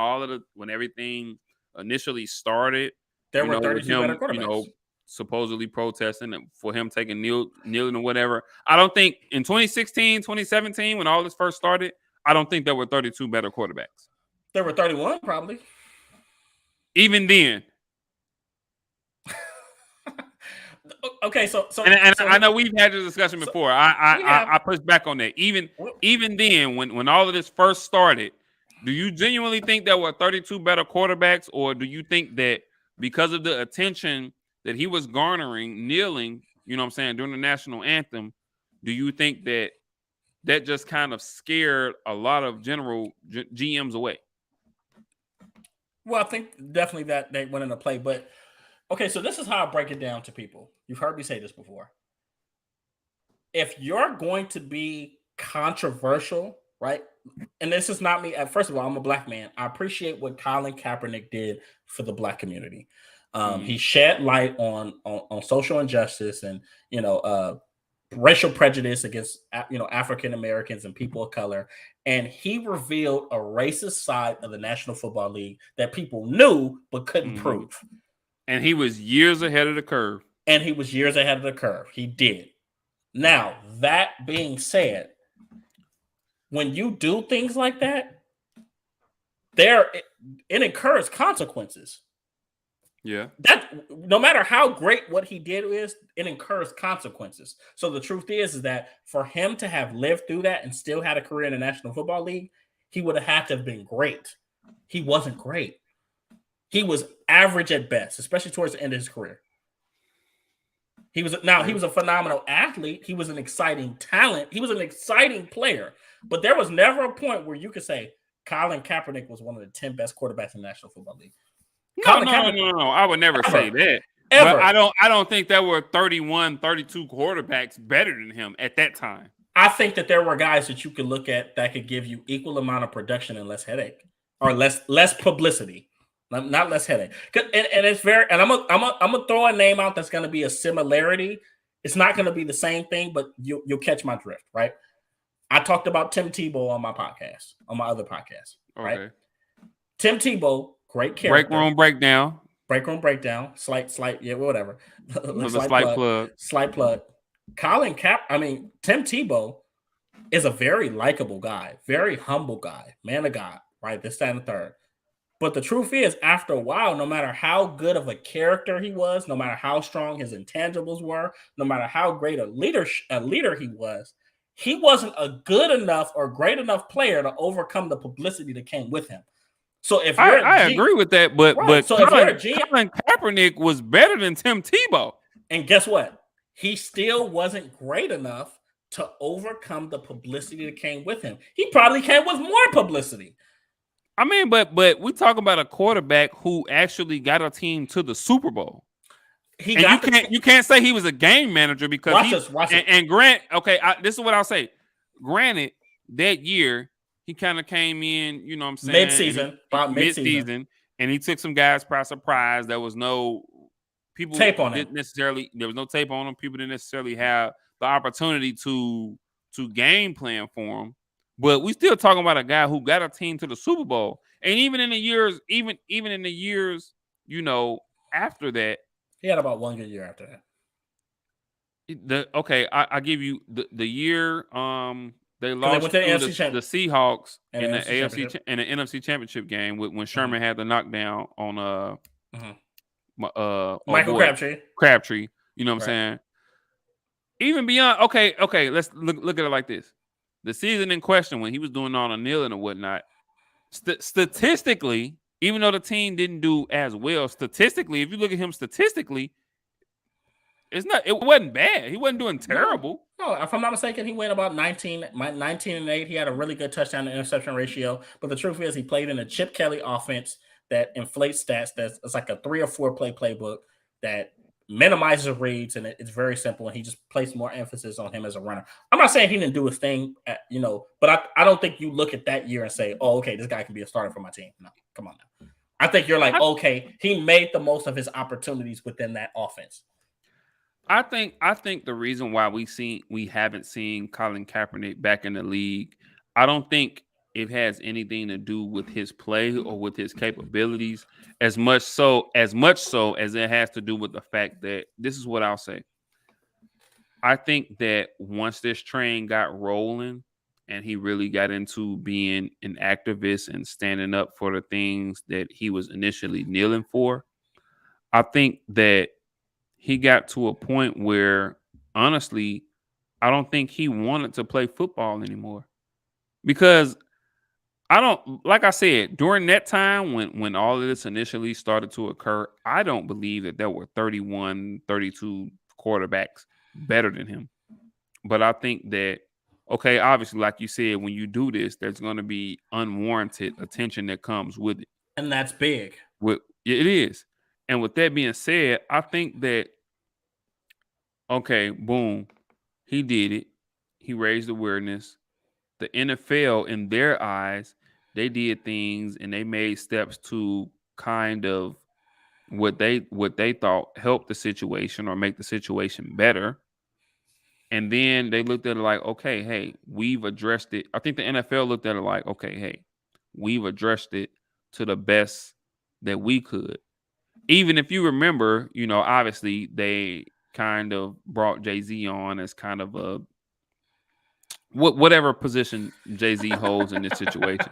everything initially started, there were 32 better quarterbacks. Supposedly protesting for him taking kneeling or whatever. I don't think in 2016, 2017, when all this first started, I don't think there were 32 better quarterbacks. There were 31 probably. Even then. Okay, so I know we've had this discussion before. I pushed back on that. Even then, when all of this first started, do you genuinely think there were 32 better quarterbacks, or do you think that because of the attention that he was garnering, kneeling, during the national anthem, do you think that just kind of scared a lot of general GMs away? Well, I think definitely that they went into play, but okay, so this is how I break it down to people. You've heard me say this before. If you're going to be controversial, right? And this is not me. First of all, I'm a black man. I appreciate what Colin Kaepernick did for the black community. He shed light on social injustice and, racial prejudice against, African Americans and people of color. And he revealed a racist side of the National Football League that people knew but couldn't prove. And he was years ahead of the curve. He did. Now, that being said, when you do things like that, it incurs consequences. Yeah. That no matter how great what he did is, it incurs consequences. So the truth is that for him to have lived through that and still had a career in the National Football League, he would have had to have been great. He wasn't great. He was average at best, especially towards the end of his career. He was a phenomenal athlete. He was an exciting talent. He was an exciting player. But there was never a point where you could say Colin Kaepernick was one of the 10 best quarterbacks in the National Football League. No. I would never say that. Ever. But I don't think there were 31, 32 quarterbacks better than him at that time. I think that there were guys that you could look at that could give you equal amount of production and less headache, or less publicity, not less headache. And it's very. And I'm gonna throw a name out that's going to be a similarity. It's not going to be the same thing, but you'll catch my drift, right? I talked about Tim Tebow on my other podcast, right? Okay. Tim Tebow, great character. Break room breakdown. Slight, yeah, whatever. Slight plug. Tim Tebow is a very likable guy, very humble guy, man of God, right? This, that, and the third. But the truth is, after a while, no matter how good of a character he was, no matter how strong his intangibles were, no matter how great a leader he wasn't a good enough or great enough player to overcome the publicity that came with him. So if I agree with that, but Colin Kaepernick was better than Tim Tebow. And guess what? He still wasn't great enough to overcome the publicity that came with him. He probably came with more publicity. I mean, but we talk about a quarterback who actually got a team to the Super Bowl. You can't say he was a game manager because watch this. Grant. Okay, this is what I'll say. Granted, that year he kind of came in, you know what I'm saying, mid-season, and he took some guys by surprise. There was no tape on him. There was no tape on him. People didn't necessarily have the opportunity to game plan for him. But we still talking about a guy who got a team to the Super Bowl, and even in the years, you know, after that, he had about one good year after that. I give you the year they lost to the Seahawks in the AFC in the NFC Championship game when Sherman had the knockdown on Michael Crabtree. You know what I'm saying? Even beyond, okay, let's look at it like this. The season in question, when he was doing all the kneeling and whatnot, statistically, even though the team didn't do as well, statistically, if you look at him statistically, it wasn't bad. He wasn't doing terrible. No, if I'm not mistaken, he went about 19 and 8. He had a really good touchdown to interception ratio. But the truth is, he played in a Chip Kelly offense that inflates stats. It's like a 3 or 4 play playbook that minimizes reads, and it's very simple. And he just placed more emphasis on him as a runner. I'm not saying he didn't do his thing, but I don't think you look at that year and say, "Oh, okay, this guy can be a starter for my team." No, come on now. I think you're like, okay, he made the most of his opportunities within that offense. I think the reason why we haven't seen Colin Kaepernick back in the league, I don't think it has anything to do with his play or with his capabilities as much so as it has to do with the fact that this is what I'll say. I think that once this train got rolling and he really got into being an activist and standing up for the things that he was initially kneeling for, I think that he got to a point where, honestly, I don't think he wanted to play football anymore. Because like I said, during that time when all of this initially started to occur, I don't believe that there were 31, 32 quarterbacks better than him. But I think that, okay, obviously, like you said, when you do this, there's going to be unwarranted attention that comes with it. And that's big. It is. And with that being said, I think that, okay, boom, he did it. He raised awareness. The NFL, in their eyes, they did things and they made steps to kind of what they thought helped the situation or make the situation better. And then they looked at it like, okay, hey, we've addressed it. I think the NFL looked at it like, okay, hey, we've addressed it to the best that we could. Even if you remember, obviously they kind of brought Jay-Z on as kind of a whatever position Jay-Z holds in this situation.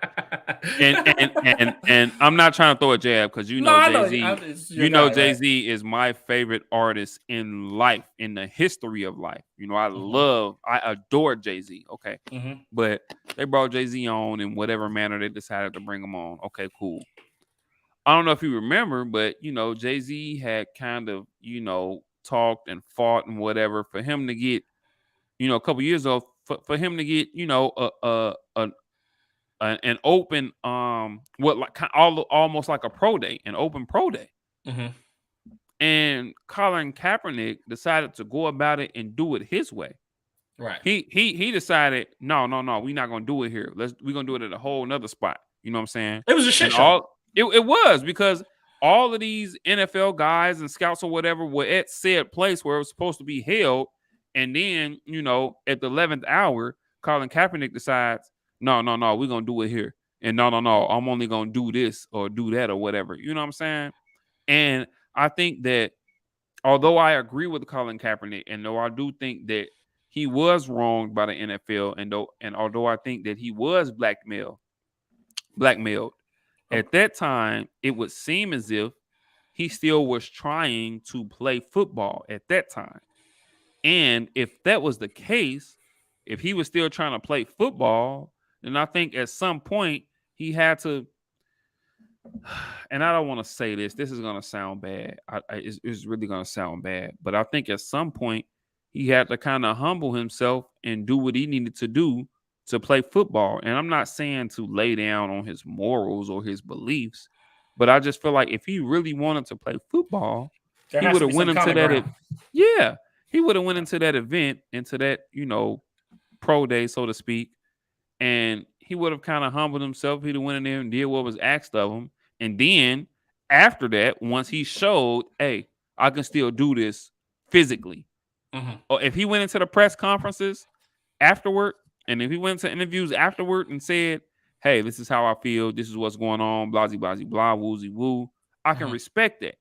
And I'm not trying to throw a jab because Jay-Z, Jay-Z is my favorite artist in life, in the history of life. I adore Jay-Z. Okay. Mm-hmm. But they brought Jay-Z on in whatever manner they decided to bring him on. Okay, cool. I don't know if you remember, but Jay-Z had kind of, talked and fought and whatever, for him to get, a couple years ago, for him to get, an open almost like a pro day, an open pro day. Mm-hmm. And Colin Kaepernick decided to go about it and do it his way. Right. He decided, no, we're not gonna do it here. We're gonna do it at a whole nother spot. You know what I'm saying? It was a shit show. It was, because all of these NFL guys and scouts or whatever were at said place where it was supposed to be held. And then, at the 11th hour, Colin Kaepernick decides, no, we're going to do it here. And no, I'm only going to do this or do that or whatever. You know what I'm saying? And I think that although I agree with Colin Kaepernick, and though I do think that he was wronged by the NFL, and although I think that he was blackmailed, at that time, it would seem as if he still was trying to play football at that time. And if that was the case, if he was still trying to play football, then I think at some point he had to, and I don't want to say this is going to sound bad. It's really going to sound bad. But I think at some point he had to kind of humble himself and do what he needed to do to play football. And I'm not saying to lay down on his morals or his beliefs, but I just feel like if he really wanted to play football, he would have went into that. He would have went into that event, into that, pro day, so to speak, and he would have kind of humbled himself. He'd have went in there and did what was asked of him. And then after that, once he showed, hey, I can still do this physically. Mm-hmm. Or if he went into the press conferences afterward, and if he went into interviews afterward and said, hey, this is how I feel, this is what's going on, blah, blah, blah, woozy woo, I can respect that.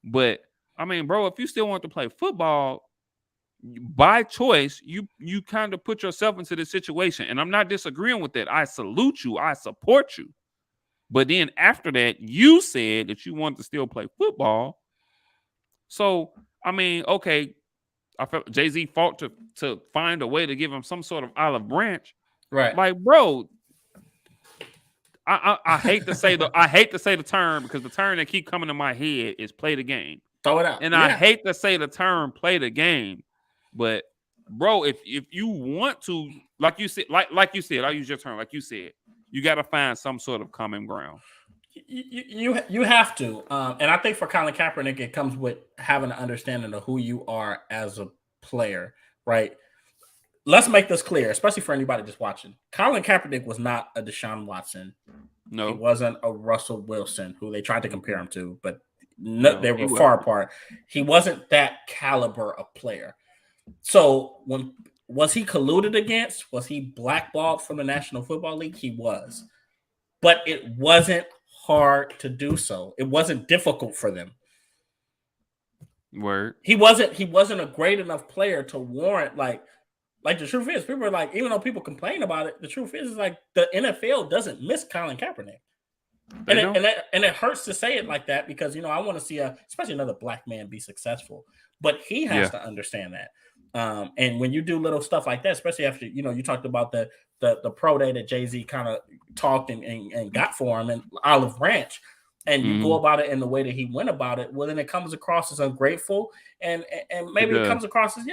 But I mean, bro, if you still want to play football, by choice, you kind of put yourself into this situation. And I'm not disagreeing with that. I salute you. I support you. But then after that, you said that you wanted to still play football. So, I mean, okay, I felt Jay-Z fought to find a way to give him some sort of olive branch. Right. Like, bro, I hate to say the term, because the term that keep coming to my head is play the game. Throw it out. And I hate to say the term play the game. But bro, if you want to, like you said, I'll use your term, like you said, you got to find some sort of common ground. You have to, and I think for Colin Kaepernick, it comes with having an understanding of who you are as a player, right? Let's make this clear, especially for anybody just watching. Colin Kaepernick was not a Deshaun Watson. No, he wasn't a Russell Wilson, who they tried to compare him to, but they were far apart. He wasn't that caliber of player. So was he colluded against? Was he blackballed from the National Football League? He was. But it wasn't hard to do so. It wasn't difficult for them. Word. He wasn't a great enough player to warrant, like the truth is, people are like, even though people complain about it, the truth is like the NFL doesn't miss Colin Kaepernick. And it hurts to say it like that, because I want to see especially another black man be successful, but he has to understand that. And when you do little stuff like that, especially after you talked about the pro day that Jay-Z kind of talked and got for him in Olive Branch, and you go about it in the way that he went about it, well, then it comes across as ungrateful, and maybe it comes across as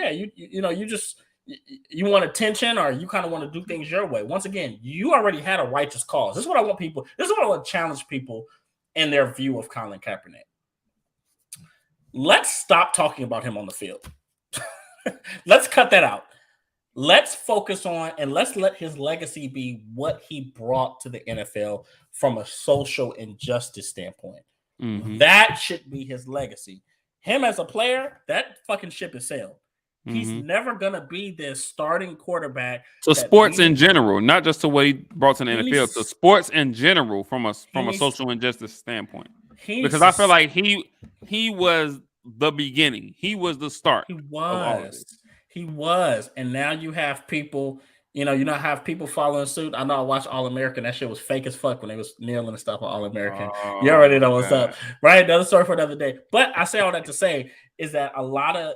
you want attention, or you kind of want to do things your way. Once again, you already had a righteous cause. This is what I want people. This is what I want to challenge people in their view of Colin Kaepernick. Let's stop talking about him on the field. Let's cut that out. Let's focus on, and let's let his legacy be what he brought to the NFL from a social injustice standpoint. Mm-hmm. That should be his legacy. Him as a player, that fucking ship is sailed. He's never gonna be this starting quarterback. So sports in general, not just to what he brought to the NFL, so sports in general from a social injustice standpoint. Because I feel like he was the beginning. He was the start. He was. And now you have people, have people following suit. I know I watched All American. That shit was fake as fuck when they was kneeling and stuff on All American. You already know what's up, right? Another story for another day. But I say all that to say is that a lot of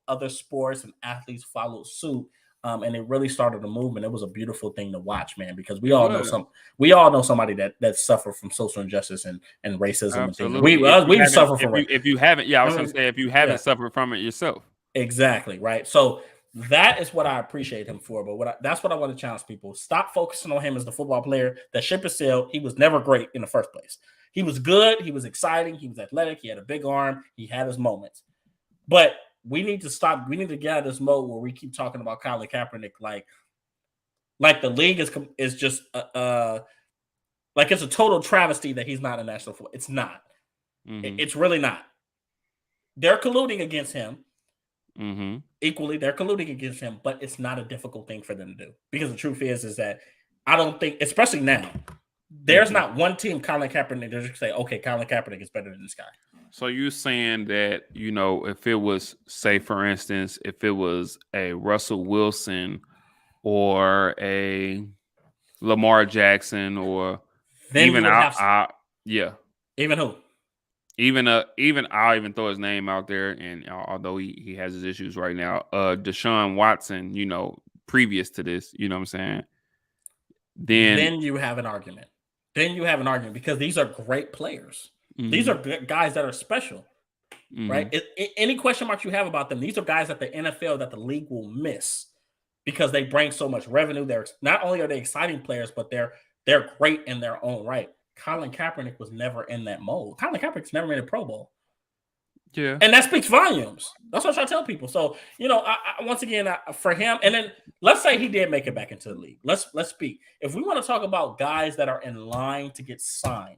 other sports and athletes followed suit And it really started a movement. It was a beautiful thing to watch, man, because It was. we all know somebody that suffered from social injustice and racism and things. Absolutely. If you We haven't, suffer from if you haven't, yeah, I I was gonna mean, say if you yeah, haven't suffered from it yourself. exactly, right. So that is what I appreciate him for. But that's what I want to challenge people. Stop focusing on him as the football player. That ship is sailed. He was never great in the first place. He was good. He was exciting. He was athletic. He had a big arm. He had his moments. But we need to stop. We need to get out of this mode where we keep talking about Colin Kaepernick like the league is just like it's a total travesty that he's not a national football. It's not. Mm-hmm. It's really not. They're colluding against him. Mm-hmm. Equally, they're colluding against him, but it's not a difficult thing for them to do because the truth is that I don't think, especially now, there's not one team Colin Kaepernick that just say, okay, Colin Kaepernick is better than this guy. So you're saying that, if it was, say, for instance, if it was a Russell Wilson or a Lamar Jackson or Then you even would have yeah, even who? even I'll even throw his name out there, and although he has his issues right now, Deshaun Watson, previous to this, you know what I'm saying? Then you have an argument. Then you have an argument because these are great players. Mm-hmm. These are guys that are special, right? Any question marks you have about them, these are guys that the NFL, that the league will miss because they bring so much revenue. They're not only are they exciting players, but they're great in their own right. Colin Kaepernick was never in that mold. Colin Kaepernick's never made a Pro Bowl. Yeah. And that speaks volumes. That's what I try to tell people. So, once again, for him, and then let's say he did make it back into the league. Let's speak. If we want to talk about guys that are in line to get signed,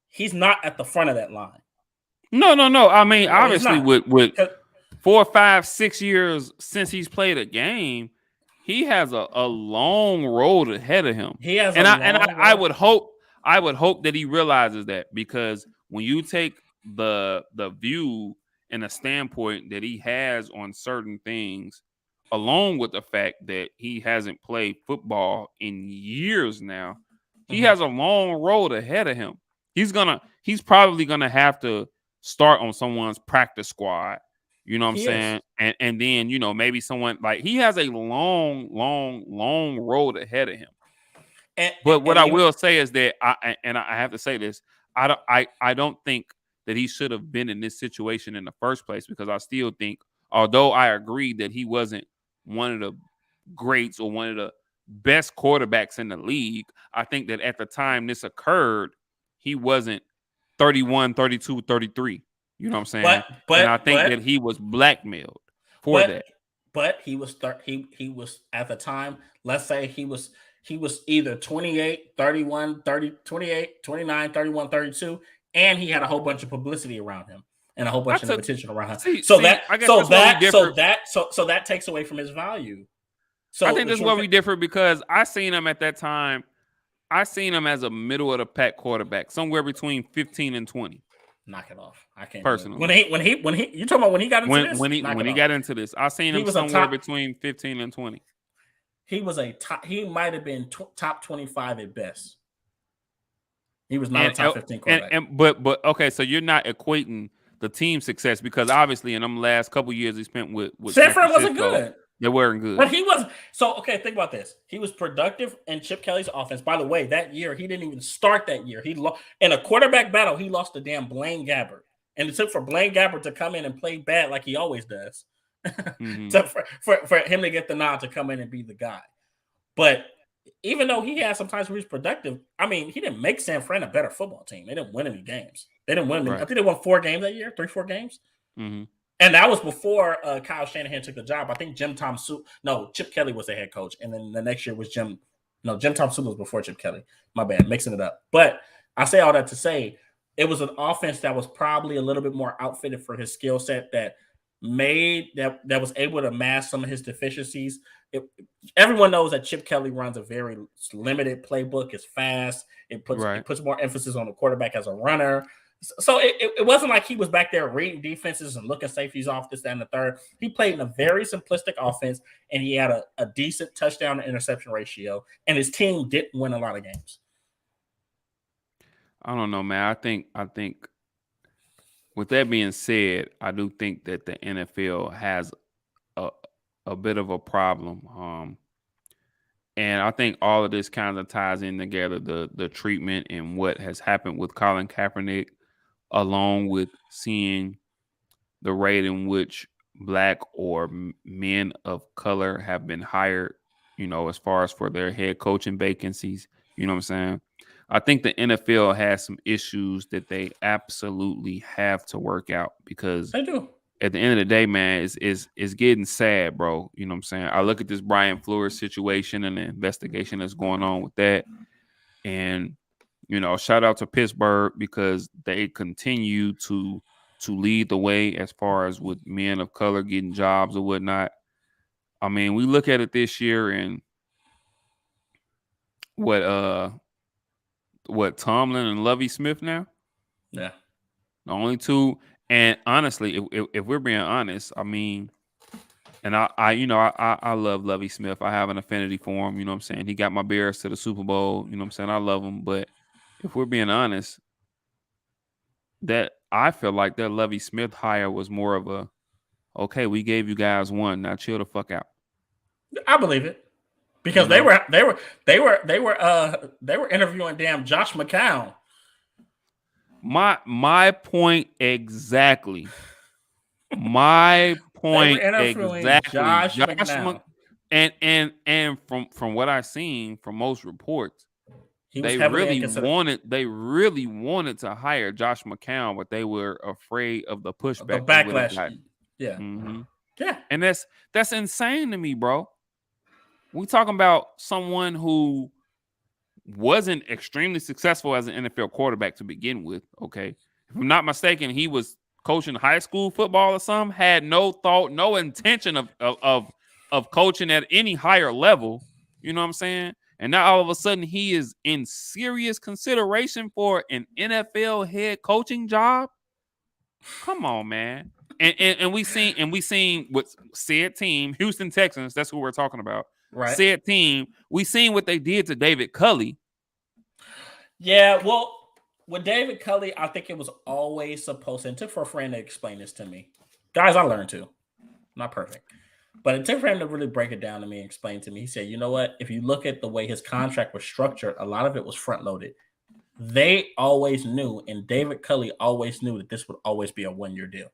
he's not at the front of that line. No. I mean, No, obviously, with 4, 5, 6 years since he's played a game, he has a long road ahead of him. He has, and I would hope that he realizes that, because when you take the view and the standpoint that he has on certain things, along with the fact that he hasn't played football in years now, he has a long road ahead of him. He's probably gonna have to start on someone's practice squad. You know what I'm saying? And then, maybe someone, like, he has a long road ahead of him. But what I will say is that I have to say this, I don't think that he should have been in this situation in the first place, because I still think, although I agree that he wasn't one of the greats or one of the best quarterbacks in the league, I think that at the time this occurred, he wasn't 31, 32, 33. You know what I'm saying? And I think that he was blackmailed for that. But he was he was at the time, let's say he was either 28, 31, 30, 28, 29, 31, 32, and he had a whole bunch of publicity around him and a whole bunch of attention around him. So that takes away from his value. So I think that's where we differ, because I seen him at that time. I seen him as a middle of the pack quarterback, somewhere between 15 and 20. Knock it off. I can't personally. When he you talking about when he got into this? When he got into this, I seen him somewhere between 15 and 20. He was he might have been top 25 at best. He was not a top 15 quarterback. But okay, so you're not equating the team success, because obviously in them last couple years he spent with San Fran wasn't good. They weren't good. But he was. So, okay, think about this. He was productive in Chip Kelly's offense. By the way, that year, he didn't even start that year. He lost in a quarterback battle. He lost to damn Blaine Gabbert. And it took for Blaine Gabbert to come in and play bad like he always does. for him to get the nod to come in and be the guy. But even though he had some times where he was productive, I mean, he didn't make San Fran a better football team. They didn't win any games. They didn't win. Right. I think they won 4 games that year, 4 games. And that was before Kyle Shanahan took the job. I think Chip Kelly was the head coach. And then the next year was Jim Tom-Sula was before Chip Kelly. My bad, mixing it up. But I say all that to say it was an offense that was probably a little bit more outfitted for his skill set, that was able to mask some of his deficiencies. Everyone knows that Chip Kelly runs a very limited playbook. It's fast. It puts more emphasis on the quarterback as a runner. So it wasn't like he was back there reading defenses and looking safeties off, this, that, and the third. He played in a very simplistic offense, and he had a decent touchdown to interception ratio, and his team didn't win a lot of games. I don't know, man. I think with that being said, I do think that the NFL has a bit of a problem. And I think all of this kind of ties in together, the treatment and what has happened with Colin Kaepernick, along with seeing the rate in which black or men of color have been hired, as far as for their head coaching vacancies. You know what I'm saying? I think the NFL has some issues that they absolutely have to work out, because They do. at the end of the day, man, it's getting sad, bro. You know what I'm saying? I look at this Brian Flores situation and the investigation that's going on with that. And, shout out to Pittsburgh, because they continue to lead the way as far as with men of color getting jobs or whatnot. I mean, we look at it this year, and what Tomlin and Lovie Smith now? Yeah. The only two. And honestly, if we're being honest, I mean, and I love Lovie Smith. I have an affinity for him. You know what I'm saying? He got my Bears to the Super Bowl. You know what I'm saying? I love him. But if we're being honest, that I feel like that Lovie Smith hire was more of a, okay, we gave you guys one, now chill the fuck out. I believe it. Because they were interviewing damn Josh McCown. My point exactly. My point exactly. Josh McCown. And from what I've seen from most reports, they really wanted to hire Josh McCown, but they were afraid of the pushback. The backlash. Yeah. Mm-hmm. Yeah. And that's insane to me, bro. We talking about someone who wasn't extremely successful as an NFL quarterback to begin with. Okay. If I'm not mistaken, he was coaching high school football or something, had no thought, no intention of coaching at any higher level. You know what I'm saying? And now all of a sudden he is in serious consideration for an NFL head coaching job. Come on, man. And we seen what said team, Houston Texans, that's who we're talking about. Right. Said team, we seen what they did to David Culley. Yeah, well, with David Culley, I think it was always supposed to, and it took for a friend to explain this to me. Guys, I learned too. Not perfect. But it took for him to really break it down to me and explain to me. He said, you know what? If you look at the way his contract was structured, a lot of it was front loaded. They always knew, and David Culley always knew that this would always be a 1-year deal.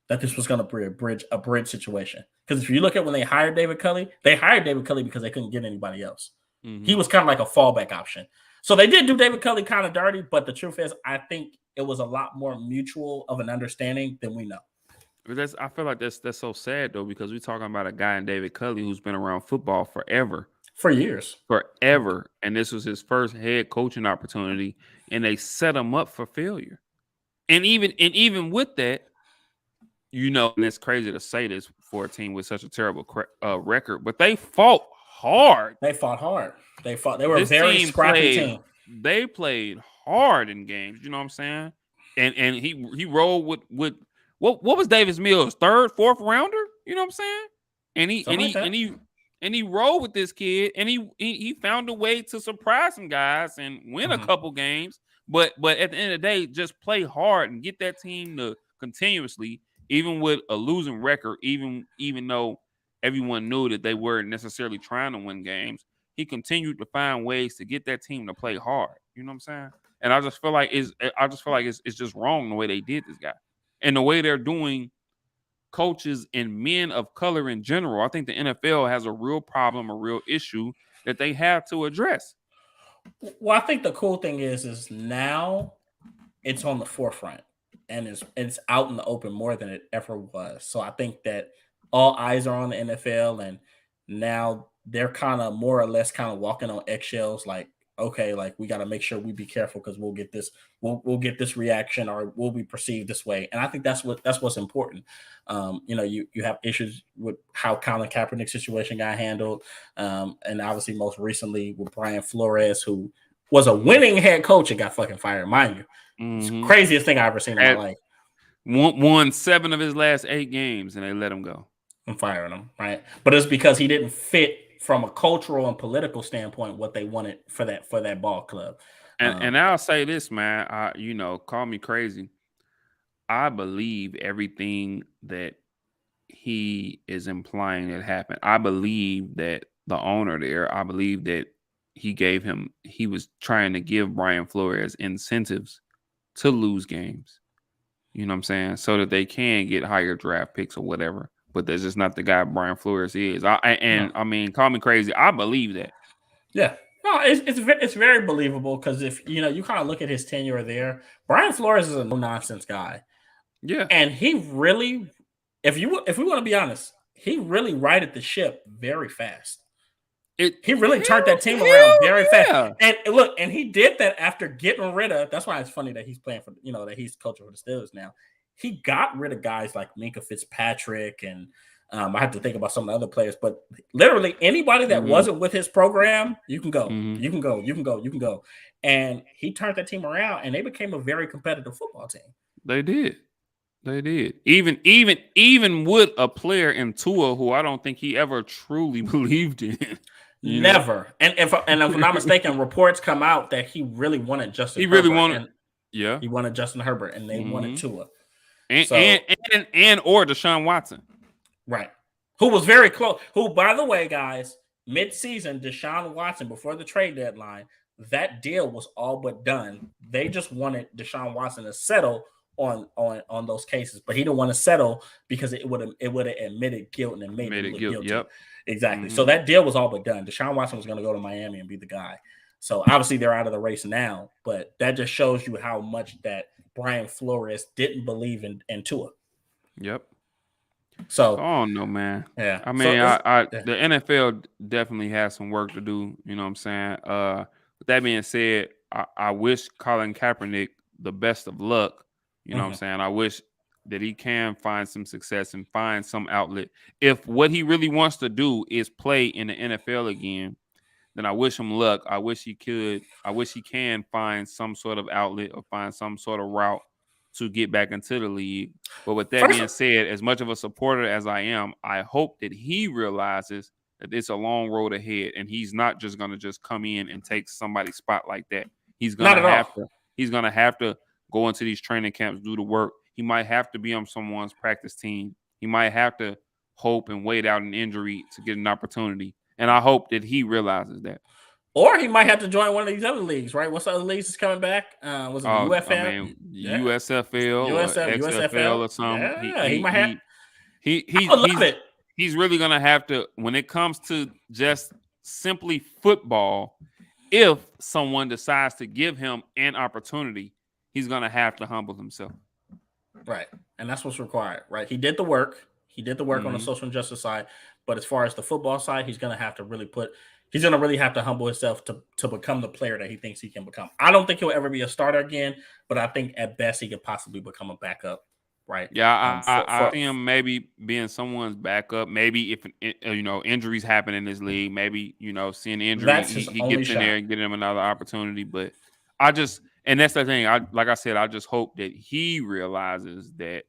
That this was going to be a bridge situation. Because if you look at when they hired David Culley, they hired David Culley because they couldn't get anybody else. Mm-hmm. He was kind of like a fallback option. So they did do David Culley kind of dirty, but the truth is, I think it was a lot more mutual of an understanding than we know. I feel like that's so sad though, because we're talking about a guy in David Culley who's been around football forever. For years. Forever. And this was his first head coaching opportunity, and they set him up for failure. And even with that, and it's crazy to say this for a team with such a terrible record, but they fought hard. They were a very scrappy team. They played hard in games. You know what I'm saying? And he rolled with what was Davis Mills, third, fourth rounder? You know what I'm saying? And he rolled with this kid, and he found a way to surprise some guys and win a couple games. But at the end of the day, just play hard and get that team to continuously, even with a losing record, even though everyone knew that they weren't necessarily trying to win games, he continued to find ways to get that team to play hard. You know what I'm saying? And I just feel like it's just wrong the way they did this guy, and the way they're doing coaches and men of color in general. I think the NFL has a real problem, a real issue that they have to address. Well, I think the cool thing is now it's on the forefront, and it's out in the open more than it ever was. So I think that all eyes are on the NFL, and now they're kind of more or less kind of walking on eggshells. Like, okay, like we got to make sure we be careful because we'll get this reaction, or we'll be perceived this way. And I think that's what's important. You have issues with how Colin Kaepernick's situation got handled, and obviously most recently with Brian Flores, who was a winning head coach and got fucking fired, mind you. It's the craziest thing I've ever seen in my life. Won 7 of his last 8 games, and they let him go. And firing him, right? But it's because he didn't fit from a cultural and political standpoint what they wanted for that ball club. And I'll say this, man. Call me crazy. I believe everything that he is implying that happened. I believe that the owner there, I believe that he was trying to give Brian Flores incentives to lose games. You know what I'm saying? So that they can get higher draft picks or whatever. But that's just not the guy Brian Flores is. No. I mean, call me crazy. I believe that. Yeah. No, it's very believable because if you kind of look at his tenure there, Brian Flores is a no nonsense guy, Yeah. and he really, if we want to be honest, he really righted the ship very fast. He really turned that team around very fast. Yeah. And look, and he did that after getting rid of. That's why it's funny that he's playing for that he's coaching for the Steelers now. He got rid of guys like Minka Fitzpatrick and I have to think about some of the other players, but literally anybody that wasn't with his program, you can go, you can go, you can go, you can go. And he turned that team around, and they became a very competitive football team. They did. They did. Even with a player in Tua who I don't think he ever truly believed in. Never. And if I'm not mistaken, reports come out that he really wanted Justin. He really Herbert, wanted. Yeah. He wanted Justin Herbert, and they wanted Tua. Or Deshaun Watson. Right. Who was very close. Who, by the way, guys, mid-season, Deshaun Watson, before the trade deadline, that deal was all but done. They just wanted Deshaun Watson to settle on those cases, but he didn't want to settle because it would have admitted guilt and made him look guilty. Yep. Exactly. So that deal was all but done. Deshaun Watson was going to go to Miami and be the guy. So obviously they're out of the race now, but that just shows you how much that Brian Flores didn't believe in Tua. Yep. So, oh no, man. Yeah. I mean, the NFL definitely has some work to do. You know what I'm saying? With that being said, I wish Colin Kaepernick the best of luck. You know what I'm saying? I wish that he can find some success and find some outlet. If what he really wants to do is play in the NFL again, then I wish him luck. I wish he can find some sort of outlet or find some sort of route to get back into the league. But with that being said, as much of a supporter as I am, I hope that he realizes that it's a long road ahead, and he's not just going to just come in and take somebody's spot like that. He's going to have to go into these training camps, do the work. He might have to be on someone's practice team. He might have to hope and wait out an injury to get an opportunity. And I hope that he realizes that. Or he might have to join one of these other leagues, right? What's the other leagues is coming back? Was it UFL? I mean, USFL or XFL or something. Yeah, he might have. I love it. He's really going to have to, when it comes to just simply football, if someone decides to give him an opportunity, he's going to have to humble himself. Right. And that's what's required, right? He did the work. He did the work on the social justice side. But as far as the football side, he's going to have to really have to humble himself to become the player that he thinks he can become. I don't think he'll ever be a starter again, but I think at best he could possibly become a backup, right? Yeah, I see him maybe being someone's backup. Maybe if injuries happen in this league, maybe seeing injury, he gets in there and get him another opportunity. But and that's the thing. Like I said, I just hope that he realizes that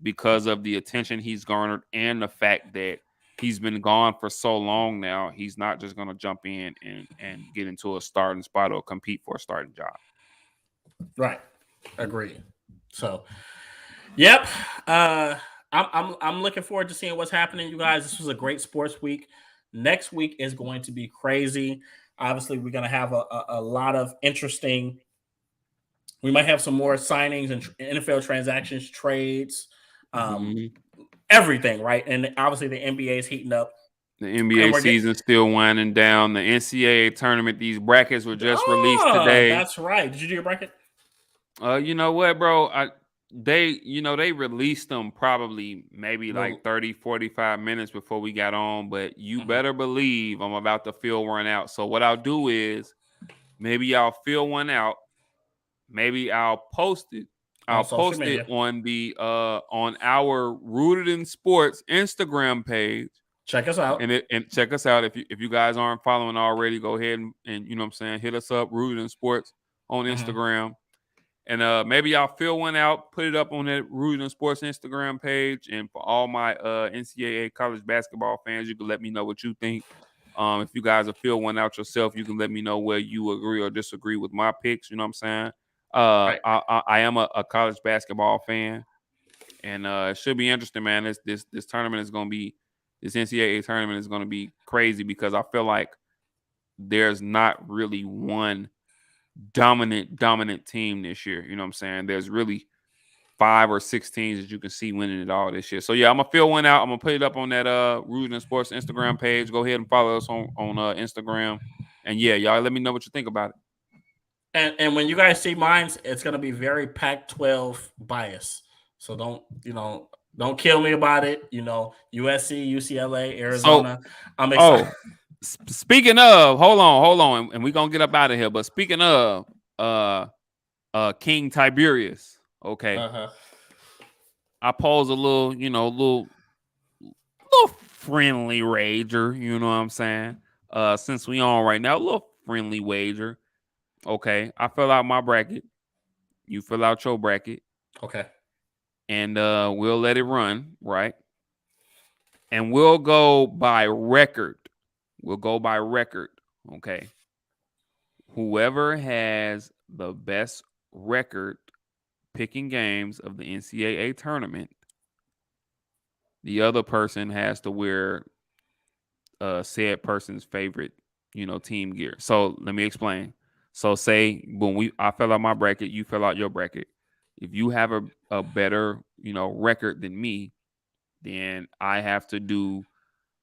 because of the attention he's garnered and the fact that he's been gone for so long now, he's not just going to jump in and get into a starting spot or compete for a starting job. Right. Agreed. So, yep. I'm looking forward to seeing what's happening, you guys. This was a great sports week. Next week is going to be crazy. Obviously, we're going to have a lot of interesting. We might have some more signings and NFL transactions, trades, everything, right? And obviously, the NBA is heating up. The NBA season's still winding down. The NCAA tournament, these brackets were just released today. That's right. Did you do your bracket? You know what, bro? They released them probably maybe like 30, 45 minutes before we got on, but you better believe I'm about to fill one out. So what I'll do is maybe I'll fill one out. Maybe I'll post it. I'll post it on the on our Rooted in Sports Instagram page. Check us out. And check us out. If you guys aren't following already, go ahead and you know what I'm saying, hit us up, Rooted in Sports on Instagram. And maybe I'll fill one out, put it up on that Rooted in Sports Instagram page. And for all my NCAA college basketball fans, you can let me know what you think. If you guys will fill one out yourself, you can let me know where you agree or disagree with my picks. You know what I'm saying? I am a college basketball fan. and it should be interesting, man. This tournament is going to be this NCAA tournament is going to be crazy because I feel like there's not really one dominant team this year. You know what I'm saying? There's really 5 or 6 teams that you can see winning it all this year. So yeah, I'm gonna fill one out. I'm gonna put it up on that Rooted in Sports Instagram page. Go ahead and follow us on Instagram. And yeah, y'all let me know what you think about it. And when you guys see mine, it's gonna be very Pac-12 bias. So don't kill me about it. USC, UCLA, Arizona. So, I'm excited. Speaking of, hold on, and we're gonna get up out of here. But speaking of King Tiberius, okay. I pose a little friendly wager, you know what I'm saying? Since we on right now, a little friendly wager. Okay. I fill out my bracket. You fill out your bracket. Okay. And we'll let it run, right? And we'll go by record. Okay. Whoever has the best record picking games of the NCAA tournament, the other person has to wear said person's favorite, team gear. So let me explain. So say when I fill out my bracket, you fill out your bracket. If you have a better, record than me, then I have to do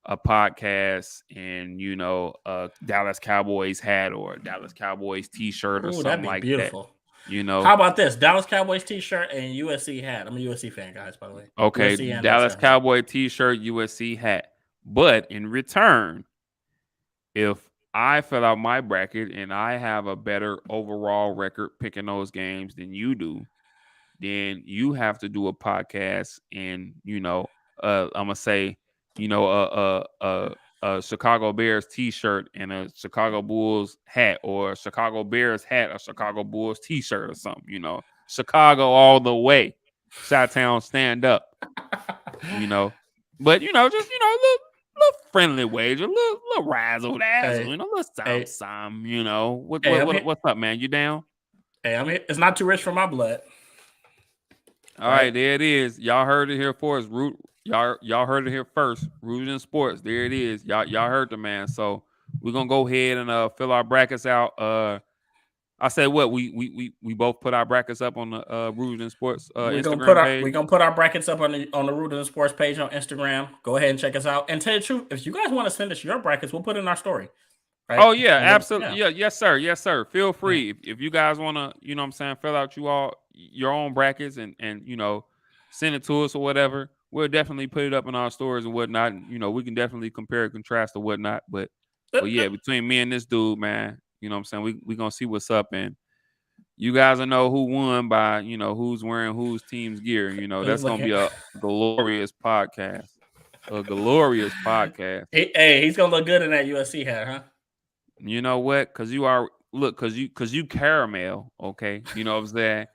a podcast and a Dallas Cowboys hat or a Dallas Cowboys t-shirt or something like beautiful. that. How about this? Dallas Cowboys t-shirt and USC hat. I'm a USC fan, guys, by the way. Okay, Dallas Cowboy t-shirt, USC hat. But in return, if I fill out my bracket and I have a better overall record picking those games than you do, then you have to do a podcast and I'm gonna say a Chicago Bears t-shirt and a Chicago Bulls hat, or a Chicago Bears hat, a Chicago Bulls t-shirt or something. Chicago all the way, Chi-Town stand up. But just little friendly wager, little razzle dazzle, little some. What's up, man? You down? Hey, I mean, it's not too rich for my blood. All right, there it is. Y'all heard it here first. Y'all heard it here first. Rooted in Sports. There it is. Y'all heard the man. So we're gonna go ahead and fill our brackets out. I said what we both put our brackets up on the Rooted in Sports Instagram page. We're gonna put our brackets up on the Rooted in Sports page on Instagram. Go ahead and check us out. And tell you the truth, if you guys want to send us your brackets, we'll put it in our story. Right? Oh yeah, absolutely. Yeah, yes sir. Feel free if you guys want to, fill out your own brackets and send it to us or whatever. We'll definitely put it up in our stories and whatnot. And, we can definitely compare and contrast or whatnot. But yeah, between me and this dude, man, we gonna see what's up, and you guys will know who won by who's wearing whose team's gear. That's gonna be a glorious podcast. A glorious podcast. He's gonna look good in that USC hat, huh? You know what? Because you caramel, okay? You know what I'm saying?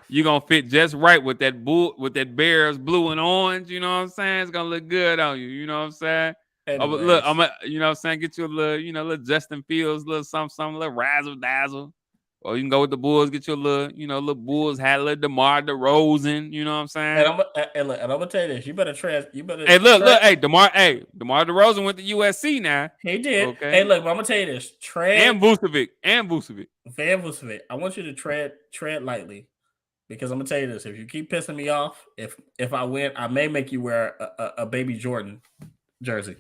You gonna fit just right with that Bears blue and orange. You know what I'm saying? It's gonna look good on you. You know what I'm saying? Look, I'm you know what I'm saying, get you a little, little Justin Fields, little something, little razzle dazzle. Or you can go with the Bulls, get you a little Bulls hat, a little DeMar DeRozan. You know what I'm saying? And I'm gonna tell you this: you better. Hey, look, DeMar DeRozan went to USC now. He did. Okay. Hey, look, I'm gonna tell you this: and Vucevic. Van Vucevic. I want you to tread lightly, because I'm gonna tell you this: if you keep pissing me off, if I win, I may make you wear a Baby Jordan jersey.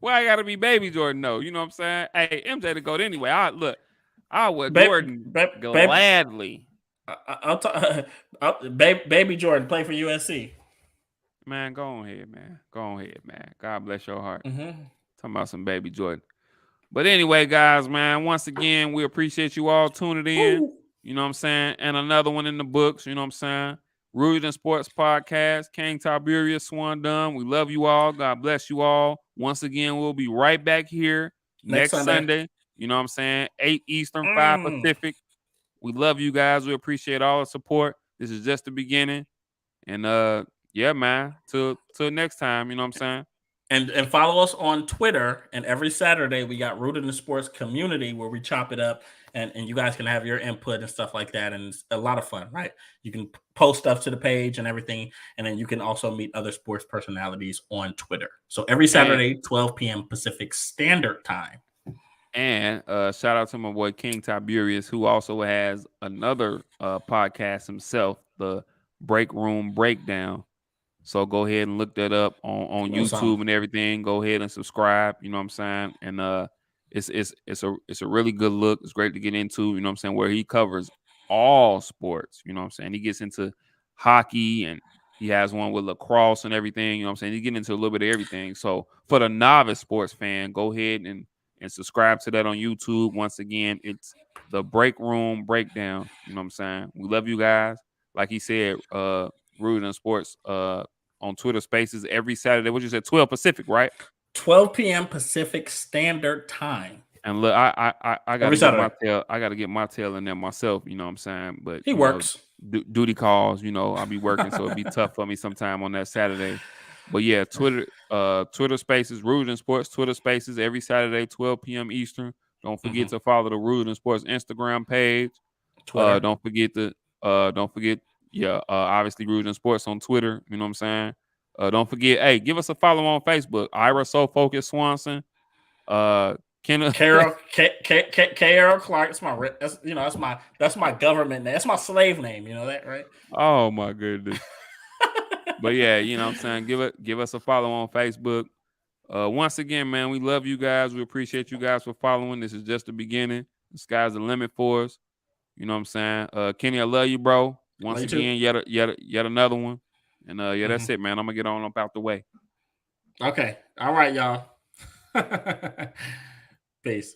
Well, I gotta be Baby Jordan, though. You know what I'm saying? Hey, MJ to go anyway. I would Jordan gladly. Baby Jordan play for USC. Man, go ahead, man. God bless your heart. Mm-hmm. Talking about some Baby Jordan. But anyway, guys, man, once again, we appreciate you all tuning in. Ooh. You know what I'm saying? And another one in the books. You know what I'm saying? Rooted in Sports Podcast, King Tiberius Swan Dunn. We love you all. God bless you all. Once again, we'll be right back here next Sunday. You know what I'm saying? 8 Eastern, 5 Pacific. We love you guys. We appreciate all the support. This is just the beginning. And yeah, man. Till next time, you know what I'm saying? And follow us on Twitter. And every Saturday we got Rooted in Sports Community, where we chop it up and you guys can have your input and stuff like that, and it's a lot of fun, right? You can post stuff to the page and everything, and then you can also meet other sports personalities on Twitter. So every And Saturday, 12 p.m. Pacific Standard Time. And shout out to my boy King Tiberius, who also has another podcast himself, the Break Room Breakdown. So go ahead and look that up on YouTube and everything. Go ahead and subscribe. You know what I'm saying? And it's a really good look. It's great to get into. You know what I'm saying? Where he covers all sports. You know what I'm saying? He gets into hockey, and he has one with lacrosse and everything. You know what I'm saying? He get into a little bit of everything. So for the novice sports fan, go ahead and subscribe to that on YouTube. Once again, it's the Break Room Breakdown. You know what I'm saying? We love you guys. Like he said, Rooted in Sports on Twitter Spaces every Saturday. What you said, 12 Pacific, right? 12 p.m. Pacific Standard Time. And look, I gotta get my tail. I gotta get my tail in there myself. You know what I'm saying? But he works. Duty calls. You know, I'll be working, so it'd be tough for me sometime on that Saturday. But yeah, Twitter Spaces, Rooted in Sports, Twitter Spaces every Saturday, 12 p.m. Eastern. Don't forget to follow the Rooted in Sports Instagram page. Twitter. Don't forget, obviously Rooted in Sports on Twitter. You know what I'm saying? Don't forget, hey, give us a follow on Facebook. Ira So Focus Swanson. Carol Clark. That's my government name. That's my slave name. You know that, right? Oh my goodness. But yeah, you know what I'm saying? Give us a follow on Facebook. Once again, man, we love you guys. We appreciate you guys for following. This is just the beginning. The sky's the limit for us. You know what I'm saying? Kenny, I love you, bro. Once again, yet another one. And that's it, man. I'm gonna get on up out the way. Okay. All right, y'all. Peace.